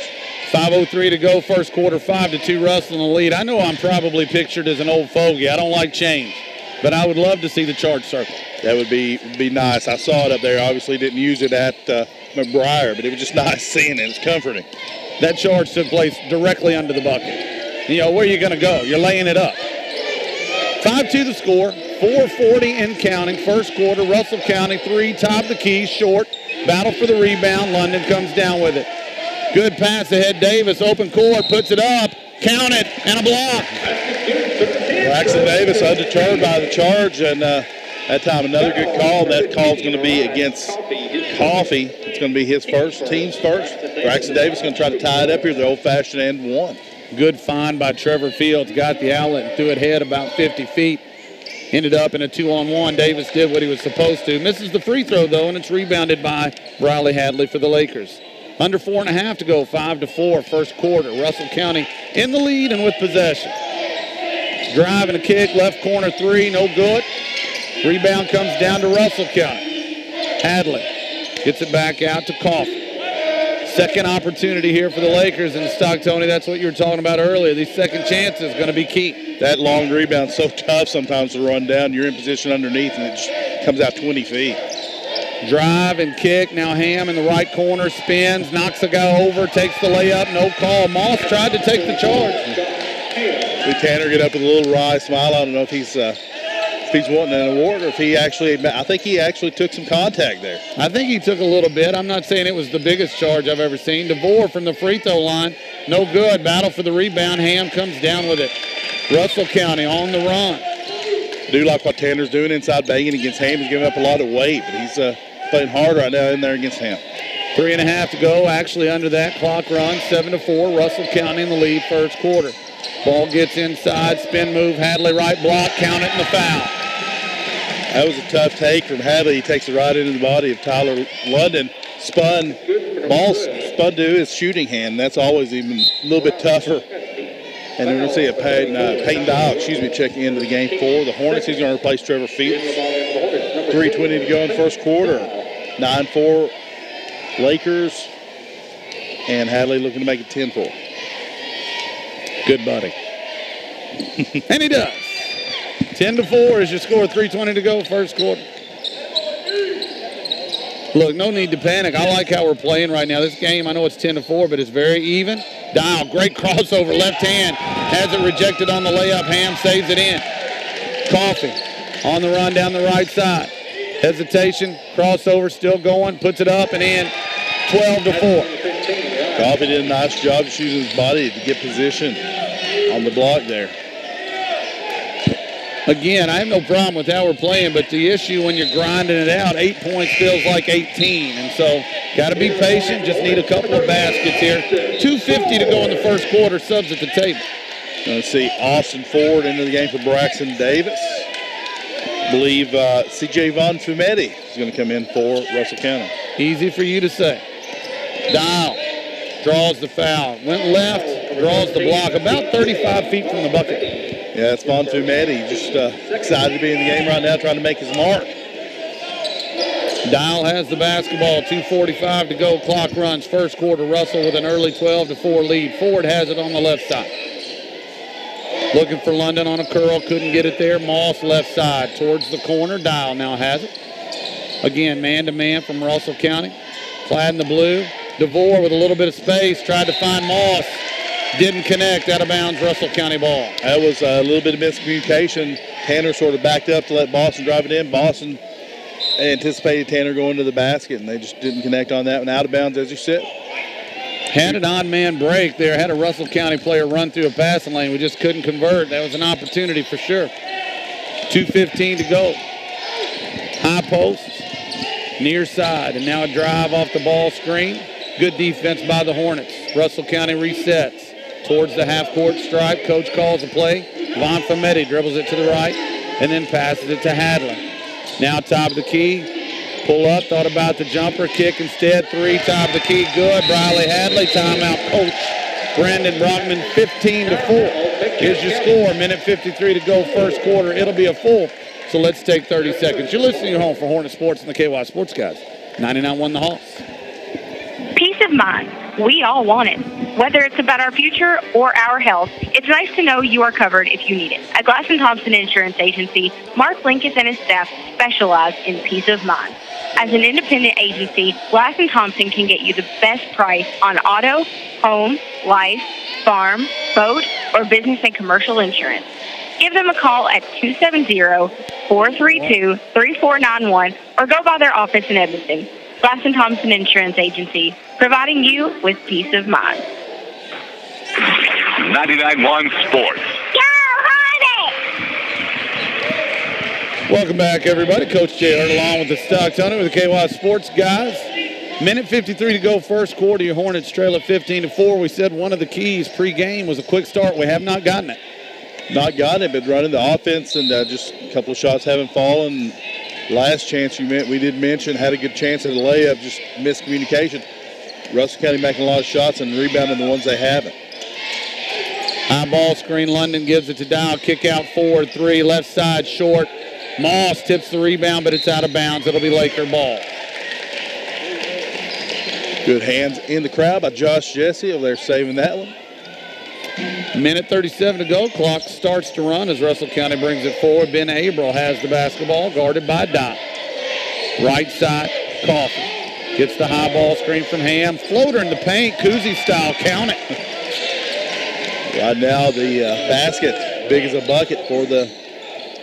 5:03 to go, first quarter, 5-2 Russell in the lead. I know I'm probably pictured as an old fogey. I don't like change, but I would love to see the charge circle. That would be nice. I saw it up there. Obviously didn't use it at McBriar, but it was just nice seeing it. It's comforting. That charge took place directly under the bucket. You know, where are you going to go? You're laying it up. 5-2 the score, 4:40 and counting. First quarter, Russell County 3, top the key, short. Battle for the rebound. London comes down with it. Good pass ahead. Davis, open court, puts it up. Count it, and a block. Braxton Davis undeterred by the charge, and that time another good call. That call's going to be against Coffee. It's going to be his first, team's first. Braxton Davis going to try to tie it up here the old-fashioned and one. Good find by Trevor Fields. Got the outlet and threw it ahead about 50 feet. Ended up in a 2-on-1. Davis did what he was supposed to. Misses the free throw, though, and it's rebounded by Riley Hadley for the Lakers. Under 4.5 to go, 5-4, first quarter. Russell County in the lead and with possession. Drive and a kick, left corner 3, no good. Rebound comes down to Russell County. Hadley gets it back out to Coffee. Second opportunity here for the Lakers, and Stock Tony, that's what you were talking about earlier. These second chances going to be key. That long rebound's so tough sometimes to run down. You're in position underneath, and it just comes out 20 feet. Drive and kick. Now Ham in the right corner, spins, knocks a guy over, takes the layup, no call. Moss tried to take the charge. See Tanner get up with a little wry smile. I don't know if he's wanting an award or if he actually, I think he actually took some contact there. I think he took a little bit. I'm not saying it was the biggest charge I've ever seen. DeVore from the free throw line, no good. Battle for the rebound. Ham comes down with it. Russell County on the run. Do like what Tanner's doing inside banging against Ham. He's giving up a lot of weight, but he's playing hard right now in there against Ham. 3.5 to go, actually under that clock run. 7-4, Russell County in the lead, first quarter. Ball gets inside, spin move, Hadley right block, count it, and the foul. That was a tough take from Hadley. He takes it right into the body of Tyler London. Spun to his shooting hand. That's always even a little bit tougher. And we're going to see a Peyton Dial, checking into the game for the Hornets. He's going to replace Trevor Fields. 3:20 to go in the first quarter. 9-4 Lakers. And Hadley looking to make it 10-4. Good buddy. And he does. 10-4 is your score. 3:20 to go, first quarter. Look, no need to panic. I like how we're playing right now. This game, I know it's 10-4, but it's very even. Dial, great crossover, left hand. Has it rejected on the layup. Ham saves it in. Coffee on the run down the right side. Hesitation, crossover, still going, puts it up and in. 12-4. Coffee did a nice job just using his body to get position on the block there. Again, I have no problem with how we're playing, but the issue when you're grinding it out, 8 points feels like 18. And so, got to be patient, just need a couple of baskets here. 2:50 to go in the first quarter, subs at the table. Going to see Austin Ford into the game for Braxton Davis. I believe C.J. Von Fumetti is going to come in for Russell County. Easy for you to say. Dial draws the foul. Went left, draws the block, about 35 feet from the bucket. Yeah, it's Von Fumetti. Just excited to be in the game right now, trying to make his mark. Dial has the basketball. 2:45 to go. Clock runs. First quarter. Russell with an early 12-4 lead. Ford has it on the left side. Looking for London on a curl. Couldn't get it there. Moss left side towards the corner. Dial now has it. Again, man-to-man from Russell County. Clad in the blue. DeVore with a little bit of space. Tried to find Moss. Didn't connect. Out of bounds, Russell County ball. That was a little bit of miscommunication. Tanner sort of backed up to let Boston drive it in. Boston anticipated Tanner going to the basket, and they just didn't connect on that one. Out of bounds, as you said. Had an odd man break there. Had a Russell County player run through a passing lane. We just couldn't convert. That was an opportunity for sure. 2:15 to go. High post. Near side. And now a drive off the ball screen. Good defense by the Hornets. Russell County resets towards the half-court stripe. Coach calls a play. Von Fumetti dribbles it to the right and then passes it to Hadley. Now top of the key. Pull up, thought about the jumper, kick instead. 3, top of the key, good. Briley Hadley, timeout, coach. Brandon Brockman, 15-4. Here's your score, minute 53 to go, first quarter. It'll be a full, so let's take 30 seconds. You're listening at home for Hornet Sports and the KY Sports Guys. 99-1 the Hawks. Peace of mind. We all want it. Whether it's about our future or our health, it's nice to know you are covered if you need it. At Glass & Thompson Insurance Agency, Mark Linkus and his staff specialize in peace of mind. As an independent agency, Glass & Thompson can get you the best price on auto, home, life, farm, boat, or business and commercial insurance. Give them a call at 270-432-3491 or go by their office in Edmonton. Glass & Thompson Insurance Agency, providing you with peace of mind. 99.1 Sports. Welcome back, everybody. Coach Jay Hurt along with the Stock-Tony with the KY Sports Guys. Minute 53 to go, first quarter. Your Hornets trail at 15-4. We said one of the keys pre-game was a quick start. We have not gotten it. Not gotten it, but running the offense, and just a couple of shots haven't fallen. Last chance we did mention, had a good chance at a layup, just miscommunication. Russell County making a lot of shots and rebounding the ones they haven't. High ball screen, London gives it to Dow. Kick out forward, 3, left side, short. Moss tips the rebound, but it's out of bounds. It'll be Laker ball. Good hands in the crowd by Josh Jesse over there saving that one. Minute 37 to go. Clock starts to run as Russell County brings it forward. Ben Abril has the basketball, guarded by Dow. Right side, Coffee. Gets the high ball screen from Ham. Floater in the paint, Kuzi style, count it. Right now the basket, big as a bucket for the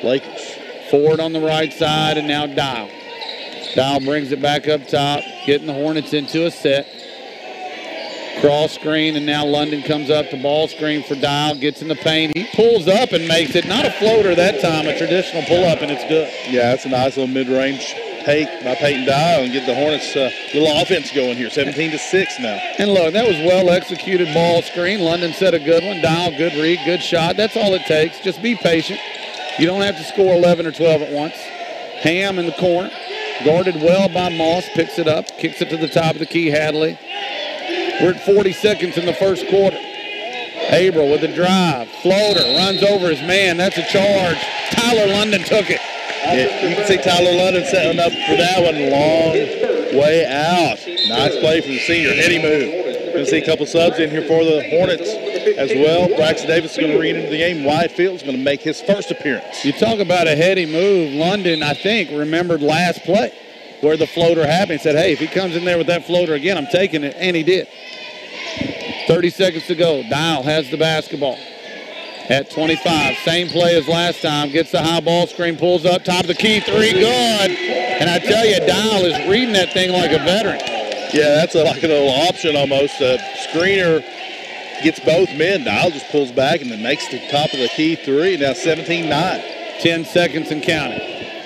Lakers. Forward on the right side, and now Dow. Dow brings it back up top, getting the Hornets into a set. Cross screen, and now London comes up. The ball screen for Dow, gets in the paint. He pulls up and makes it. Not a floater that time, a traditional pull-up, and it's good. Yeah, that's a nice little mid-range take by Peyton Dow and get the Hornets little offense going here. 17-6 now. And look, that was well-executed ball screen. London set a good one. Dow, good read, good shot. That's all it takes. Just be patient. You don't have to score 11 or 12 at once. Ham in the corner. Guarded well by Moss. Picks it up. Kicks it to the top of the key, Hadley. We're at 40 seconds in the first quarter. Abril with a drive. Floater. Runs over his man. That's a charge. Tyler London took it. Yeah, you can see Tyler London setting up for that one. Long way out. Nice play from the senior. Heady move. Going to see a couple subs in here for the Hornets as well. Braxton Davis is going to read into the game. Wyatt Fields is going to make his first appearance. You talk about a heady move. London, I think, remembered last play where the floater happened. He said, hey, if he comes in there with that floater again, I'm taking it. And he did. 30 seconds to go. Dial has the basketball at 25. Same play as last time. Gets the high ball screen, pulls up, top of the key, 3, good. And I tell you, Dial is reading that thing like a veteran. Yeah, that's like a little option almost. The screener gets both men. Dial just pulls back and then makes the top of the key 3. Now 17-9. 10 seconds and counting.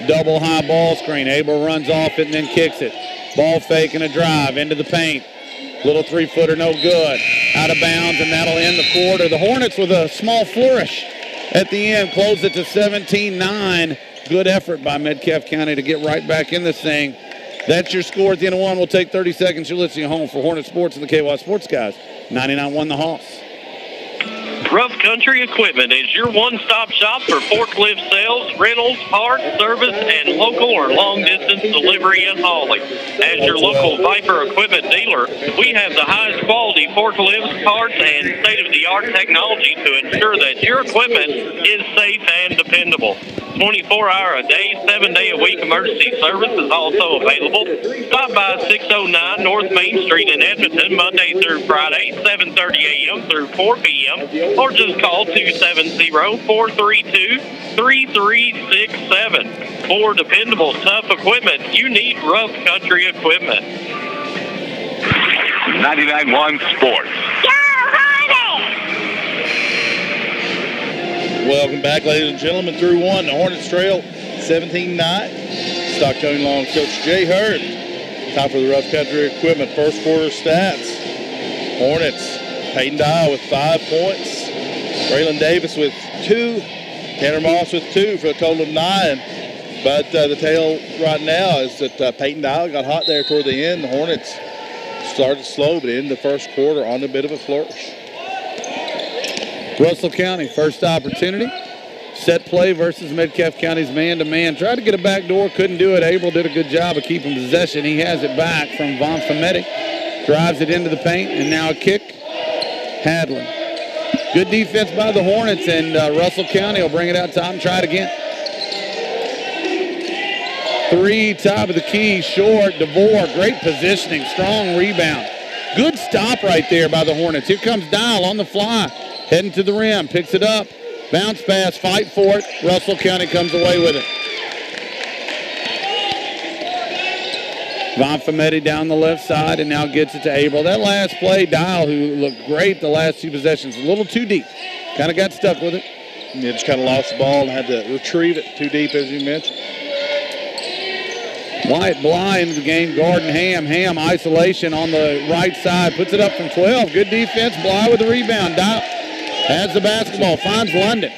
Double high ball screen. Abel runs off it and then kicks it. Ball fake and a drive into the paint. Little 3-footer, no good. Out of bounds, and that'll end the quarter. The Hornets with a small flourish at the end. Close it to 17-9. Good effort by Metcalfe County to get right back in this thing. That's your score at the end of one. We'll take 30 seconds. You're listening home for Hornet Sports and the KY Sports Guys. 99-1 the Hawks. Rough Country Equipment is your one-stop shop for forklift sales, rentals, parts, service, and local or long-distance delivery and hauling. As your local Viper equipment dealer, we have the highest quality forklifts, parts, and state-of-the-art technology to ensure that your equipment is safe and dependable. 24-hour-a-day, 7-day-a-week emergency service is also available. Stop by 609 North Main Street in Edmonton, Monday through Friday, 7:30 a.m. through 4 p.m., or just call 270-432-3367. For dependable, tough equipment, you need Rough Country Equipment. 99.1 Sports. Welcome back, ladies and gentlemen, through one. The Hornets trail 17-9. Stock-Tony along Coach Jay Hurt. Time for the Rough Country Equipment first quarter stats. Hornets, Peyton Dye with 5 points. Braylon Davis with 2. Tanner Moss with 2 for a total of 9. But the tale right now is that Peyton Dial got hot there toward the end. The Hornets started slow, but in the first quarter on a bit of a flourish. Russell County, first opportunity. Set play versus Metcalfe County's man-to-man. Tried to get a back door, couldn't do it. Abel did a good job of keeping possession. He has it back from Von Fometti. Drives it into the paint, and now a kick. Hadley. Good defense by the Hornets, and Russell County will bring it out top and try it again. 3, top of the key, short. DeVore, great positioning, strong rebound. Good stop right there by the Hornets. Here comes Dial on the fly, heading to the rim, picks it up. Bounce pass, fight for it. Russell County comes away with it. Von Fometti down the left side and now gets it to Abel. That last play, Dial, who looked great the last 2 possessions, a little too deep. Kind of got stuck with it. Yeah, just kind of lost the ball and had to retrieve it too deep, as you mentioned. Wyatt Bly into the game, guarding Ham. Ham isolation on the right side, puts it up from 12. Good defense, Bly with the rebound. Dial has the basketball, finds London.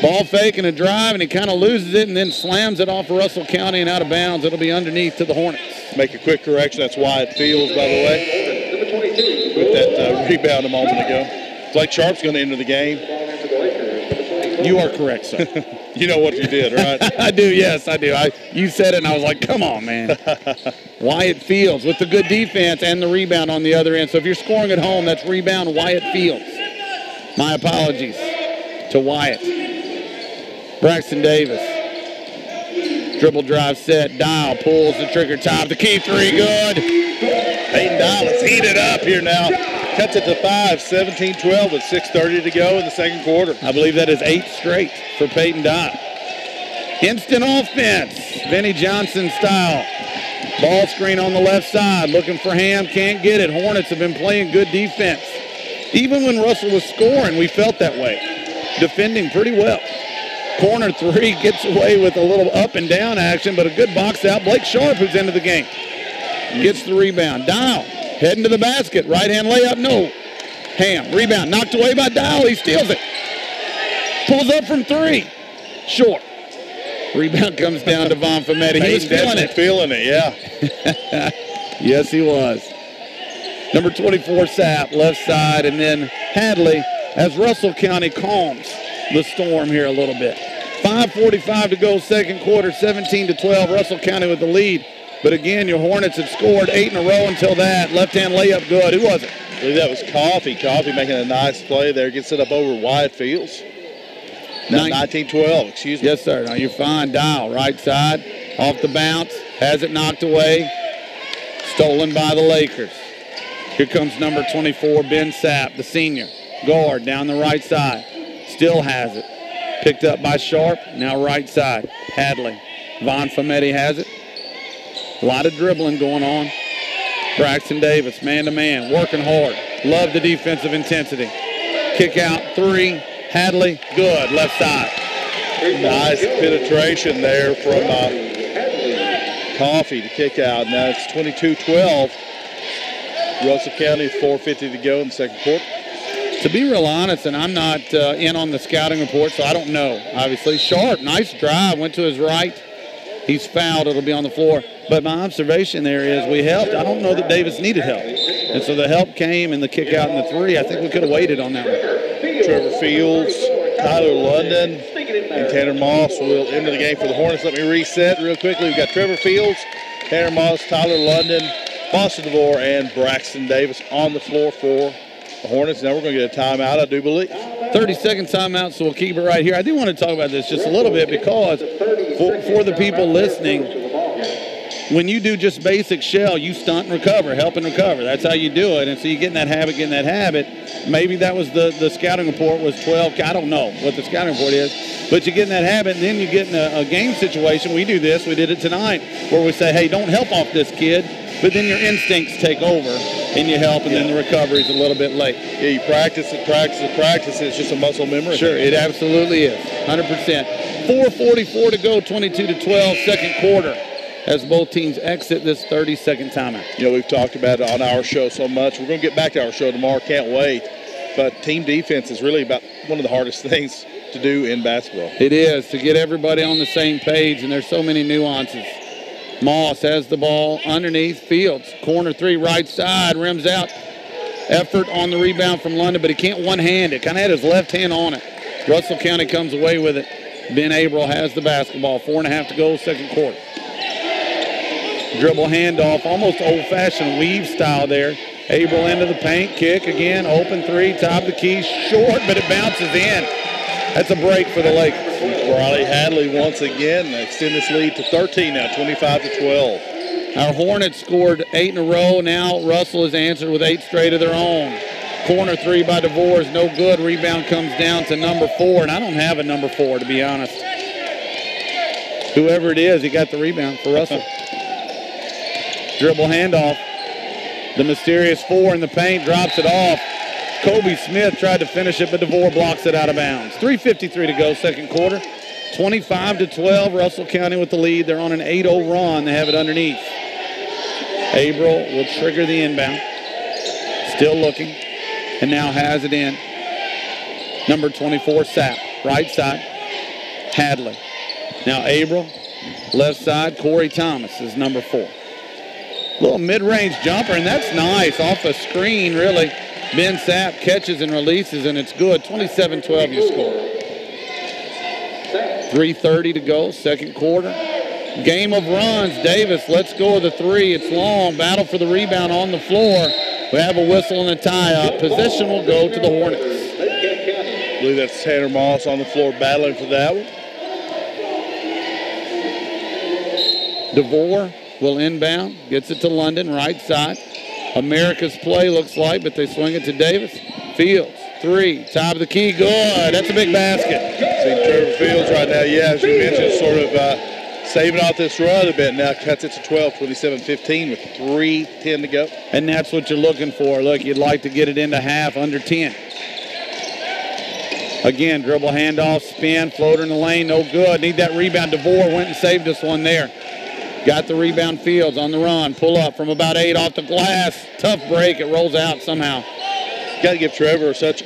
Ball fake and a drive, and he kind of loses it and then slams it off of Russell County and out of bounds. It'll be underneath to the Hornets. Make a quick correction. That's Wyatt Fields, by the way, with that rebound a moment ago. Blake Sharp's going to enter the game. You are correct, sir. You know what you did, right? I do, yes, I do. You said it, and I was like, come on, man. Wyatt Fields with the good defense and the rebound on the other end. So if you're scoring at home, that's rebound Wyatt Fields. My apologies to Wyatt. Braxton Davis. Dribble drive set. Dial pulls the trigger top. The key 3, good. Peyton Dial is heated up here now. Cuts it to 5, 17-12 with 6:30 to go in the second quarter. I believe that is 8 straight for Peyton Dial. Instant offense. Vinnie Johnson style. Ball screen on the left side. Looking for Ham. Can't get it. Hornets have been playing good defense. Even when Russell was scoring, we felt that way. Defending pretty well. Corner 3 gets away with a little up and down action, but a good box out. Blake Sharp, who's into the game, gets the rebound. Dial heading to the basket. Right-hand layup, no. Ham, rebound, knocked away by Dial. He steals it. Pulls up from 3. Short. Rebound comes down to Von Fometti. He was feeling it. Feeling it, yeah. Yes, he was. Number 24, Sapp, left side, and then Hadley as Russell County calms the storm here a little bit. 5:45 to go, second quarter, 17-12. Russell County with the lead. But again, your Hornets had scored 8 in a row until that. Left-hand layup, good. Who was it? I believe that was Coffee. Coffee making a nice play there. Gets it up over Wyatt Fields. Now 19-12, excuse me. Yes, sir. Now you're fine. Dial, right side, off the bounce. Has it knocked away. Stolen by the Lakers. Here comes number 24, Ben Sapp, the senior. Guard down the right side. Still has it. Picked up by Sharp. Now right side. Hadley. Von Fometti has it. A lot of dribbling going on. Braxton Davis, man-to-man, working hard. Love the defensive intensity. Kick out 3. Hadley, good, left side. Nice penetration there from Coffee to kick out. Now it's 22-12. Russell County, 4:50 to go in the second quarter. To be real honest, and I'm not in on the scouting report, so I don't know, obviously. Sharp, nice drive, went to his right. He's fouled, it'll be on the floor. But my observation there is we helped. I don't know that Davis needed help. And so the help came in the kick out in the 3. I think we could have waited on that one. Trevor Fields, Tyler London, and Tanner Moss will enter the game for the Hornets. Let me reset real quickly. We've got Trevor Fields, Tanner Moss, Tyler London, Foster DeVore, and Braxton Davis on the floor for the Hornets. Now we're going to get a timeout, I do believe. 30-second timeout, so we'll keep it right here. I do want to talk about this just a little bit because for the people listening, when you do just basic shell, you stunt and recover, help and recover. That's how you do it. And so you get in that habit, Maybe that was the scouting report was 12. I don't know what the scouting report is. But you get in that habit, and then you get in a game situation. We do this. We did it tonight where we say, hey, don't help off this kid. But then your instincts take over, and you help, and then the recovery's a little bit late. Yeah, you practice it. It's just a muscle memory. Sure, it absolutely is, 100%. 4:44 to go, 22-12, second quarter, as both teams exit this 30-second timeout. You know, we've talked about it on our show so much. We're going to get back to our show tomorrow. Can't wait. But team defense is really about one of the hardest things to do in basketball. It is, to get everybody on the same page, and there's so many nuances. Moss has the ball underneath. Fields, corner three, right side, rims out. Effort on the rebound from London, but he can't one-hand it. Kind of had his left hand on it. Russell County comes away with it. Ben Abril has the basketball. 4.5 to go, second quarter. Dribble handoff, almost old-fashioned weave style there. Abril into the paint, kick again, open three, top of the key, short, but it bounces in. That's a break for the Lakers. Riley Hadley once again extend this lead to 13 now, 25 to 12. Our Hornets scored 8 in a row. Now Russell has answered with 8 straight of their own. Corner three by DeVore is no good. Rebound comes down to number 4, and I don't have a number 4, to be honest. Whoever it is, he got the rebound for Russell. Dribble handoff. The mysterious 4 in the paint, drops it off. Kobe Smith tried to finish it, but DeVore blocks it out of bounds. 3:53 to go, second quarter. 25 to 12, Russell County with the lead. They're on an 8-0 run. They have it underneath. Abril will trigger the inbound. Still looking, and now has it in. Number 24, Sapp, right side. Hadley. Now Abril, left side. Corey Thomas is number 4. Little mid-range jumper, and that's nice. Off a screen, really. Ben Sapp catches and releases, and it's good. 27-12 your score. 3:30 to go, second quarter. Game of runs. Davis lets go of the 3. It's long. Battle for the rebound on the floor. We have a whistle and a tie-up. Possession will go to the Hornets. I believe that's Tanner Moss on the floor battling for that one. DeVore will inbound. Gets it to London, right side. America's play looks like, but they swing it to Davis. Fields, 3, top of the key, good. That's a big basket. See Trevor Fields right now, yeah, as you mentioned, sort of saving off this run a bit. Now cuts it to 12, 27-15 with 3:10 to go. And that's what you're looking for. Look, you'd like to get it into half, under 10. Again, dribble handoff, spin, floater in the lane, no good. Need that rebound. DeVore went and saved us one there. Got the rebound. Fields on the run. Pull up from about 8 off the glass. Tough break. It rolls out somehow. Got to give Trevor such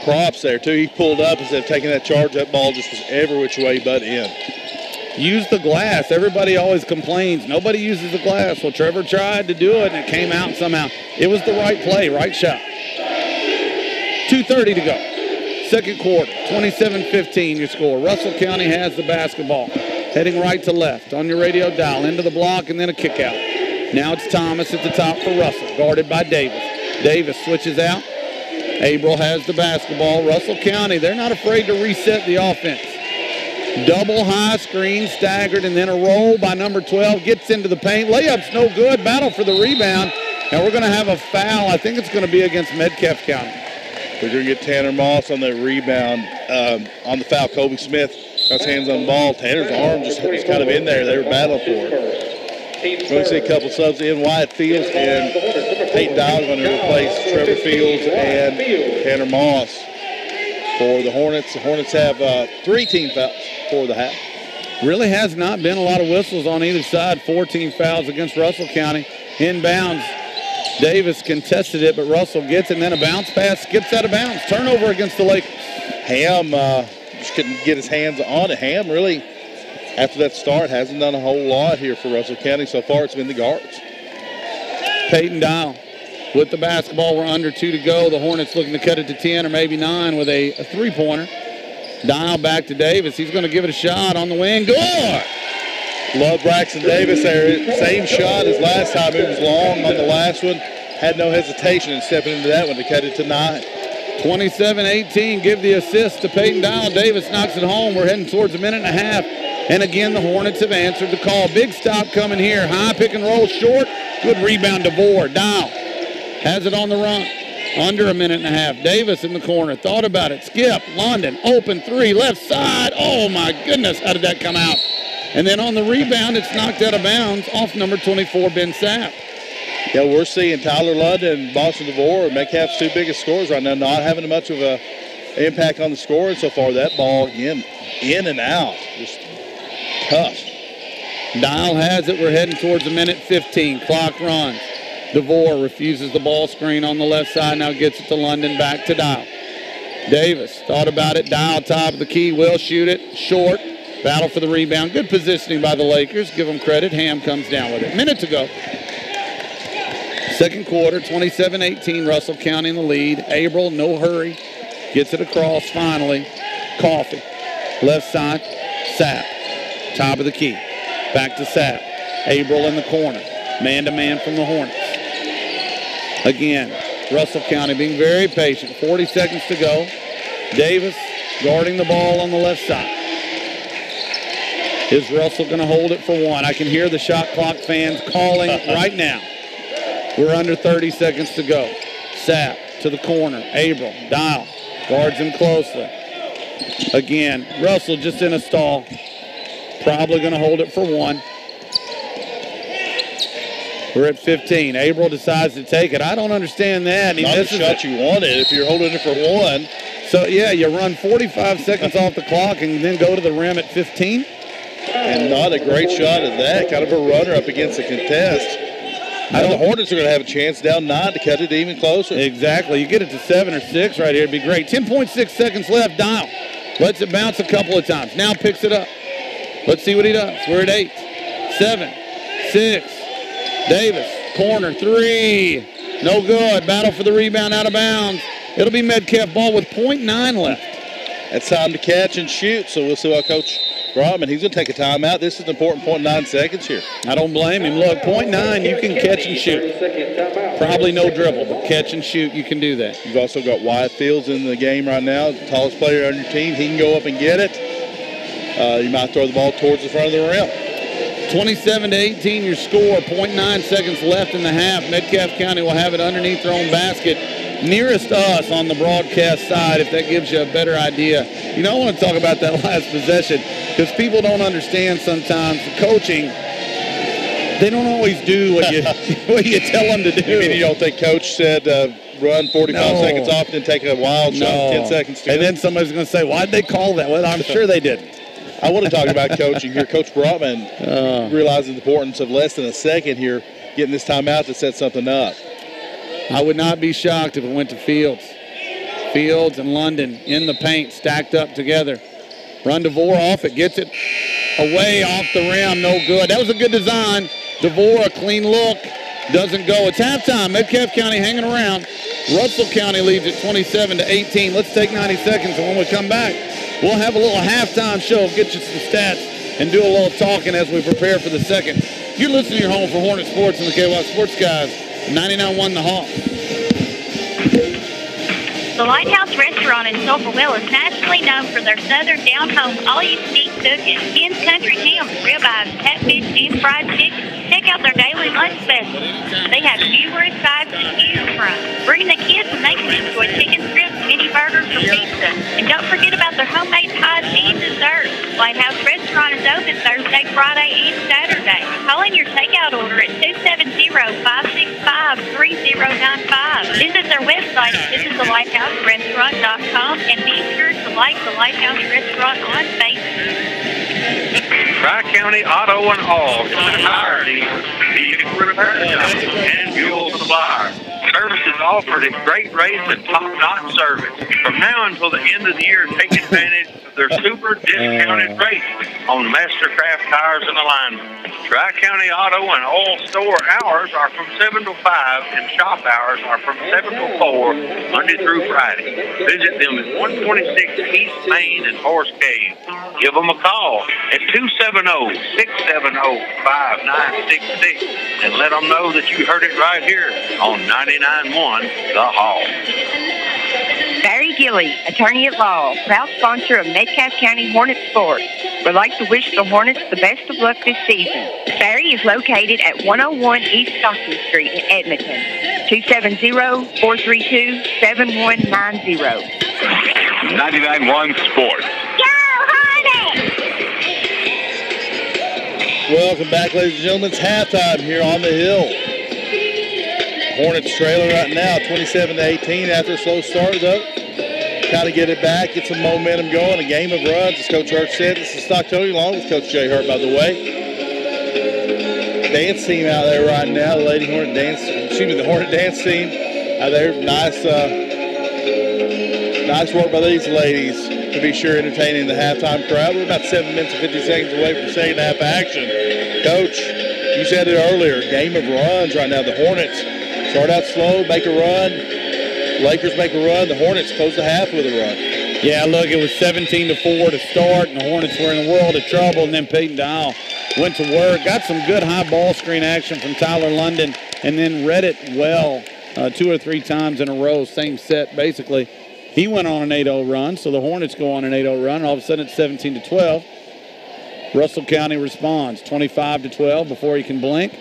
props there, too. He pulled up instead of taking that charge. That ball just was every which way but in. Use the glass. Everybody always complains. Nobody uses the glass. Well, Trevor tried to do it, and it came out somehow. It was the right play, right shot. 2:30 to go. Second quarter. 27-15 your score. Russell County has the basketball. Heading right to left on your radio dial, into the block, and then a kick out. Now it's Thomas at the top for Russell, guarded by Davis. Davis switches out. Abril has the basketball. Russell County, they're not afraid to reset the offense. Double high screen, staggered, and then a roll by number 12. Gets into the paint. Layup's no good. Battle for the rebound. And we're going to have a foul. I think it's going to be against Metcalfe County. We're going to get Tanner Moss on that rebound. On the foul, Kobe Smith got his hands on the ball. Tanner's arm just was kind of in there. They were battling for it. We're going to see a couple subs in. Wyatt Fields and Peyton Dial going to replace Trevor Fields and Tanner Moss for the Hornets. The Hornets have 3 team fouls for the half. Really has not been a lot of whistles on either side. 14 fouls against Russell County. Inbounds. Davis contested it, but Russell gets it, and then a bounce pass skips out of bounds. Turnover against the Lakers. Ham just couldn't get his hands on it. Ham really, after that start, hasn't done a whole lot here for Russell County. So far, it's been the guards. Peyton Dial with the basketball. We're under 2 to go. The Hornets looking to cut it to 10 or maybe 9 with a three-pointer. Dial back to Davis. He's going to give it a shot on the wing. Good! Love Braxton Davis there. Same shot as last time. It was long on the last one. Had no hesitation in stepping into that one to cut it to 9. 27-18. Give the assist to Peyton Dial. Davis knocks it home. We're heading towards a minute and a half. And again, the Hornets have answered the call. Big stop coming here. High pick and roll short. Good rebound to DeVore. Dial has it on the run. Under a minute and a half. Davis in the corner. Thought about it. Skip. London. Open 3. Left side. Oh, my goodness. How did that come out? And then on the rebound, it's knocked out of bounds off number 24, Ben Sapp. Yeah, we're seeing Tyler London and Boston DeVore, Metcalfe's 2 biggest scorers right now, not having much of an impact on the scoring so far. That ball, again, in and out. Just tough. Dial has it. We're heading towards a minute 15. Clock runs. DeVore refuses the ball screen on the left side. Now gets it to London. Back to Dial. Davis thought about it. Dial top of the key. Will shoot it. Short. Battle for the rebound. Good positioning by the Lakers. Give them credit. Ham comes down with it. Minute to go. Second quarter, 27-18. Russell County in the lead. Abril, no hurry. Gets it across finally. Coffee. Left side. Sapp. Top of the key. Back to Sapp. Abril in the corner. Man-to-man from the Hornets. Again, Russell County being very patient. 40 seconds to go. Davis guarding the ball on the left side. Is Russell going to hold it for one? I can hear the shot clock fans calling right now. We're under 30 seconds to go. Sapp to the corner. Abril, Dial, guards him closely. Again, Russell just in a stall. Probably going to hold it for one. We're at 15. Abril decides to take it. I don't understand that. Not the shot you wanted if you're holding it for one. So, yeah, you run 45 seconds off the clock and then go to the rim at 15. And not a great shot at that. Kind of a runner up against the contest. Now the Hornets are going to have a chance down 9 to cut it even closer. Exactly. You get it to 7 or 6 right here. It'd be great. 10.6 seconds left. Dial. Lets it bounce a couple of times. Now picks it up. Let's see what he does. We're at 8, 7, 6. Davis, corner, 3. No good. Battle for the rebound out of bounds. It'll be Metcalfe ball with 0.9 left. It's time to catch and shoot, so we'll see what Coach Brotman, he's going to take a timeout. This is an important 0.9 seconds here. I don't blame him. Look, 0.9, you can catch and shoot. Probably no dribble, but catch and shoot, you can do that. You've also got Wyatt Fields in the game right now, the tallest player on your team. He can go up and get it. You might throw the ball towards the front of the rim. 27-18 your score, 0.9 seconds left in the half. Metcalfe County will have it underneath their own basket. Nearest us on the broadcast side, if that gives you a better idea. You know, I want to talk about that last possession because people don't understand sometimes the coaching. They don't always do what you what you tell them to do. You mean you don't think Coach said run 45 seconds off and then take a wild shot 10 seconds to and then somebody's going to say, why'd they call that? Well, I'm sure they didn't. I want to talk about coaching here. Coach Brotman realizes the importance of less than a second here, getting this timeout to set something up. I would not be shocked if it went to Fields. Fields and London in the paint, stacked up together. Run DeVore off it, gets it away off the rim, no good. That was a good design. DeVore, a clean look, doesn't go. It's halftime. Metcalfe County hanging around. Russell County leads at 27-18. Let's take 90 seconds, and when we come back, we'll have a little halftime show, get you some stats, and do a little talking as we prepare for the second. You're listening to your home for Hornet Sports and the KY Sports Guys. 99.1 The Hawk. The Lighthouse Restaurant in Sulphurwell is nationally known for their southern down-home all-you-can-eat cooking. Ken's Country Ham, ribeyes, catfish, and fried chicken. Check out their daily lunch specials. They have numerous sides to choose from. Bring the kids and they can enjoy chicken strips, mini burgers, or pizza. And don't forget about their homemade pies and desserts. Lighthouse Restaurant is open Thursday, Friday, and Saturday. Call in your takeout order at 270-565-3095. Visit their website at visitthelighthouse.com and be sure to like the Lighthouse Restaurant on Facebook. Tri-County Auto and All entirety vehicle repair shop and fuel supplier. Services offered at great rates and top-notch service. From now until the end of the year, take advantage of their super discounted rates on Mastercraft tires and alignment. Tri-County Auto and Oil store hours are from 7 to 5 and shop hours are from 7 to 4 Monday through Friday. Visit them at 126 East Main in Horse Cave. Give them a call at 270-670-5966 and let them know that you heard it right here on 99.1 The Hall. Barry Gilley, attorney at law, proud sponsor of Metcalfe County Hornet Sports, would like to wish the Hornets the best of luck this season. Barry is located at 101 East Stockton Street in Edmonton, 270-432-7190. 99.1 Sports. Welcome back, ladies and gentlemen. It's halftime here on the Hill. Hornets trailing right now, 27-18 after a slow start, though. Kind of get it back, get some momentum going. A game of runs, as Coach Hurt said. This is Stocktonian, along with Coach Jay Hurt, by the way. Dance team out there right now, the the Hornet dance team. They're nice Nice work by these ladies to be sure entertaining the halftime crowd. We're about 7 minutes and 50 seconds away from second half action. Coach, you said it earlier, game of runs right now. The Hornets start out slow, make a run. Lakers make a run. The Hornets close the half with a run. Yeah, look, it was 17-4 to start, and the Hornets were in a world of trouble, and then Peyton Dial went to work, got some good high ball screen action from Tyler London, and then read it well 2 or 3 times in a row, same set basically. He went on an 8-0 run, so the Hornets go on an 8-0 run, and all of a sudden it's 17-12. Russell County responds 25-12 before you can blink.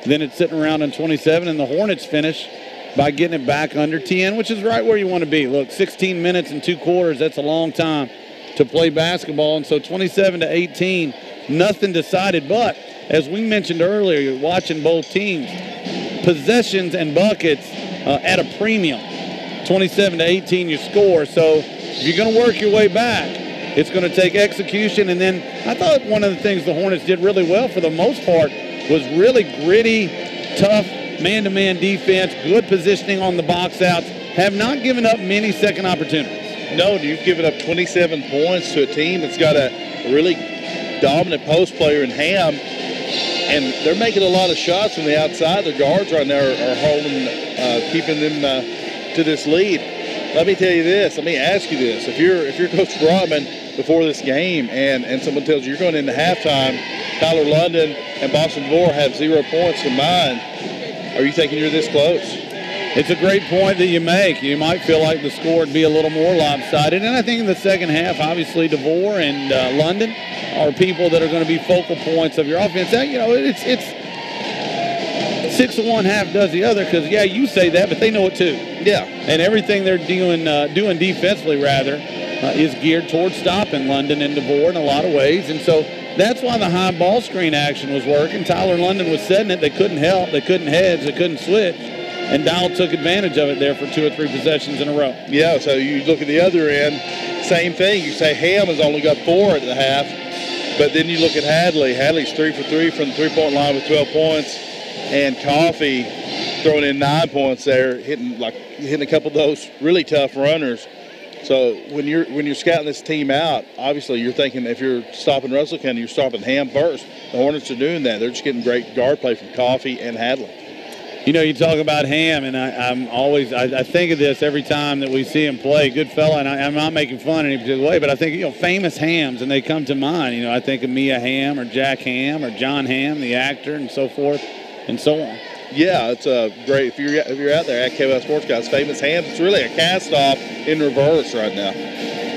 Then it's sitting around on 27, and the Hornets finish by getting it back under 10, which is right where you want to be. Look, 16 minutes and 2 quarters, that's a long time to play basketball. And so 27-18, nothing decided. But as we mentioned earlier, you're watching both teams, possessions and buckets at a premium. 27-18 you score. So if you're going to work your way back, it's going to take execution. And then I thought one of the things the Hornets did really well for the most part was really gritty, tough, man-to-man defense, good positioning on the box outs, have not given up many second opportunities. No, you've given up 27 points to a team that's got a really dominant post player in Ham, and they're making a lot of shots from the outside. Their guards right now are holding, keeping them to this lead. Let me tell you this. Let me ask you this. If you're Coach Rodman before this game and someone tells you you're going into halftime, Tyler London and Boston DeVore have 0 points combined, are you thinking you're this close? It's a great point that you make. You might feel like the score would be a little more lopsided. And I think in the second half, obviously, DeVore and London are people that are going to be focal points of your offense. You know, it's 6 of one, half does the other, because, yeah, you say that, but they know it too. Yeah. And everything they're doing defensively, rather, is geared towards stopping London and DeVore in a lot of ways. And so that's why the high ball screen action was working. Tyler London was setting it. They couldn't help. They couldn't hedge. They couldn't switch. And Dial took advantage of it there for 2 or 3 possessions in a row. Yeah, so you look at the other end, same thing. You say Ham has only got 4 at the half, but then you look at Hadley. Hadley's 3 for 3 from the three-point line with 12 points. And Coffee throwing in 9 points there, hitting a couple of those really tough runners. So when you're scouting this team out, obviously you're thinking if you're stopping Russell County, you're stopping Ham first. The Hornets are doing that. They're just getting great guard play from Coffee and Hadley. You know, you talk about Ham, and I think of this every time that we see him play. Good fella, and I'm not making fun in any particular way, but I think, you know, famous Hams, and they come to mind. You know, I think of Mia Ham or Jack Ham or John Ham, the actor, and so forth and so on. Yeah, it's great. If you're out there at KY Sports Guys, famous Ham, it's really a cast-off in reverse right now.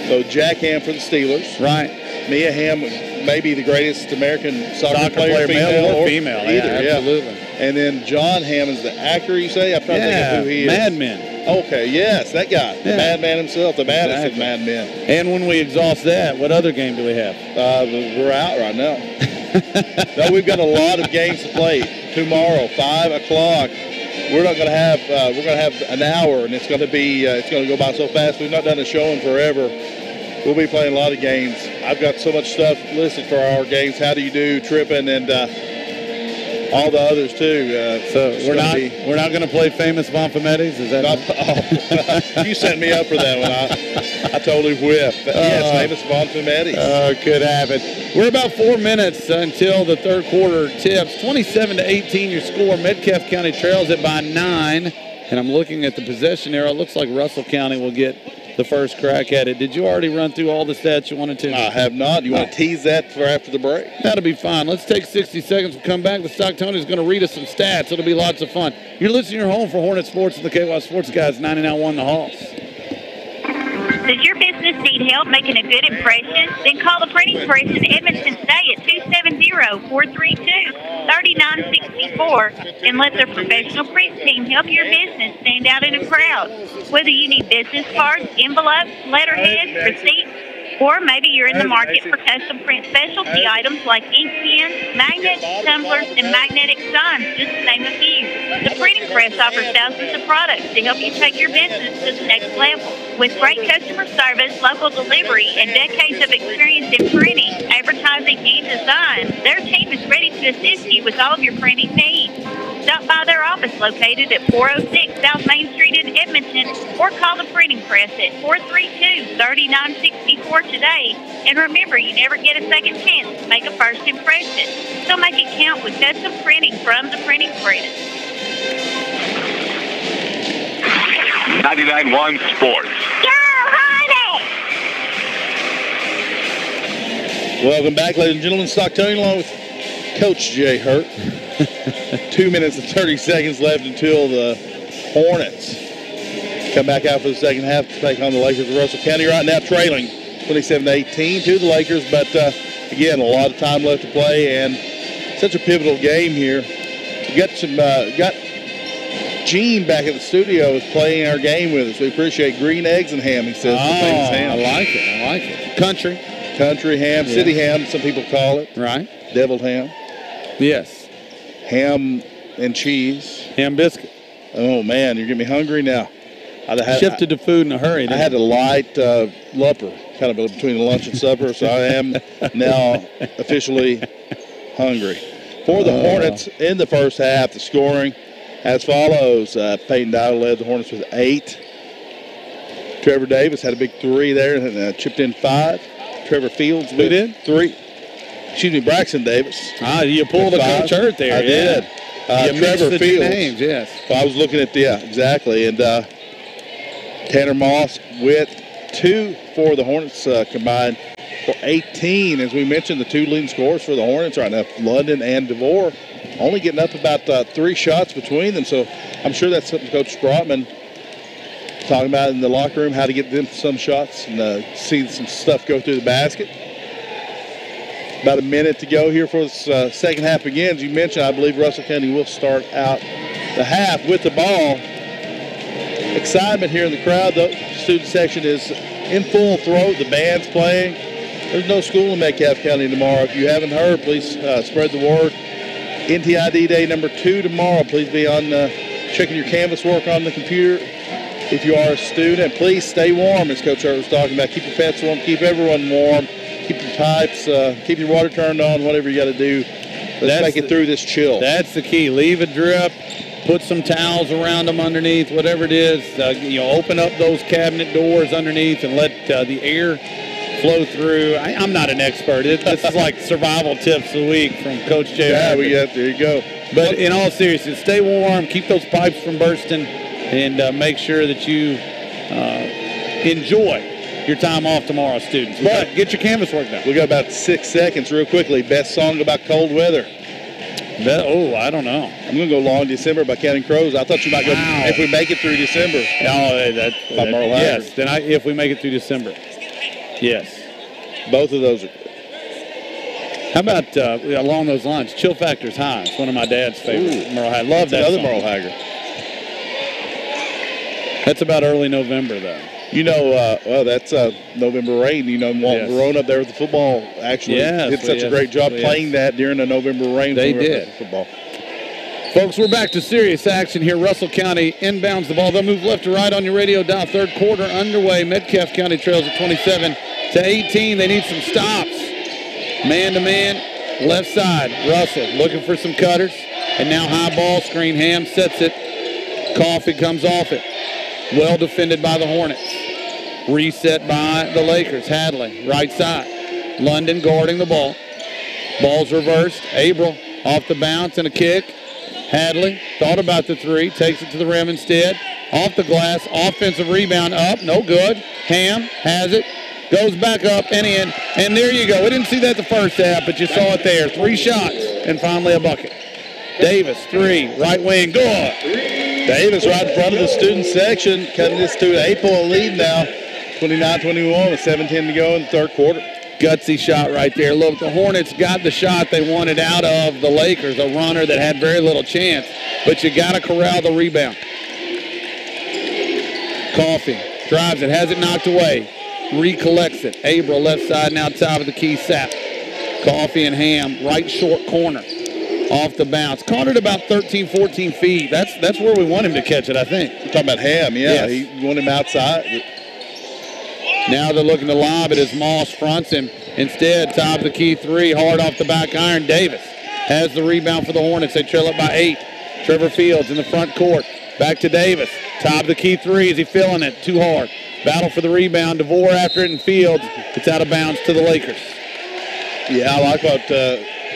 So Jack Ham for the Steelers. Right. Mia Ham may be the greatest American soccer player, male or female. Either, yeah, absolutely. And then John Ham is the actor, you say? I'm trying to think of who he is. Mad Men. Okay, yes, that guy. The madman himself, the baddest of Mad Men. And when we exhaust that, what other game do we have? We're out right now. No, we've got a lot of games to play tomorrow, 5 o'clock. We're going to have an hour, and it's going to go by so fast. We've not done a show in forever. We'll be playing a lot of games. I've got so much stuff listed for our games. How do you do, tripping, and all the others too. So we're not going to play famous Bonfamettis? Is that? You set me up for that one. I totally whiffed. Yes, famous Bonfamettis. Could happen. We're about 4 minutes until the third quarter tips. 27-18 your score. Metcalfe County trails it by 9. And I'm looking at the possession arrow. It looks like Russell County will get the first crack at it. Did you already run through all the stats you wanted to? I have not. You want to tease that for after the break? That'll be fine. Let's take 60 seconds. We'll come back. The Stocktonian is going to read us some stats. It'll be lots of fun. You're listening to your home for Hornet Sports and the KY Sports Guys 99.1 The Hoss. Does your business need help making a good impression? Then call the printing press in Evanston today at 270-432-3964 and let their professional print team help your business stand out in a crowd. Whether you need business cards, envelopes, letterheads, receipts, or maybe you're in the market for custom print specialty items like ink pens, magnets, tumblers, and magnetic signs, just to name a few. The printing press offers thousands of products to help you take your business to the next level. With great customer service, local delivery, and decades of experience in printing, advertising, and design, their team is ready to assist you with all of your printing needs. Stop by their office located at 406 South Main Street in Edmonton or call the printing press at 432-3964 today. And remember, you never get a second chance to make a first impression. So make it count with custom printing from the printing press. 99.1 Sports. Welcome back, ladies and gentlemen. Stocktonian along with Coach Jay Hurt. 2 minutes and 30 seconds left until the Hornets come back out for the second half to take on the Lakers of Russell County. Right now trailing 27-18 to the Lakers, but again, a lot of time left to play and such a pivotal game here. We got Gene back at the studio is playing our game with us. We appreciate green eggs and ham, he says. I like it. Country ham, yeah. City ham, some people call it. Right. Deviled ham. Yes. Ham and cheese. Ham biscuit. Oh, man, you're getting me hungry now. Shifted to food in a hurry. I had a light lupper, kind of between lunch and supper, so I am now officially hungry. For the Hornets in the first half, the scoring as follows. Peyton Dowd led the Hornets with 8. Trevor Davis had a big 3 there and chipped in 5. Trevor Fields with 3. Excuse me, Braxton Davis. You pulled the Coach Hurt there. I did. Trevor Fields. Names, yes. So I was looking at exactly. And Tanner Moss with 2 for the Hornets combined for 18. As we mentioned, the 2 leading scorers for the Hornets right now, London and DeVore, only getting up about 3 shots between them. So I'm sure that's something Coach Sprotman talking about in the locker room, how to get them some shots and see some stuff go through the basket. About a minute to go here for this second half begins. You mentioned, I believe Russell County will start out the half with the ball. Excitement here in the crowd. The student section is in full throat. The band's playing. There's no school in Metcalfe County tomorrow. If you haven't heard, please spread the word. NTID Day number 2 tomorrow. Please be on checking your Canvas work on the computer. If you are a student, please stay warm, as Coach Hurt was talking about. Keep your pets warm. Keep everyone warm. Keep your pipes, keep your water turned on, whatever you got to do. Let's make it through this chill. That's the key. Leave a drip. Put some towels around them underneath, whatever it is. Open up those cabinet doors underneath and let the air flow through. I'm not an expert. This is like survival tips of the week from Coach Jay. Yeah, there you go. But in all seriousness, stay warm. Keep those pipes from bursting, and make sure that you enjoy your time off tomorrow, students. But get your Canvas work done. We got about 6 seconds real quickly. Best song about cold weather. I don't know. I'm going to go Long December by Counting Crows. I thought you might go If We Make It Through December. By Merle Haggard. Yes, then If We Make It Through December. Yes. Both of those are. How about along those lines? Chill Factor's High. It's one of my dad's favorites. Merle Haggard. Love that another song. Merle Haggard. That's about early November, though. That's November Rain. Verona up there with the football actually did such a great job playing that during the November Rain. They did. Football. Folks, we're back to serious action here. Russell County inbounds the ball. They'll move left to right on your radio dial. Third quarter underway. Metcalfe County trails at 27-18. They need some stops. Man-to-man, left side. Russell looking for some cutters. And now high ball screen. Ham sets it. Coffee comes off it. Well defended by the Hornets. Reset by the Lakers. Hadley, right side. London guarding the ball. Ball's reversed. Abril off the bounce and a kick. Hadley thought about the 3. Takes it to the rim instead. Off the glass. Offensive rebound up. No good. Ham has it. Goes back up and in. And there you go. We didn't see that the first half, but you saw it there. 3 shots and finally a bucket. Davis, 3. Right wing. Good. Davis right in front of the student section, cutting this to an 8-point lead now, 29-21 with 7:10 to go in the third quarter. Gutsy shot right there. Look, the Hornets got the shot they wanted out of the Lakers, a runner that had very little chance, but you got to corral the rebound. Coffee drives it, has it knocked away, recollects it. Abril left side now, top of the key, sap. Coffee and Ham, right short corner. Off the bounce. Caught it about 13, 14 feet. That's where we want him to catch it, I think. We're talking about Ham, yeah. Yes. He want him outside. Now they're looking to lob it as Moss fronts him. Instead, top of the key 3, hard off the back iron. Davis has the rebound for the Hornets. They trail it by 8. Trevor Fields in the front court. Back to Davis. Top of the key three. Is he feeling it? Too hard. Battle for the rebound. DeVore after it, and Fields. It's out of bounds to the Lakers. Yeah, I like what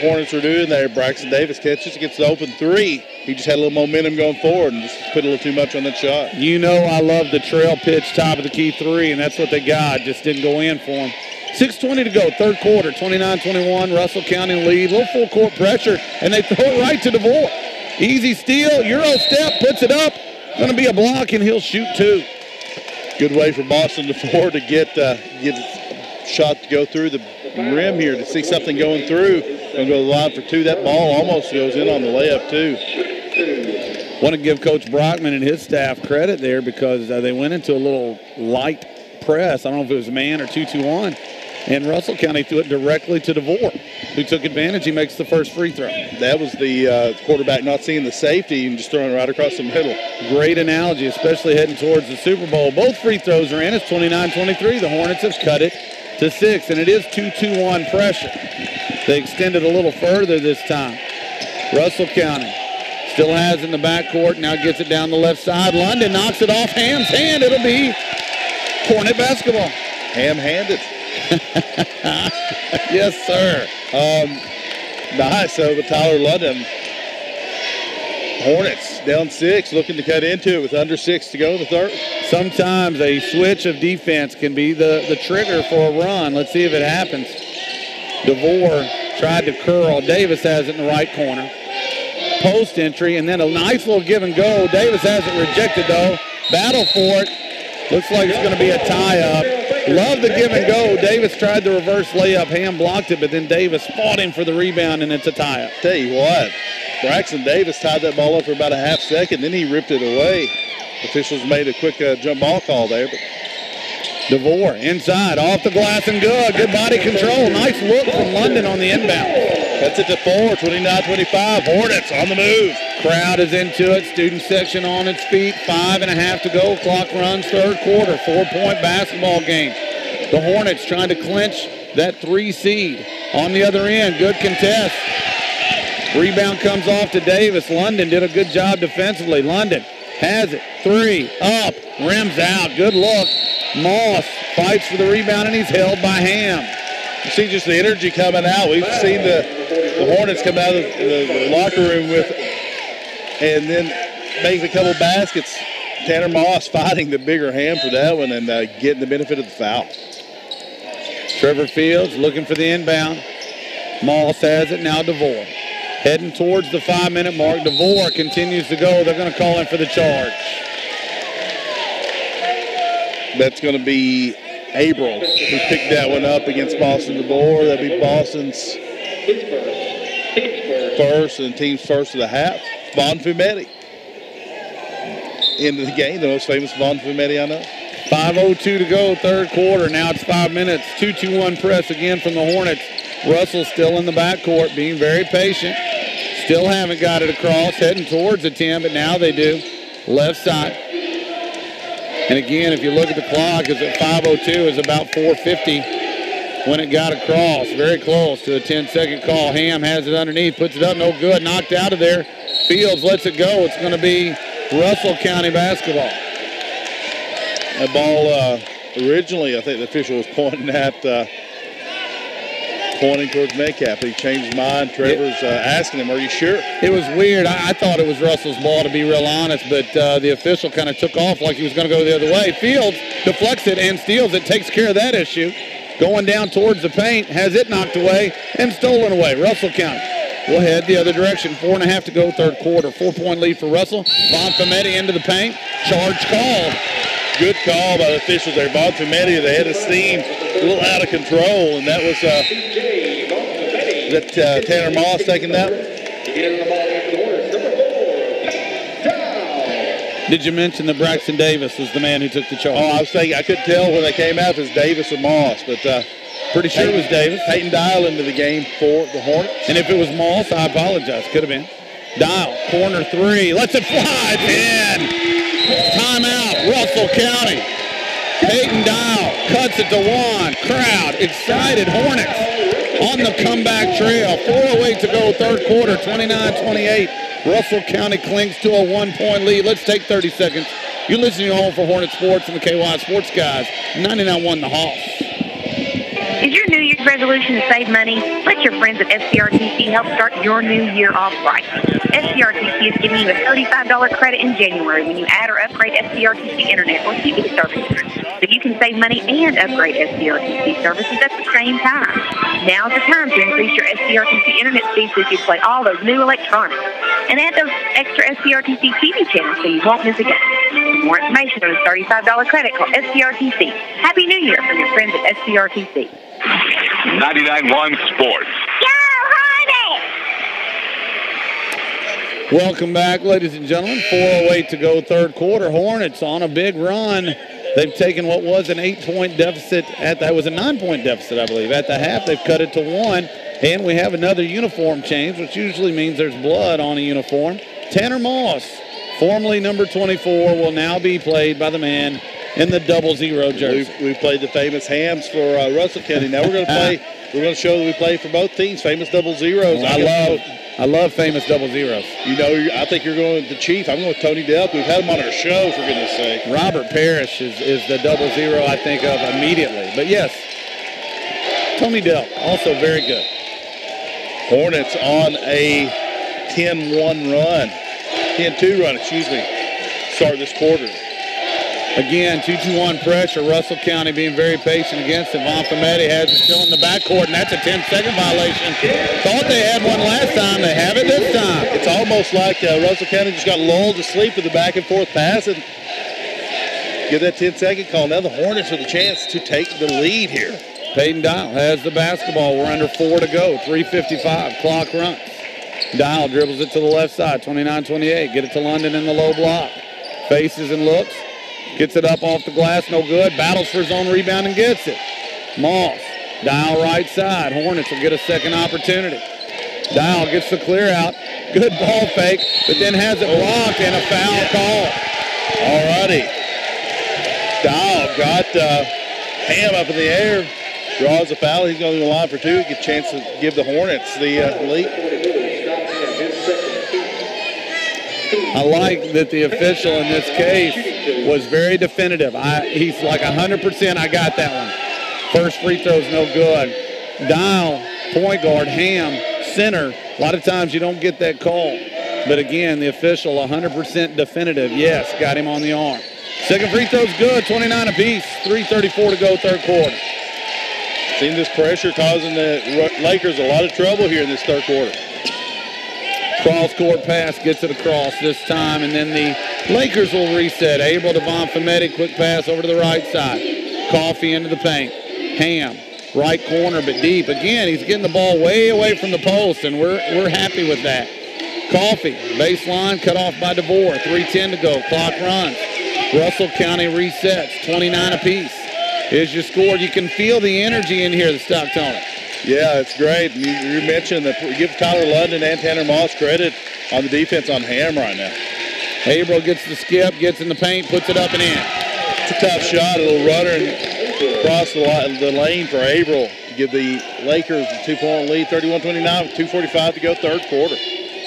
Hornets are doing there. Braxton Davis catches, gets the open three. He just had a little momentum going forward and just put a little too much on that shot. You know I love the trail pitch, top of the key three, and that's what they got. Just didn't go in for him. 6:20 to go, third quarter, 29-21. Russell County lead. A little full court pressure, and they throw it right to DeVore. Easy steal, Euro step, puts it up. Going to be a block, and he'll shoot two. Good way for Boston DeVore to get a shot to go through the rim here, to see something going through. Going to go to the line for two. That ball almost goes in on the layup, too. Want to give Coach Brockman and his staff credit there because they went into a little light press. I don't know if it was man or 2-2-1. And Russell County threw it directly to DeVore, who took advantage. He makes the first free throw. That was the quarterback not seeing the safety and just throwing it right across the middle. Great analogy, especially heading towards the Super Bowl. Both free throws are in. It's 29-23. The Hornets have cut it to 6, and it is 2-2-1 pressure. They extended a little further this time. Russell County still has in the backcourt, now gets it down the left side. London knocks it off Ham's hand. It'll be Hornet basketball. Ham-handed. Yes, sir. Nice over Tyler London. Hornets down 6, looking to cut into it with under 6 to go in the third. Sometimes a switch of defense can be the trigger for a run. Let's see if it happens. DeVore tried to curl. Davis has it in the right corner. Post entry, and then a nice little give and go. Davis has it rejected, though. Battle for it. Looks like it's going to be a tie-up. Love the give and go. Davis tried the reverse layup. Ham blocked it, but then Davis fought him for the rebound, and it's a tie-up. Tell you what, Braxton Davis tied that ball up for about a half second, then he ripped it away. Officials made a quick jump ball call there. But DeVore inside, off the glass and good. Good body control. Nice look from London on the inbound. Cuts it to 4, 29-25. Hornets on the move. Crowd is into it. Student section on its feet. 5.5 to go. Clock runs third quarter. 4-point basketball game. The Hornets trying to clinch that 3 seed. On the other end, good contest. Rebound comes off to Davis. London did a good job defensively. London has it. 3, up, rims out. Good look. Moss fights for the rebound, and he's held by Ham. You see just the energy coming out. We've seen the Hornets come out of the locker room with, and then make a couple baskets. Tanner Moss fighting the bigger Ham for that one and getting the benefit of the foul. Trevor Fields looking for the inbound. Moss has it, now DeVore. Heading towards the 5-minute mark. DeVore continues to go. They're going to call in for the charge. That's going to be Abril who picked that one up against Boston DeVore. That'll be Boston's first and team's first of the half. Vaughn Fumetti. End of the game, the most famous Vaughn Fumetti I know. 5:02 to go, third quarter. Now it's 5 minutes. 2-2-1 press again from the Hornets. Russell still in the backcourt, being very patient. Still haven't got it across, heading towards the 10, but now they do. Left side. And again, if you look at the clock, it's at 5:02, it's about 4:50 when it got across. Very close to a 10-second call. Ham has it underneath, puts it up, no good, knocked out of there. Fields lets it go. It's going to be Russell County basketball. That ball originally, I think the official was pointing towards Metcalfe. He changed his mind. Trevor's asking him, are you sure? It was weird. I thought it was Russell's ball, to be real honest, but the official kind of took off like he was going to go the other way. Fields deflects it and steals it, takes care of that issue. Going down towards the paint, has it knocked away and stolen away. Russell County will head the other direction. 4.5 to go, third quarter. 4-point lead for Russell. Vaughn Fumetti into the paint. Charge called. Good call by the officials there. Vaughn Fumetti, the head of steam, a little out of control, and that was Tanner Moss taking that. Did you mention that Braxton Davis was the man who took the charge? Oh, I was thinking, I couldn't tell when they came out if it was Davis or Moss, but pretty sure it was Davis. Peyton Dial into the game for the Hornets. And if it was Moss, I apologize. Could have been. Dial, corner 3, lets it fly, 10. Timeout, Russell County. Peyton Dial cuts it to 1. Crowd excited. Hornets on the comeback trail. 4:08 to go, third quarter, 29-28. Russell County clings to a 1-point lead. Let's take 30 seconds. You're listening home for Hornet Sports and the KY Sports Guys. 99.1 The Hoss. Is your New Year's resolution to save money? Let your friends at SCRTC help start your new year off right. SCRTC is giving you a $35 credit in January when you add or upgrade SCRTC Internet or TV services. So you can save money and upgrade SCRTC services at the same time. Now's the time to increase your SCRTC Internet speed so you can play all those new electronics. And add those extra SCRTC TV channels so you won't miss a game. For more information on the $35 credit, call SCRTC. Happy New Year from your friends at SCRTC. 99.1 Sports. Welcome back, ladies and gentlemen. 4:08 to go, third quarter. Hornets on a big run. They've taken what was an 8-point deficit that was a 9-point deficit, I believe. At the half, they've cut it to 1. And we have another uniform change, which usually means there's blood on a uniform. Tanner Moss, formerly number 24, will now be played by the man in the 00 jersey. We played the famous hams for Russell County. Now we're going to play. We're going to show that we play for both teams. Famous 00s. I love famous 00s. You know, I think you're going with the Chief. I'm going with Tony Delp. We've had him on our show, for goodness sake. Robert Parrish is the 00 I think of immediately. But yes, Tony Delp, also very good. Hornets on a 10-1 run. 10-2 run, start this quarter. Again, 2-2-1 pressure. Russell County being very patient against it. Von Fometti has it still in the backcourt, and that's a 10-second violation. Thought they had one last time. They have it this time. It's almost like Russell County just got lulled to sleep with the back-and-forth pass and give that 10-second call. Now the Hornets with a chance to take the lead here. Peyton Dial has the basketball. We're under 4 to go. 3:55. Clock runs. Dial dribbles it to the left side. 29-28. Get it to London in the low block. Faces and looks. Gets it up off the glass, no good. Battles for his own rebound and gets it. Moss, Dial right side. Hornets will get a second opportunity. Dial gets the clear out. Good ball fake, but then has it blocked and a foul call. All righty. Dial got Ham up in the air. Draws a foul. He's going to the line for 2. Get a chance to give the Hornets the lead. I like that the official in this case was very definitive. He's like 100%. I got that one. First free throw's no good. Dial, point guard, Ham, center. A lot of times you don't get that call. But again, the official 100% definitive. Yes, got him on the arm. Second free throw's good, 29 apiece. 3:34 to go, third quarter. Seen this pressure causing the Lakers a lot of trouble here in this third quarter. Cross-court pass gets it across this time, and then the Lakers will reset. Abel to Von Fometti, quick pass over to the right side. Coffee into the paint. Ham, right corner, but deep. Again, he's getting the ball way away from the post, and we're happy with that. Coffee, baseline, cut off by DeVore. 3:10 to go, clock runs. Russell County resets, 29 apiece. Here's your score. You can feel the energy in here, the Stocktona. Yeah, it's great. You mentioned that. Give Tyler London and Tanner Moss credit on the defense on Ham right now. Abel gets the skip, gets in the paint, puts it up and in. It's a tough shot, a little runner and across the lane for Abel to give the Lakers a 2-point lead, 31-29 with 2:45 to go, third quarter.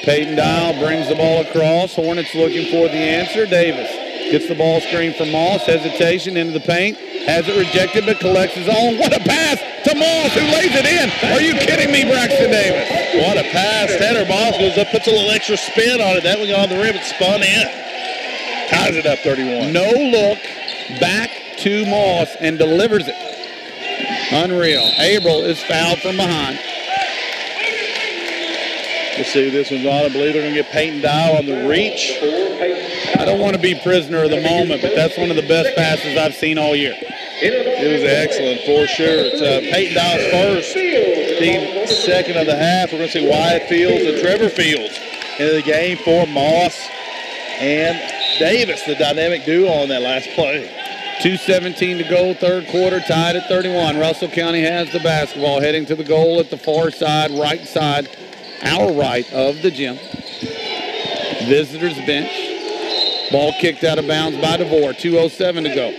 Peyton Dial brings the ball across. Hornets looking for the answer. Davis gets the ball screen from Moss. Hesitation into the paint. Has it rejected, but collects his own. What a pass to Moss, who lays it in. Are you kidding me, Braxton Davis? What a pass. Tanner Moss goes up, puts a little extra spin on it. That one got on the rim and spun in. Ties it up 31. No look, back to Moss, and delivers it. Unreal. Abel is fouled from behind. Let's see who this one's on. I believe they're going to get Peyton Dial on the reach. I don't want to be prisoner of the moment, but that's one of the best passes I've seen all year. It was excellent for sure. It's Peyton Dial's first, team second of the half. We're going to see Wyatt Fields and Trevor Fields into the game for Moss and Davis, the dynamic duo on that last play. 2:17 to go, third quarter, tied at 31. Russell County has the basketball, heading to the goal at the far side, right side, our right of the gym. Visitors bench. Ball kicked out of bounds by DeVore. 2:07 to go.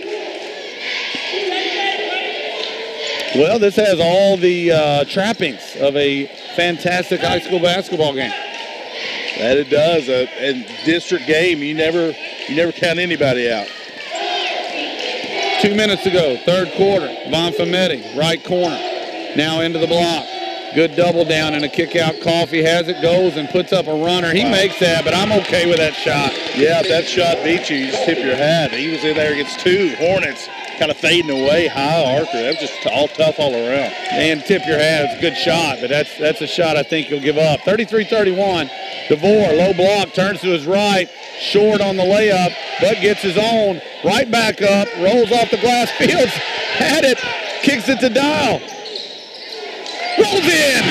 Well, this has all the trappings of a fantastic high school basketball game. That it does. In district game, you never count anybody out. 2 minutes to go, third quarter. Von Fametti, right corner. Now into the block. Good double down and a kick out. Coffee has it, goes and puts up a runner. He makes that, but I'm okay with that shot. Yeah, if that shot beats you, you just tip your hat. He was in there against 2 Hornets, kind of fading away, high archer. That was just all tough all around. And tip your hat. It's a good shot, but that's a shot I think he'll give up. 33-31. DeVore, low block, turns to his right, short on the layup, but gets his own. Right back up, rolls off the glass. Fields had it, kicks it to Dial. Rolls in.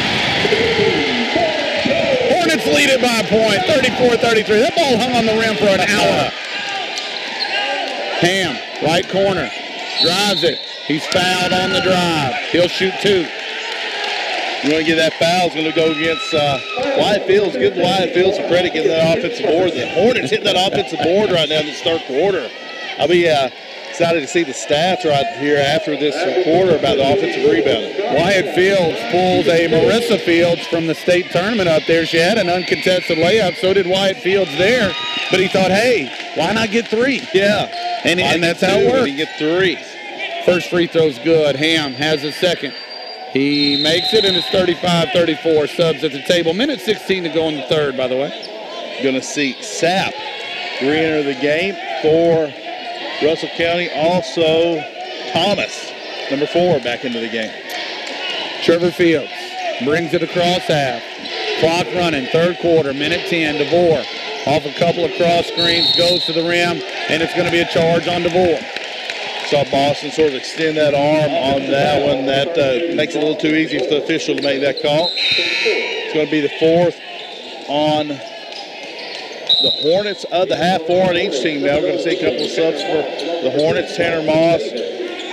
Hornets lead it by a point, 34-33. That ball hung on the rim for an hour. Ham, right corner, drives it. He's fouled on the drive. He'll shoot 2. You want to get that foul, it's going to go against Wyatt Fields. Give Wyatt Fields some credit getting that offensive board. The Hornets hitting that offensive board right now in this third quarter. I'll be excited to see the stats right here after this quarter about the offensive rebounding. Wyatt Fields pulls a Marissa Fields from the state tournament up there. She had an uncontested layup. So did Wyatt Fields there. But he thought, hey, why not get 3? Yeah. And that's how it works. He get 3. First free throw's good. Ham has his second. He makes it, and it's 35-34. Subs at the table. Minute 16 to go in the third, by the way. Going to see Sapp re-enter the game for Russell County. Also, Thomas, number 4, back into the game. Trevor Fields brings it across half. Clock running, third quarter, minute 10. DeVore off a couple of cross screens, goes to the rim, and it's going to be a charge on DeVore. Saw Boston sort of extend that arm on that one. That makes it a little too easy for the official to make that call. It's going to be the 4th on the Hornets of the half, 4 on each team. Now we're going to see a couple of subs for the Hornets. Tanner Moss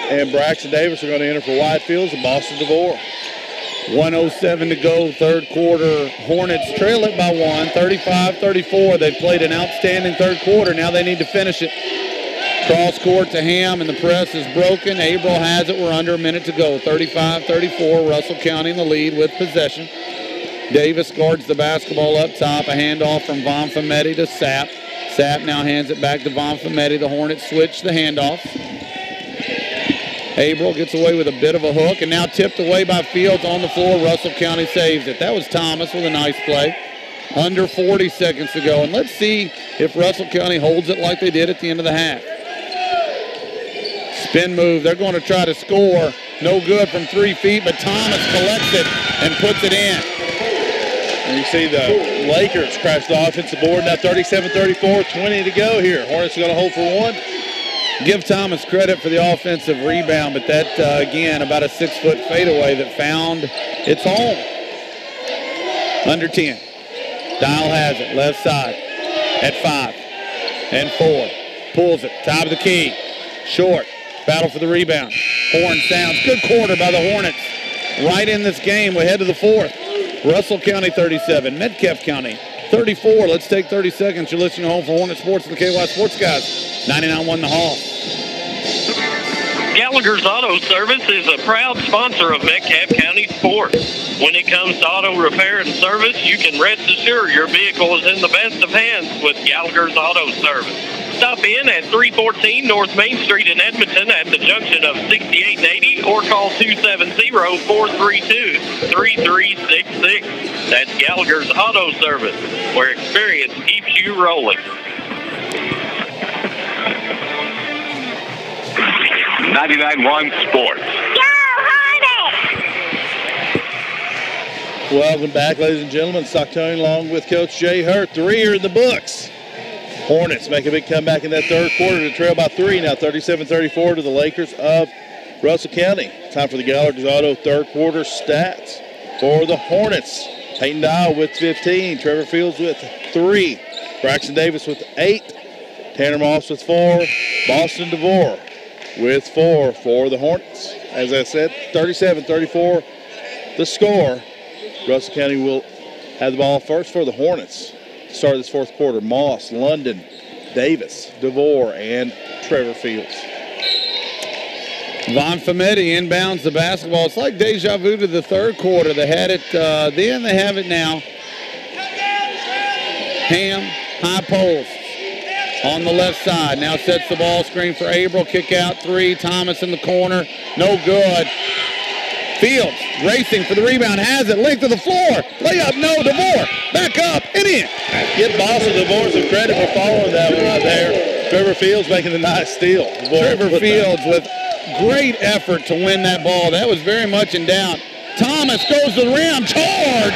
and Braxton Davis are going to enter for Wyatt Fields and Boston DeVore. 1:07 to go, third quarter. Hornets trail it by 1, 35-34. They've played an outstanding third quarter. Now they need to finish it. Cross court to Ham, and the press is broken. Abril has it. We're under a minute to go. 35-34. Russell County in the lead with possession. Davis guards the basketball up top. A handoff from Von Fametti to Sapp. Sapp now hands it back to Von Fametti. The Hornets switch the handoff. Abril gets away with a bit of a hook, and now tipped away by Fields on the floor. Russell County saves it. That was Thomas with a nice play. Under 40 seconds to go, and let's see if Russell County holds it like they did at the end of the half. Spin move. They're going to try to score. No good from 3 feet, but Thomas collects it and puts it in. And you see the Lakers crash the offensive board. Now 37-34, 20 to go here. Hornets are going to hold for 1. Give Thomas credit for the offensive rebound, but that, again, about a 6-foot fadeaway that found its home. Under 10. Dial has it, left side, at 5 and 4. Pulls it, top of the key, short. Battle for the rebound. Horn sounds. Good quarter by the Hornets. Right in this game. We head to the 4th. Russell County 37. Metcalfe County 34. Let's take 30 seconds. You're listening to Home for Hornet Sports and the KY Sports Guys. 99.1 The Hall. Gallagher's Auto Service is a proud sponsor of Metcalfe County sports. When it comes to auto repair and service, you can rest assured your vehicle is in the best of hands with Gallagher's Auto Service. Stop in at 314 North Main Street in Edmonton at the junction of 68 and 80 or call 270-432-3366. That's Gallagher's Auto Service, where experience keeps you rolling. 99.1 Sports. Welcome back, ladies and gentlemen. Stockton along with Coach Jay Hurt. 3 are in the books. Hornets make a big comeback in that third quarter to trail by 3. Now 37-34 to the Lakers of Russell County. Time for the Gallagher's Auto third quarter stats for the Hornets. Peyton Dial with 15. Trevor Fields with 3. Braxton Davis with 8. Tanner Moss with 4. Boston DeVore with 4 for the Hornets. As I said, 37-34 the score. Russell County will have the ball first for the Hornets. Start of this fourth quarter. Moss, London, Davis, DeVore, and Trevor Fields. Von Fometi inbounds the basketball. It's like deja vu to the third quarter. They had it then, they have it now. Ham, high post on the left side. Now sets the ball screen for April. Kick out three. Thomas in the corner. No good. Fields racing for the rebound. Has it. Length of the floor. Layup. No. DeVore. Back up and in. Give Boston DeVore some credit for following that one right there. Trevor Fields making a nice steal. Trevor Fields with great effort to win that ball. That was very much in doubt. Thomas goes to the rim. Charge.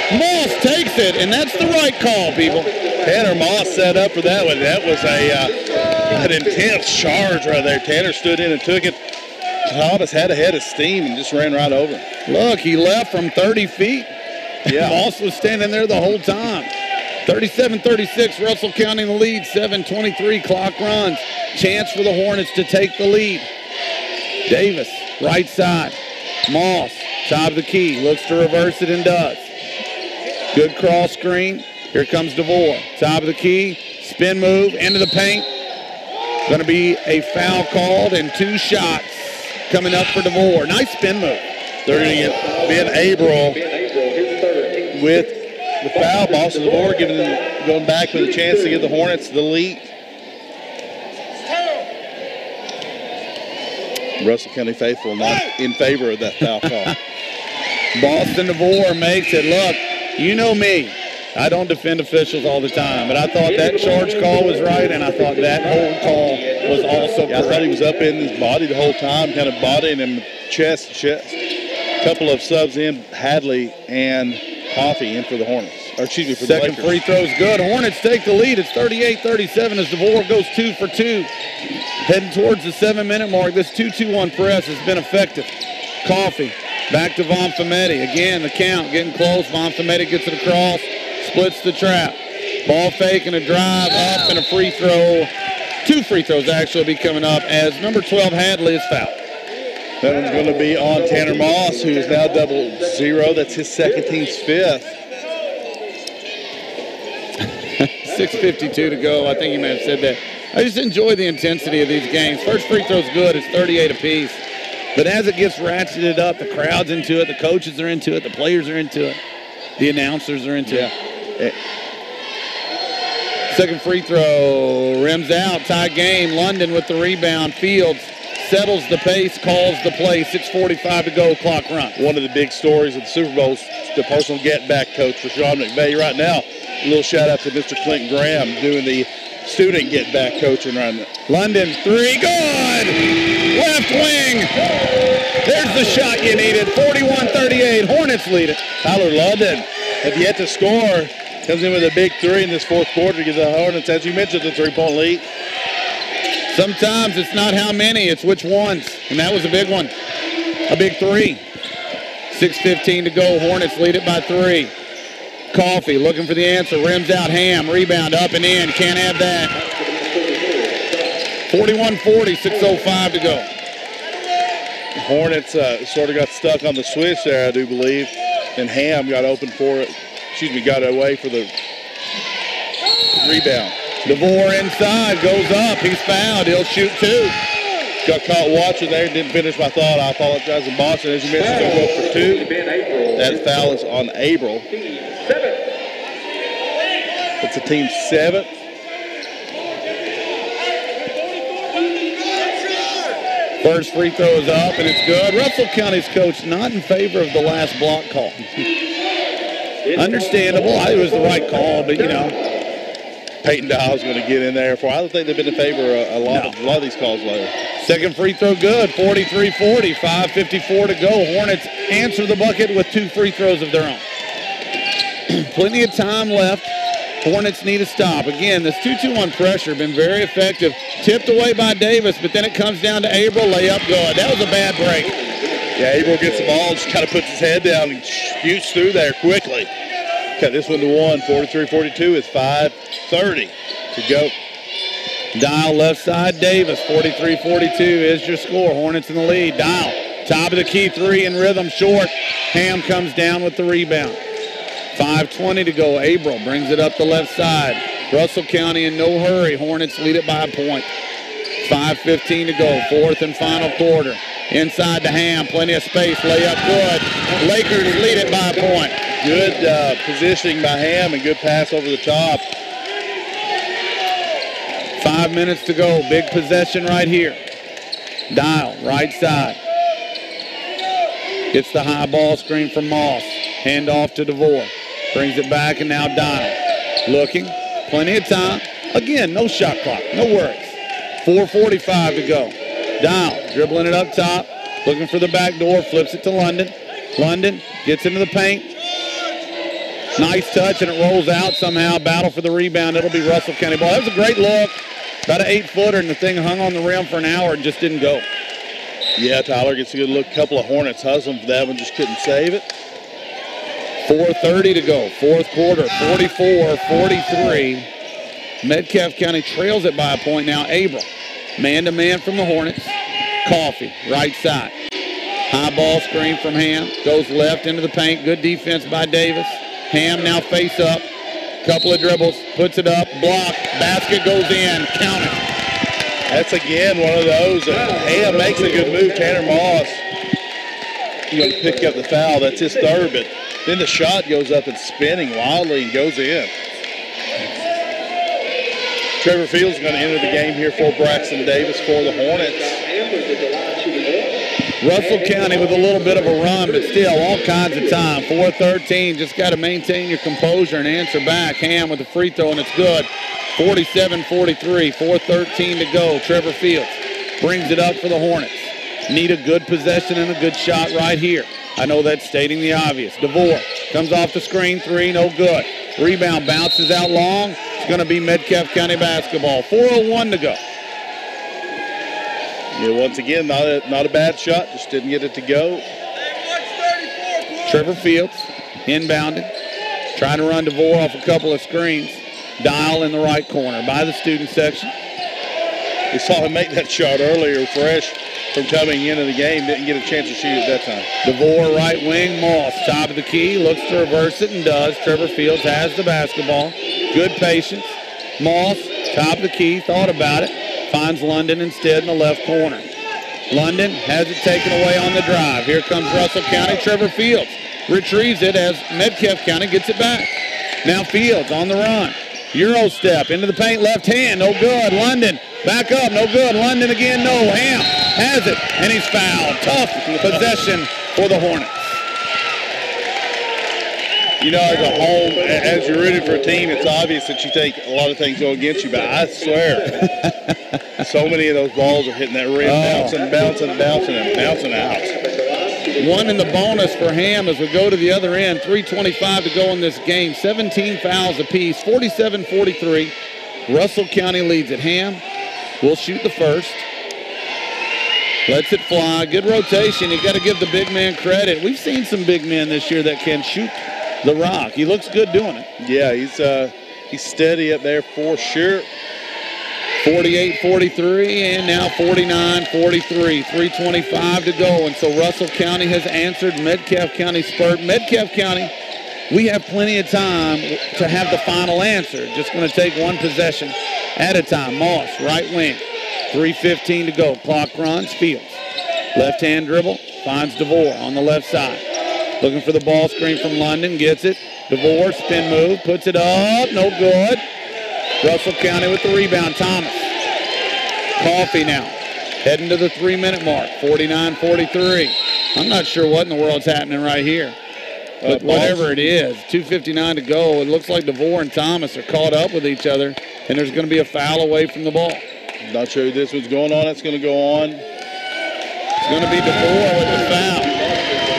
Moss takes it, and that's the right call, people. Tanner Moss set up for that one. That was an intense charge right there. Tanner stood in and took it. Thomas had a head of steam and just ran right over him. Look, he left from 30 feet. Yeah. Moss was standing there the whole time. 37-36, Russell County in the lead. 7:23 clock runs. Chance for the Hornets to take the lead. Davis, right side. Moss, top of the key. Looks to reverse it and does. Good cross screen. Here comes DeVore. Top of the key. Spin move into the paint. Going to be a foul called and 2 shots coming up for DeVore. Nice spin move. They're going to get Ben Abril with the foul. Boston DeVore going back with a chance to give the Hornets the lead. Russell County faithful not in favor of that foul call. Boston DeVore makes it. Look, you know me. I don't defend officials all the time, but I thought that charge call was right, and I thought that hold call was also correct. I thought he was up in his body the whole time, kind of bodying him chest to chest. A couple of subs in, Hadley and Coffey in for the Hornets. Or excuse me, for the Lakers. Second free throw's good. Hornets take the lead. It's 38-37 as DeVore goes 2 for 2. Heading towards the 7-minute mark. This 2-2-1 press has been effective. Coffey back to Von Fometi. Again, the count getting close. Von Fometi gets it across. Splits the trap. Ball fake and a drive up and a free throw. 2 free throws actually will be coming up as number 12 Hadley is fouled. That one's going to be on Tanner Moss, who is now 0-0. That's his second team's 5th. 6:52 to go. I think you may have said that. I just enjoy the intensity of these games. First free throw's good. It's 38 apiece. But as it gets ratcheted up, the crowd's into it, the coaches are into it, the players are into it, the announcers are into it. Second free throw, rims out, tie game. London with the rebound. Fields settles the pace, calls the play. 6:45 to go, clock run. One of the big stories of the Super Bowl is the personal get-back coach for Sean McVay right now. A little shout-out to Mr. Clint Graham doing the student get-back coaching right now. London, 3, good! Left wing. There's the shot you needed. 41-38, Hornets lead it. Tyler London have yet to score. Comes in with a big 3 in this fourth quarter to give the Hornets, as you mentioned, the 3-point lead. Sometimes it's not how many, it's which ones. And that was a big one. A big 3. 6:15 to go. Hornets lead it by 3. Coffey looking for the answer. Rims out. Ham. Rebound up and in. Can't have that. 41-40. 6:05 to go. Hornets sort of got stuck on the switch there, I do believe. And Ham got open for it. Got away for the rebound. DeVore inside, goes up, he's fouled, he'll shoot 2. Got caught watching there, didn't finish my thought. I apologize to Boston. As you mentioned, going to go for 2. That foul is on April. It's a team 7th. First free throw is up and it's good. Russell County's coach not in favor of the last block call. Understandable. I think it was the right call, but you know. Peyton Dowell's going to get in there for. I don't think they've been in favor of a lot of these calls later. Second free throw good. 43-40. 5:54 to go. Hornets answer the bucket with 2 free throws of their own. Plenty of time left. Hornets need a stop. Again, this 2-2-1 pressure been very effective. Tipped away by Davis, but then it comes down to April. Layup good. That was a bad break. Yeah, April gets the ball, just kind of puts his head down and shoots through there quickly. Cut this one to 1. 43-42 is 5:30 to go. Dial left side, Davis. 43-42 is your score. Hornets in the lead. Dial, top of the key, 3 in rhythm, short. Ham comes down with the rebound. 5:20 to go. April brings it up the left side. Russell County in no hurry. Hornets lead it by a point. 5:15 to go, fourth and final quarter. Inside to Ham, plenty of space, layup good. Lakers lead it by a point. Good positioning by Ham and good pass over the top. 5 minutes to go, big possession right here. Dial, right side. Gets the high ball screen from Moss. Hand off to DeVore. Brings it back and now Dial. Looking, plenty of time. Again, no shot clock, no worries. 4:45 to go. Dial, dribbling it up top, looking for the back door, flips it to London. London gets into the paint. Nice touch, and it rolls out somehow. Battle for the rebound. It'll be Russell County ball. That was a great look. About an 8-footer, and the thing hung on the rim for an hour and just didn't go. Yeah, Tyler gets a good look. Couple of Hornets hustling for that one, just couldn't save it. 4:30 to go, fourth quarter, 44-43. Metcalfe County trails it by a point now. Abram, man-to-man from the Hornets. Coffee, right side. High ball screen from Ham. Goes left into the paint. Good defense by Davis. Ham now face up. Couple of dribbles. Puts it up. Block. Basket goes in. Count it. That's again one of those. Ham makes a good move. Tanner Moss, going to pick up the foul. That's his third, but then the shot goes up and spinning wildly and goes in. Trevor Fields going to enter the game here for Braxton Davis for the Hornets. Russell County with a little bit of a run, but still all kinds of time. 4:13, just got to maintain your composure and answer back. Ham with the free throw, and it's good. 47-43, 4:13 to go. Trevor Fields brings it up for the Hornets. Need a good possession and a good shot right here. I know that's stating the obvious. DeVore comes off the screen, three, no good. Rebound bounces out long. It's going to be Metcalfe County basketball. 4:01 to go. Yeah, once again, not a bad shot, just didn't get it to go. Trevor Fields inbounding, trying to run DeVore off a couple of screens. Dial in the right corner by the student section. We saw him make that shot earlier, fresh from coming into the game. Didn't get a chance to shoot at that time. DeVore right wing, Moss top of the key, looks to reverse it and does. Trevor Fields has the basketball. Good patience. Moss top of the key, thought about it. Finds London instead in the left corner. London has it taken away on the drive. Here comes Russell County. Trevor Fields retrieves it as Metcalfe County gets it back. Now Fields on the run. Euro step into the paint, left hand, no good. London back up, no good. London again, no. Ham has it, and he's fouled. Tough possession for the Hornets. You know, as a home, as you're rooting for a team, it's obvious that you think a lot of things go against you, but I swear, so many of those balls are hitting that rim, bouncing, and bouncing out. One in the bonus for Ham as we go to the other end. 3:25 to go in this game. 17 fouls apiece. 47-43. Russell County leads it. Ham will shoot the first. Lets it fly. Good rotation. You got to give the big man credit. We've seen some big men this year that can shoot the rock. He looks good doing it. Yeah, he's steady up there for sure. 48-43 and now 49-43. 3:25 to go, and so Russell County has answered Metcalfe County spurt. Metcalfe County, we have plenty of time to have the final answer. Just going to take one possession at a time. Moss, right wing. 3:15 to go. Clock runs. Fields. Left-hand dribble. Finds DeVore on the left side. Looking for the ball screen from London. Gets it. DeVore, spin move. Puts it up. No good. Russell County with the rebound. Thomas. Coffee now. Heading to the 3-minute mark. 49-43. I'm not sure what in the world's happening right here. But whatever it is, 2:59 to go. It looks like DeVore and Thomas are caught up with each other, and there's going to be a foul away from the ball. Not sure who this one's going on. It's going to go on. It's going to be DeVore with the foul.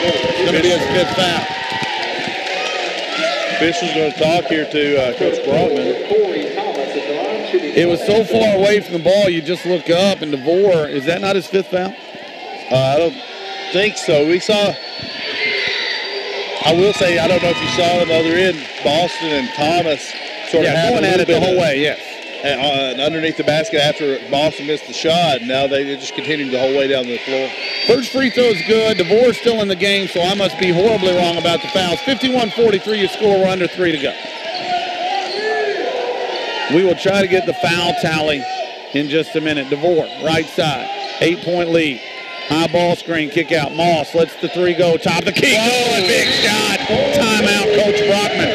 It's going to be his fifth foul. Official's going to talk here to Coach Brockman. It was so far away from the ball, you just look up, and DeVore, is that not his fifth foul? I don't think so. We saw, I will say, I don't know if you saw on the other end, Boston and Thomas sort of going at it the whole way, yes. Underneath the basket after Boston missed the shot. Now they just continued the whole way down the floor. First free throw is good. DeVore's still in the game, so I must be horribly wrong about the fouls. 51-43, your score. We're under 3 to go. We will try to get the foul tally in just a minute. DeVore, right side, 8-point lead. High ball screen, kick out. Moss lets the three go. Top of the key. Oh, a big shot. Timeout, Coach Brockman.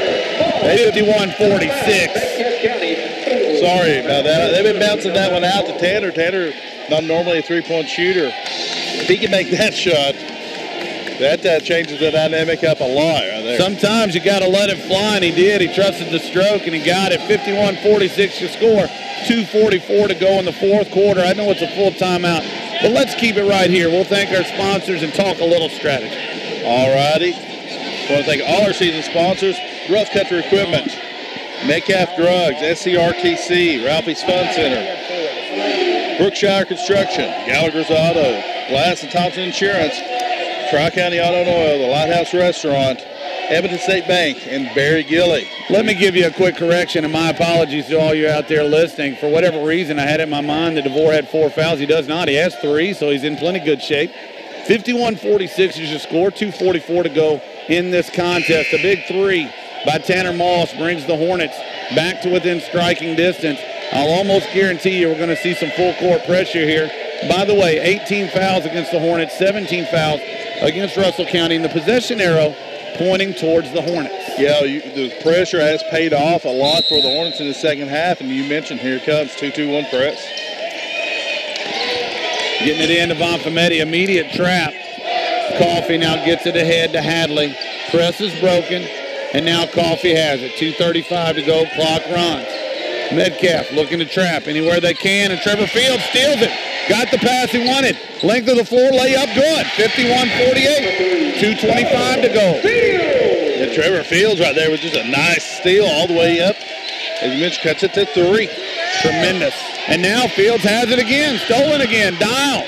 51-46. Sorry about that. They've been bouncing that one out to Tanner. Tanner, not normally a three-point shooter. If he can make that shot, that changes the dynamic up a lot right there. Sometimes you got to let it fly, and he did. He trusted the stroke, and he got it. 51-46 to score. 2:44 to go in the fourth quarter. I know it's a full timeout, but let's keep it right here. We'll thank our sponsors and talk a little strategy. All righty. I want to thank all our season sponsors. Rough Country Equipment, Metcalfe Drugs, SCRTC, Ralphie's Fun Center, Brookshire Construction, Gallagher's Auto, Glass and Thompson Insurance, Tri-County Auto and Oil, the Lighthouse Restaurant, Edmonton State Bank, and Barry Gilly. Let me give you a quick correction, and my apologies to all you out there listening. For whatever reason, I had in my mind that DeVore had 4 fouls. He does not. He has 3, so he's in plenty good shape. 51-46 is your score. 2:44 to go in this contest. A big 3 by Tanner Moss brings the Hornets back to within striking distance. I'll almost guarantee you we're going to see some full court pressure here. By the way, 18 fouls against the Hornets, 17 fouls against Russell County, and the possession arrow pointing towards the Hornets. Yeah, the pressure has paid off a lot for the Hornets in the second half, and you mentioned here it comes 2-2-1 press. Getting it into Von Fumetti, immediate trap. Coffee now gets it ahead to Hadley. Press is broken, and now Coffee has it. 2:35 to go, clock runs. Metcalfe looking to trap anywhere they can, and Trevor Fields steals it. Got the pass he wanted. Length of the floor, layup good. 51-48. 2:25 to go. And Trevor Fields right there was just a nice steal all the way up. As you mentioned, cuts it to 3. Tremendous. And now Fields has it again. Stolen again. Dial.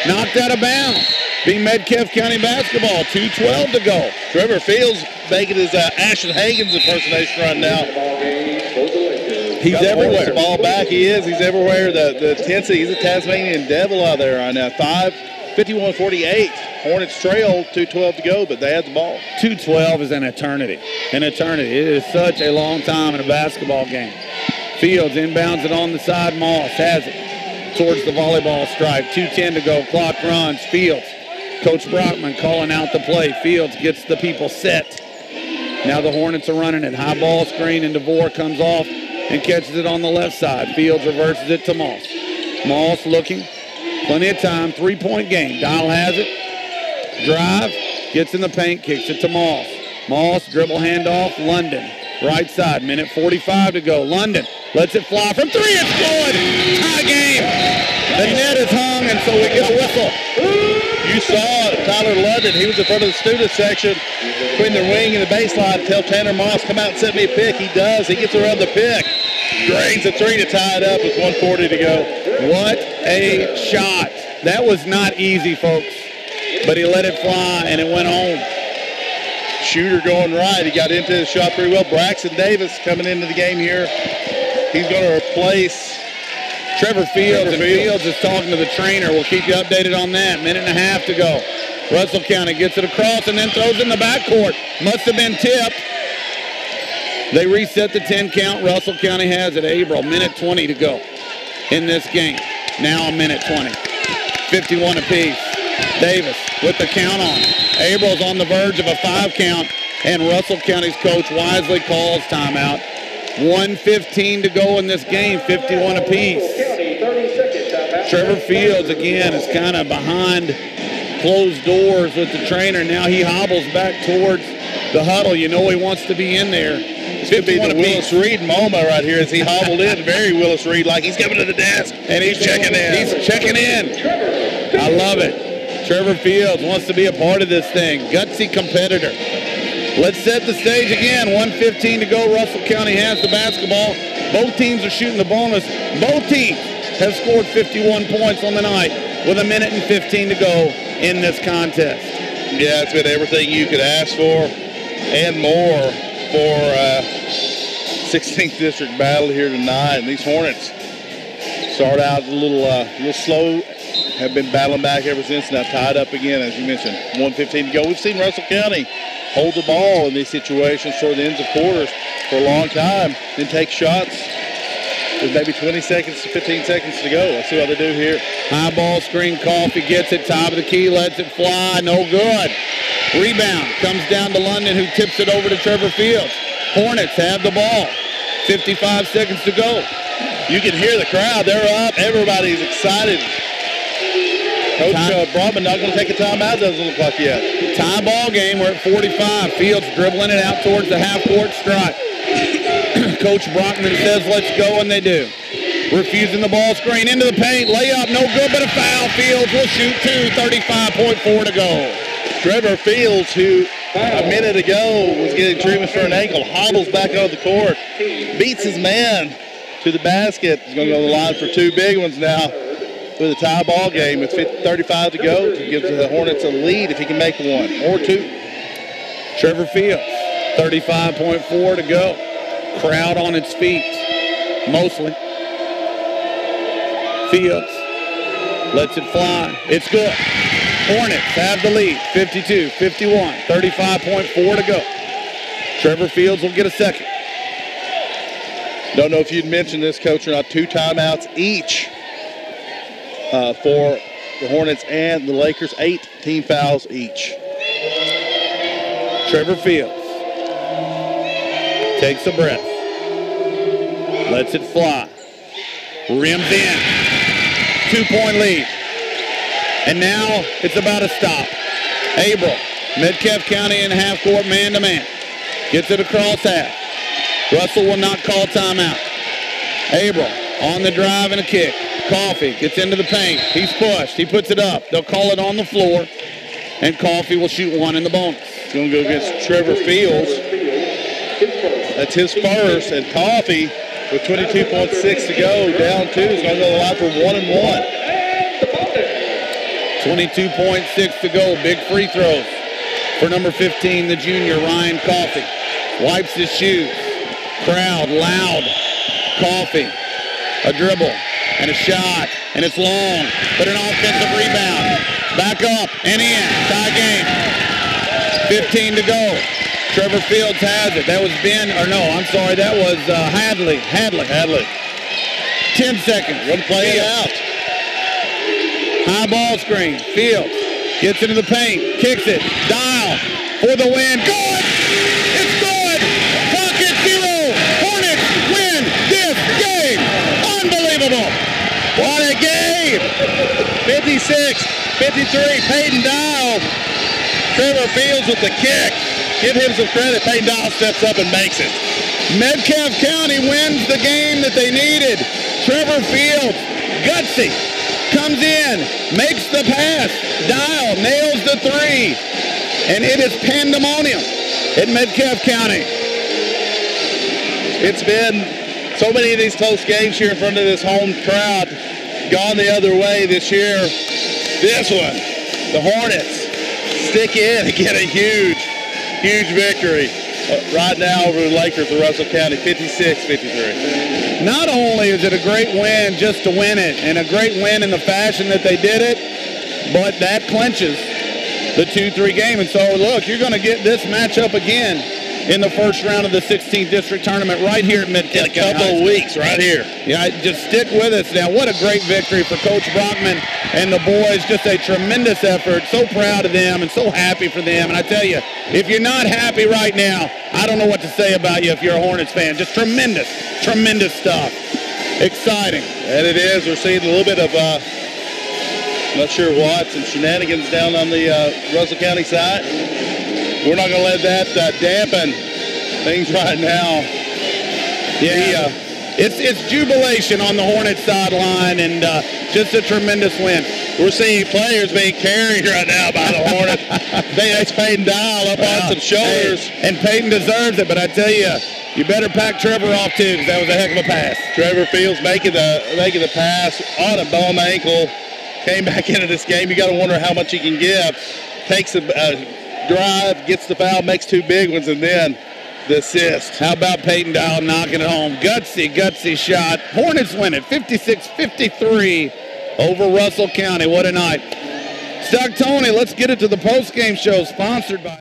Knocked out of bounds. Being Metcalfe County basketball. 2:12 to go. Trevor Fields making his Ashton Hagens impersonation right now. He's everywhere. The ball back, he is. He's everywhere. The intensity, he's a Tasmanian devil out there right now. 51-48. Hornets trail, 2:12 to go, but they had the ball. 2:12 is an eternity. An eternity. It is such a long time in a basketball game. Fields inbounds it on the side. Moss has it towards the volleyball stripe. 2:10 to go. Clock runs. Fields. Coach Brockman calling out the play. Fields gets the people set. Now the Hornets are running it. High ball screen, and DeVore comes off and catches it on the left side. Fields reverses it to Moss. Moss looking. Plenty of time. 3-point game. Dial has it. Drive. Gets in the paint. Kicks it to Moss. Moss dribble handoff. London. Right side. Minute 45 to go. London lets it fly from 3. It's good. Tie game. The net is hung, and so we get a whistle. You saw Tyler London. He was in front of the student section between the wing and the baseline to tell Tanner Moss, come out and set me a pick. He does. He gets around the pick. Drains a 3 to tie it up with 1:40 to go. What a shot. That was not easy, folks. But he let it fly, and it went home. Shooter going right. He got into the shot pretty well. Braxton Davis coming into the game here. He's going to replace Trevor Fields, and Fields is talking to the trainer. We'll keep you updated on that. Minute and a half to go. Russell County gets it across and then throws in the backcourt. Must have been tipped. They reset the 10 count. Russell County has it. Abril, minute 20 to go in this game. Now a minute 20. 51 apiece. Davis with the count on. Abril's on the verge of a 5 count, and Russell County's coach wisely calls timeout. 1:15 to go in this game, 51 apiece. Trevor Fields, again, is kind of behind closed doors with the trainer. Now he hobbles back towards the huddle. You know he wants to be in there. It's going to be the Willis Reed moment right here as he hobbled in. Very Willis Reed, like he's coming to the desk. And he's checking in. He's checking in. I love it. Trevor Fields wants to be a part of this thing. Gutsy competitor. Let's set the stage again. 1:15 to go. Russell County has the basketball. Both teams are shooting the bonus. Both teams have scored 51 points on the night with a minute and 15 to go in this contest. Yeah, it's been everything you could ask for and more for 16th District battle here tonight. And these Hornets start out a little slow, have been battling back ever since, now tied up again, as you mentioned. 1:15 to go. We've seen Russell County hold the ball in these situations toward the ends of quarters for a long time, then take shots with maybe 20 seconds to 15 seconds to go. Let's see what they do here. High ball screen, Coffee gets it, top of the key, lets it fly, no good. Rebound comes down to London, who tips it over to Trevor Fields. Hornets have the ball. 55 seconds to go. You can hear the crowd. They're up. Everybody's excited. Coach Broadman not going to take a timeout, doesn't look like yet. Tie ball game. We're at 45. Fields dribbling it out towards the half-court stripe. Coach Brockman says, let's go, and they do. Refusing the ball screen into the paint. Layup, no good, but a foul. Fields will shoot two. 35.4 to go. Trevor Fields, who a minute ago was getting treatment for an ankle, hobbles back on the court, beats his man to the basket. He's going to go to the line for two big ones now with a tie ball game with 35 to go. It gives the Hornets a lead if he can make one or two. Trevor Fields, 35.4 to go. Crowd on its feet, mostly. Fields lets it fly. It's good. Hornets have the lead, 52-51, 35.4 to go. Trevor Fields will get a second. Don't know if you'd mentioned this, Coach, or not. 2 timeouts each for the Hornets and the Lakers. 8 team fouls each. Trevor Fields takes a breath. Lets it fly. Rims in. 2-point lead. And now it's about to stop. Abel, Metcalfe County in half court, man-to-man. Gets it across half. Russell will not call timeout. Abel on the drive and a kick. Coffee gets into the paint. He's pushed. He puts it up. They'll call it on the floor. And Coffee will shoot one in the bonus. It's going to go against Trevor Fields. That's his first. And Coffee, with 22.6 to go, down 2, is going to go to the line for 1-and-1. 22.6 to go. Big free throws for number 15, the junior, Ryan Coffee. Wipes his shoes. Crowd loud. Coffee. A dribble and a shot. And it's long. But an offensive rebound. Back up and in. Tie game. 15 to go. Trevor Fields has it. That was that was Hadley. 10 seconds. One play out. High ball screen. Fields gets into the paint. Kicks it. Dial for the win. Good! It's good! Pocket 0. Hornets win this game. Unbelievable. What a game! 56-53. Peyton Dial. Trevor Fields with the kick. Give him some credit. Peyton Dial steps up and makes it. Metcalfe County wins the game that they needed. Trevor Fields, gutsy, comes in, makes the pass. Dial nails the 3. And it is pandemonium at Metcalfe County. It's been so many of these close games here in front of this home crowd gone the other way this year. This one, the Hornets stick in and get a huge victory right now over the Lakers of Russell County, 56-53. Not only is it a great win just to win it, and a great win in the fashion that they did it, but that clinches the 2-3 game. And so, look, you're going to get this matchup again in the first round of the 16th District Tournament right here at Metcalfe County. In a couple of weeks, right here. Yeah, just stick with us. Now, what a great victory for Coach Brockman and the boys. Just a tremendous effort. So proud of them and so happy for them. And I tell you, if you're not happy right now, I don't know what to say about you if you're a Hornets fan. Just tremendous stuff. Exciting. And it is. We're seeing a little bit of, not sure what, some shenanigans down on the Russell County side. We're not going to let that dampen things right now. Yeah, it's jubilation on the Hornets sideline, and just a tremendous win. We're seeing players being carried right now by the Hornets. That's Peyton Dial up on some shoulders. Hey, and Peyton deserves it, but I tell you, you better pack Trevor off too, because that was a heck of a pass. Trevor Fields making the pass on a bum ankle. Came back into this game. You got to wonder how much he can give. Takes a drive, gets the foul, makes 2 big ones, and then the assist. How about Peyton Dial knocking it home? Gutsy shot. Hornets win it 56-53 over Russell County. What a night. Stock Tony, let's get it to the post-game show sponsored by